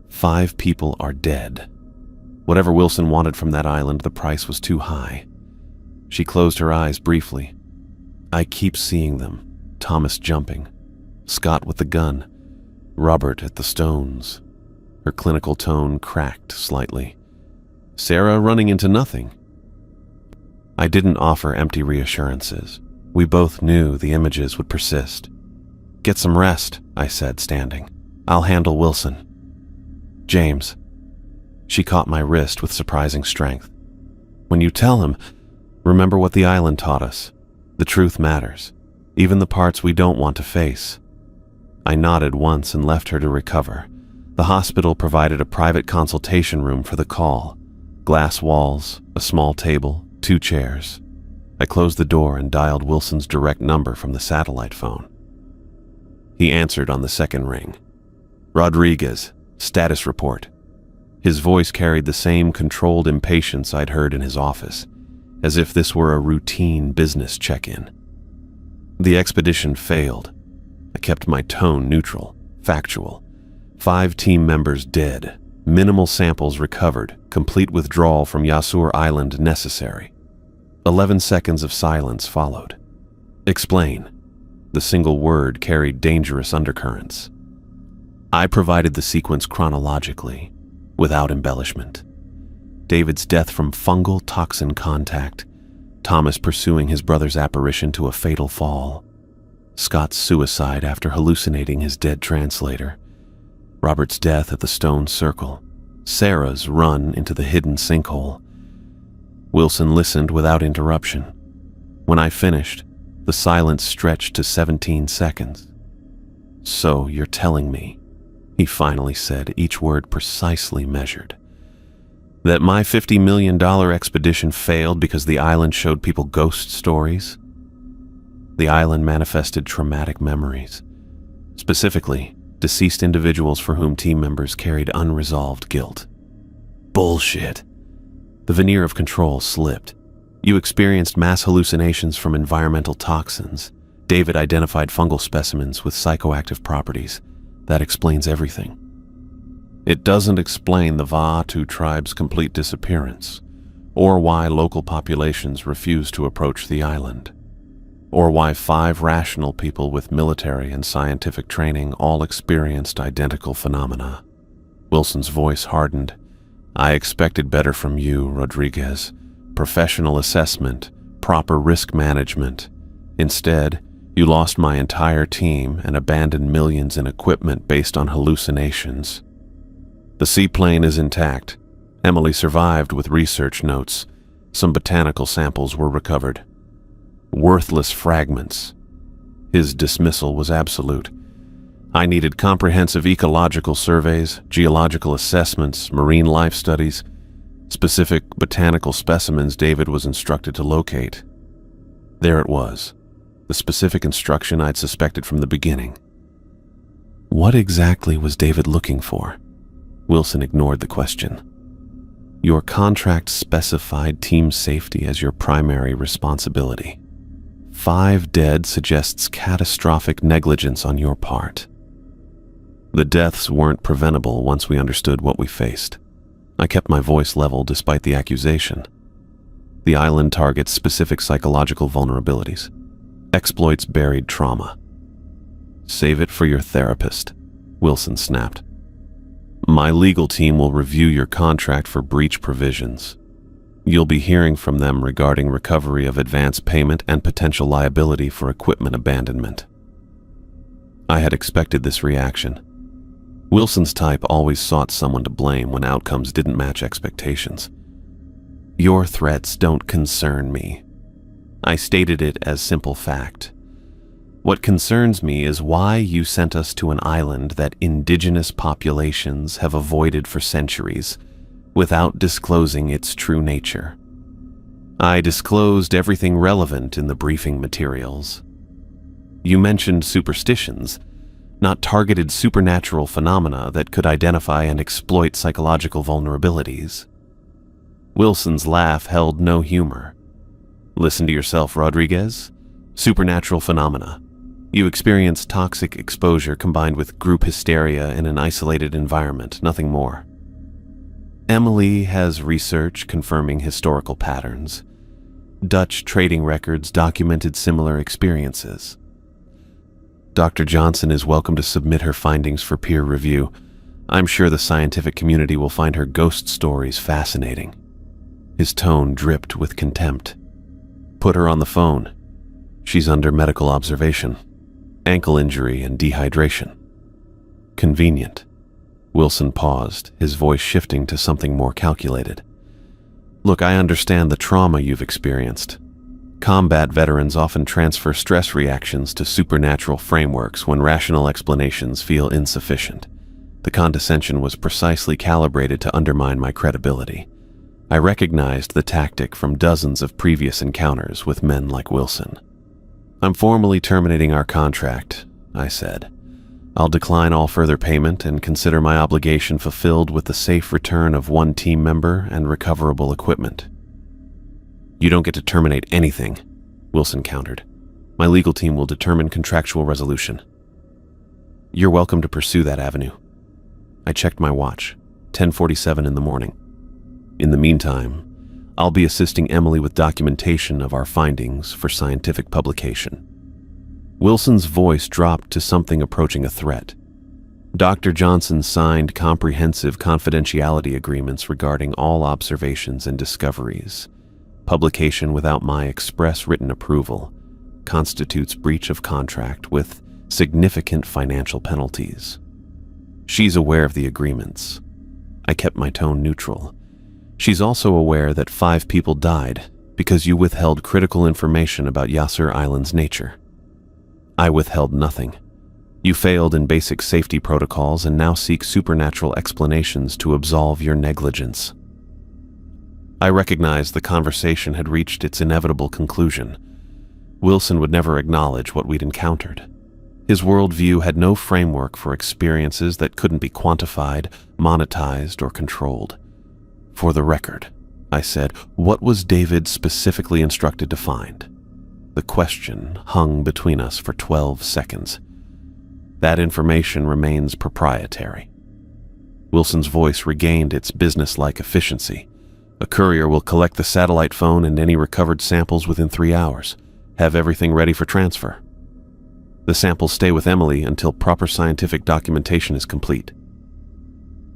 Speaker 1: 5 people are dead. Whatever Wilson wanted from that island, the price was too high. She closed her eyes briefly. "I keep seeing them. Thomas jumping. Scott with the gun. Robert at the stones." Her clinical tone cracked slightly. "Sarah running into nothing." I didn't offer empty reassurances. We both knew the images would persist. "Get some rest," I said, standing. "I'll handle Wilson." "James." She caught my wrist with surprising strength. "When you tell him, remember what the island taught us. The truth matters, even the parts we don't want to face." I nodded once and left her to recover. The hospital provided a private consultation room for the call. Glass walls, a small table, 2 chairs. I closed the door and dialed Wilson's direct number from the satellite phone. He answered on the second ring. "Rodriguez, status report." His voice carried the same controlled impatience I'd heard in his office, as if this were a routine business check-in. "The expedition failed." I kept my tone neutral, factual. 5 team members dead, minimal samples recovered, complete withdrawal from Yasur Island necessary. 11 seconds of silence followed. "Explain." The single word carried dangerous undercurrents. I provided the sequence chronologically, without embellishment. David's death from fungal toxin contact, Thomas pursuing his brother's apparition to a fatal fall, Scott's suicide after hallucinating his dead translator, Robert's death at the stone circle, Sarah's run into the hidden sinkhole. Wilson listened without interruption. When I finished, the silence stretched to 17 seconds. "So you're telling me," he finally said, each word precisely measured, "that my $50 million expedition failed because the island showed people ghost stories?" The island manifested traumatic memories, specifically deceased individuals for whom team members carried unresolved guilt. Bullshit. The veneer of control slipped. You experienced mass hallucinations from environmental toxins. David identified fungal specimens with psychoactive properties. That explains everything. It doesn't explain the Vaatu tribe's complete disappearance, or why local populations refuse to approach the island, or why 5 rational people with military and scientific training all experienced identical phenomena. Wilson's voice hardened. "I expected better from you, Rodriguez. Professional assessment, proper risk management. Instead, you lost my entire team and abandoned millions in equipment based on hallucinations. The seaplane is intact. Emily survived with research notes. Some botanical samples were recovered. Worthless fragments." His dismissal was absolute. I needed comprehensive ecological surveys, geological assessments, marine life studies, specific botanical specimens David was instructed to locate. There it was, the specific instruction I'd suspected from the beginning. What exactly was David looking for? Wilson ignored the question. Your contract specified team safety as your primary responsibility. 5 dead suggests catastrophic negligence on your part. The deaths weren't preventable once we understood what we faced. I kept my voice level despite the accusation. The island targets specific psychological vulnerabilities, exploits buried trauma. Save it for your therapist, Wilson snapped. My legal team will review your contract for breach provisions. You'll be hearing from them regarding recovery of advance payment and potential liability for equipment abandonment. I had expected this reaction. Wilson's type always sought someone to blame when outcomes didn't match expectations. "Your threats don't concern me." I stated it as simple fact. "What concerns me is why you sent us to an island that indigenous populations have avoided for centuries without disclosing its true nature." I disclosed everything relevant in the briefing materials. You mentioned superstitions, not targeted supernatural phenomena that could identify and exploit psychological vulnerabilities. Wilson's laugh held no humor. "Listen to yourself, Rodriguez. Supernatural phenomena. You experienced toxic exposure combined with group hysteria in an isolated environment, nothing more. Emily has research confirming historical patterns. Dutch trading records documented similar experiences. Dr. Johnson is welcome to submit her findings for peer review. I'm sure the scientific community will find her ghost stories fascinating." His tone dripped with contempt. "Put her on the phone. She's under medical observation. Ankle injury and dehydration." "Convenient." Wilson paused, his voice shifting to something more calculated. "Look, I understand the trauma you've experienced. Combat veterans often transfer stress reactions to supernatural frameworks when rational explanations feel insufficient. The condescension was precisely calibrated to undermine my credibility. I recognized the tactic from dozens of previous encounters with men like Wilson. "I'm formally terminating our contract," I said. "I'll decline all further payment and consider my obligation fulfilled with the safe return of one team member and recoverable equipment." "You don't get to terminate anything," Wilson countered. "My legal team will determine contractual resolution." "You're welcome to pursue that avenue." I checked my watch, 10:47 in the morning. "In the meantime, I'll be assisting Emily with documentation of our findings for scientific publication." Wilson's voice dropped to something approaching a threat. Dr. Johnson signed comprehensive confidentiality agreements regarding all observations and discoveries. Publication without my express written approval constitutes breach of contract with significant financial penalties. She's aware of the agreements. I kept my tone neutral. She's also aware that 5 people died because you withheld critical information about Yasser Island's nature. I withheld nothing. You failed in basic safety protocols and now seek supernatural explanations to absolve your negligence. I recognized the conversation had reached its inevitable conclusion. Wilson would never acknowledge what we'd encountered. His worldview had no framework for experiences that couldn't be quantified, monetized, or controlled. "For the record," I said, "what was David specifically instructed to find?" The question hung between us for 12 seconds. "That information remains proprietary." Wilson's voice regained its business-like efficiency. "A courier will collect the satellite phone and any recovered samples within 3 hours. Have everything ready for transfer. The samples stay with Emily until proper scientific documentation is complete."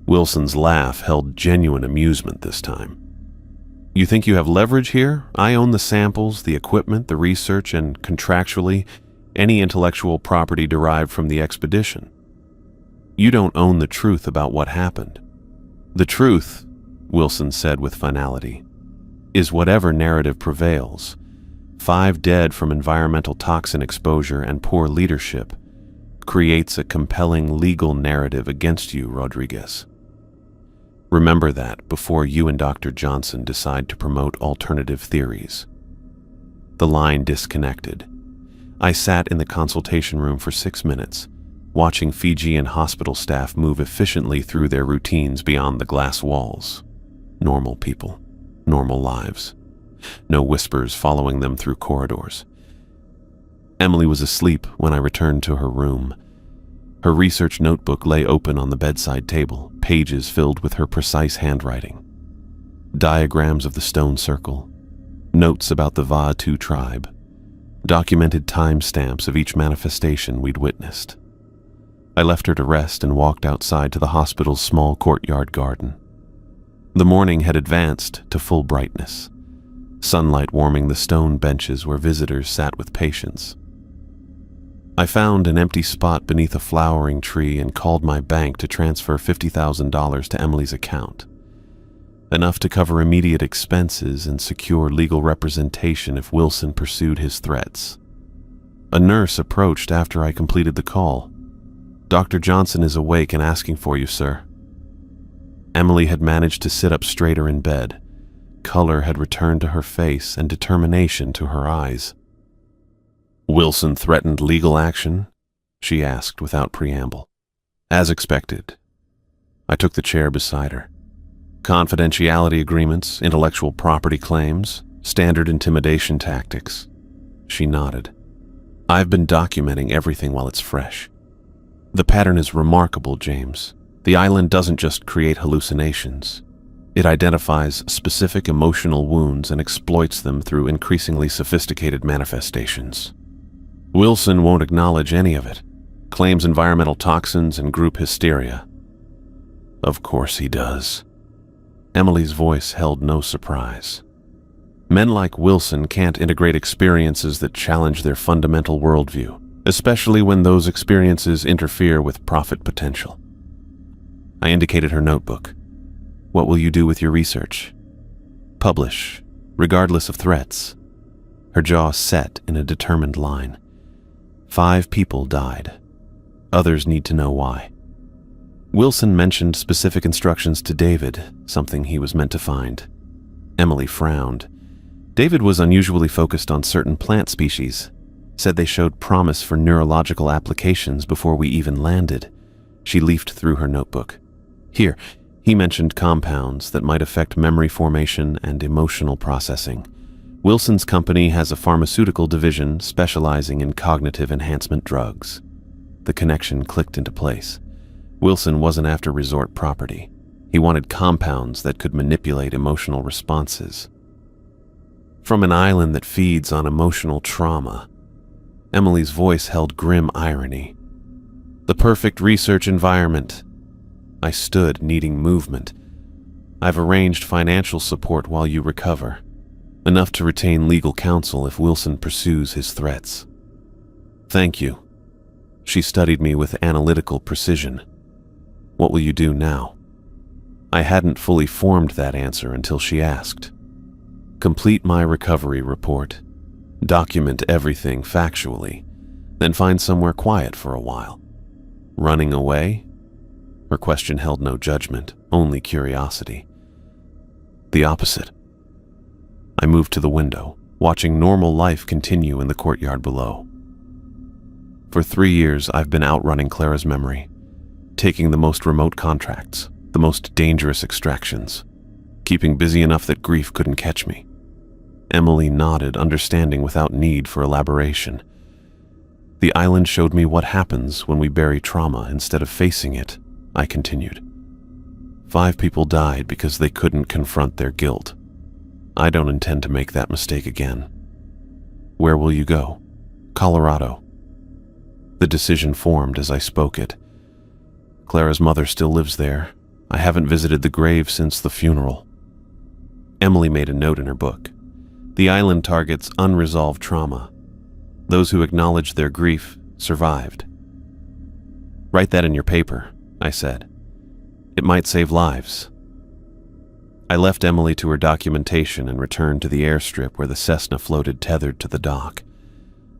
Speaker 1: Wilson's laugh held genuine amusement this time. "You think you have leverage here? I own the samples, the equipment, the research, and contractually, any intellectual property derived from the expedition. You don't own the truth about what happened. The truth," Wilson said with finality, "is whatever narrative prevails. 5 dead from environmental toxin exposure and poor leadership creates a compelling legal narrative against you, Rodriguez. Remember that before you and Dr. Johnson decide to promote alternative theories." The line disconnected. I sat in the consultation room for 6 minutes, watching Fijian hospital staff move efficiently through their routines beyond the glass walls. Normal people, normal lives. No whispers following them through corridors. Emily was asleep when I returned to her room. Her research notebook lay open on the bedside table, pages filled with her precise handwriting. Diagrams of the stone circle, notes about the Vaatu tribe, documented timestamps of each manifestation we'd witnessed. I left her to rest and walked outside to the hospital's small courtyard garden. The morning had advanced to full brightness, sunlight warming the stone benches where visitors sat with patients. I found an empty spot beneath a flowering tree and called my bank to transfer $50,000 to Emily's account, enough to cover immediate expenses and secure legal representation if Wilson pursued his threats. A nurse approached after I completed the call. "Dr. Johnson is awake and asking for you, sir." Emily had managed to sit up straighter in bed. Color had returned to her face and determination to her eyes. "Wilson threatened legal action?" she asked without preamble. "As expected." I took the chair beside her. "Confidentiality agreements, intellectual property claims, standard intimidation tactics." She nodded. "I've been documenting everything while it's fresh. The pattern is remarkable, James. The island doesn't just create hallucinations. It identifies specific emotional wounds and exploits them through increasingly sophisticated manifestations. Wilson won't acknowledge any of it. Claims environmental toxins and group hysteria. Of course he does." Emily's voice held no surprise. Men like Wilson can't integrate experiences that challenge their fundamental worldview, especially when those experiences interfere with profit potential. I indicated her notebook. "What will you do with your research?" "Publish, regardless of threats." Her jaw set in a determined line. 5 people died. Others need to know why. Wilson mentioned specific instructions to David, something he was meant to find. Emily frowned. David was unusually focused on certain plant species, said they showed promise for neurological applications before we even landed. She leafed through her notebook. "Here, he mentioned compounds that might affect memory formation and emotional processing. Wilson's company has a pharmaceutical division specializing in cognitive enhancement drugs." The connection clicked into place. Wilson wasn't after resort property. He wanted compounds that could manipulate emotional responses. From an island that feeds on emotional trauma. Emily's voice held grim irony. "The perfect research environment." I stood, needing movement. "I've arranged financial support while you recover. Enough to retain legal counsel if Wilson pursues his threats." "Thank you." She studied me with analytical precision. "What will you do now?" I hadn't fully formed that answer until she asked. "Complete my recovery report. Document everything factually. Then find somewhere quiet for a while." "Running away?" Her question held no judgment, only curiosity. "The opposite." I moved to the window, watching normal life continue in the courtyard below. For 3 years, I've been outrunning Clara's memory, taking the most remote contracts, the most dangerous extractions, keeping busy enough that grief couldn't catch me. Emily nodded, understanding without need for elaboration. "The island showed me what happens when we bury trauma instead of facing it," I continued. 5 people died because they couldn't confront their guilt. I don't intend to make that mistake again. "Where will you go?" "Colorado." The decision formed as I spoke it. Clara's mother still lives there. I haven't visited the grave since the funeral. Emily made a note in her book. "The island targets unresolved trauma. Those who acknowledge their grief survived." "Write that in your paper," I said. "It might save lives." I left Emily to her documentation and returned to the airstrip where the Cessna floated tethered to the dock.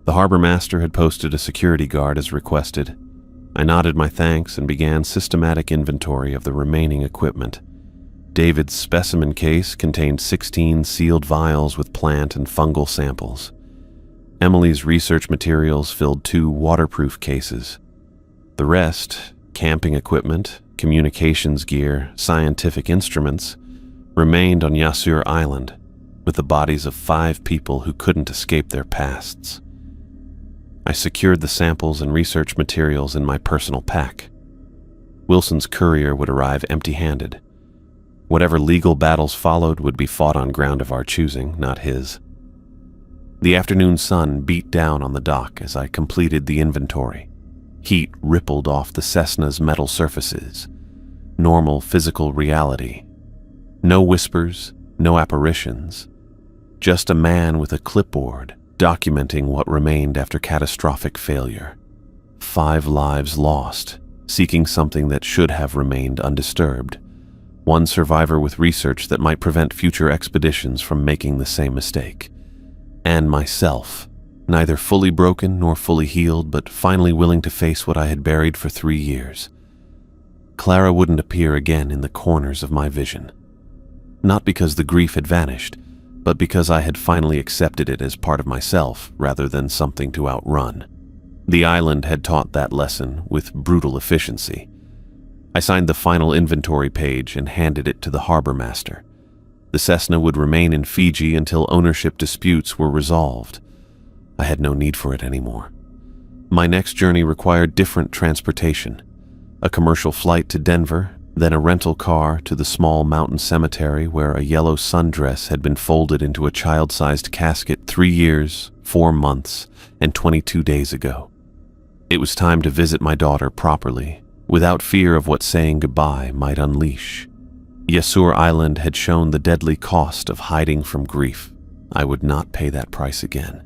Speaker 1: The harbor master had posted a security guard as requested. I nodded my thanks and began systematic inventory of the remaining equipment. David's specimen case contained 16 sealed vials with plant and fungal samples. Emily's research materials filled 2 waterproof cases. The rest, camping equipment, communications gear, scientific instruments, remained on Yasur Island, with the bodies of 5 people who couldn't escape their pasts. I secured the samples and research materials in my personal pack. Wilson's courier would arrive empty-handed. Whatever legal battles followed would be fought on ground of our choosing, not his. The afternoon sun beat down on the dock as I completed the inventory. Heat rippled off the Cessna's metal surfaces. Normal physical reality. No whispers, no apparitions. Just a man with a clipboard documenting what remained after catastrophic failure. 5 lives lost, seeking something that should have remained undisturbed. One survivor with research that might prevent future expeditions from making the same mistake. And myself, neither fully broken nor fully healed, but finally willing to face what I had buried for 3 years. Clara wouldn't appear again in the corners of my vision. Not because the grief had vanished, but because I had finally accepted it as part of myself rather than something to outrun. The island had taught that lesson with brutal efficiency. I signed the final inventory page and handed it to the harbor master. The Cessna would remain in Fiji until ownership disputes were resolved. I had no need for it anymore. My next journey required different transportation. A commercial flight to Denver, then a rental car to the small mountain cemetery where a yellow sundress had been folded into a child-sized casket 3 years, 4 months, and 22 days ago. It was time to visit my daughter properly, without fear of what saying goodbye might unleash. Yasur Island had shown the deadly cost of hiding from grief. I would not pay that price again.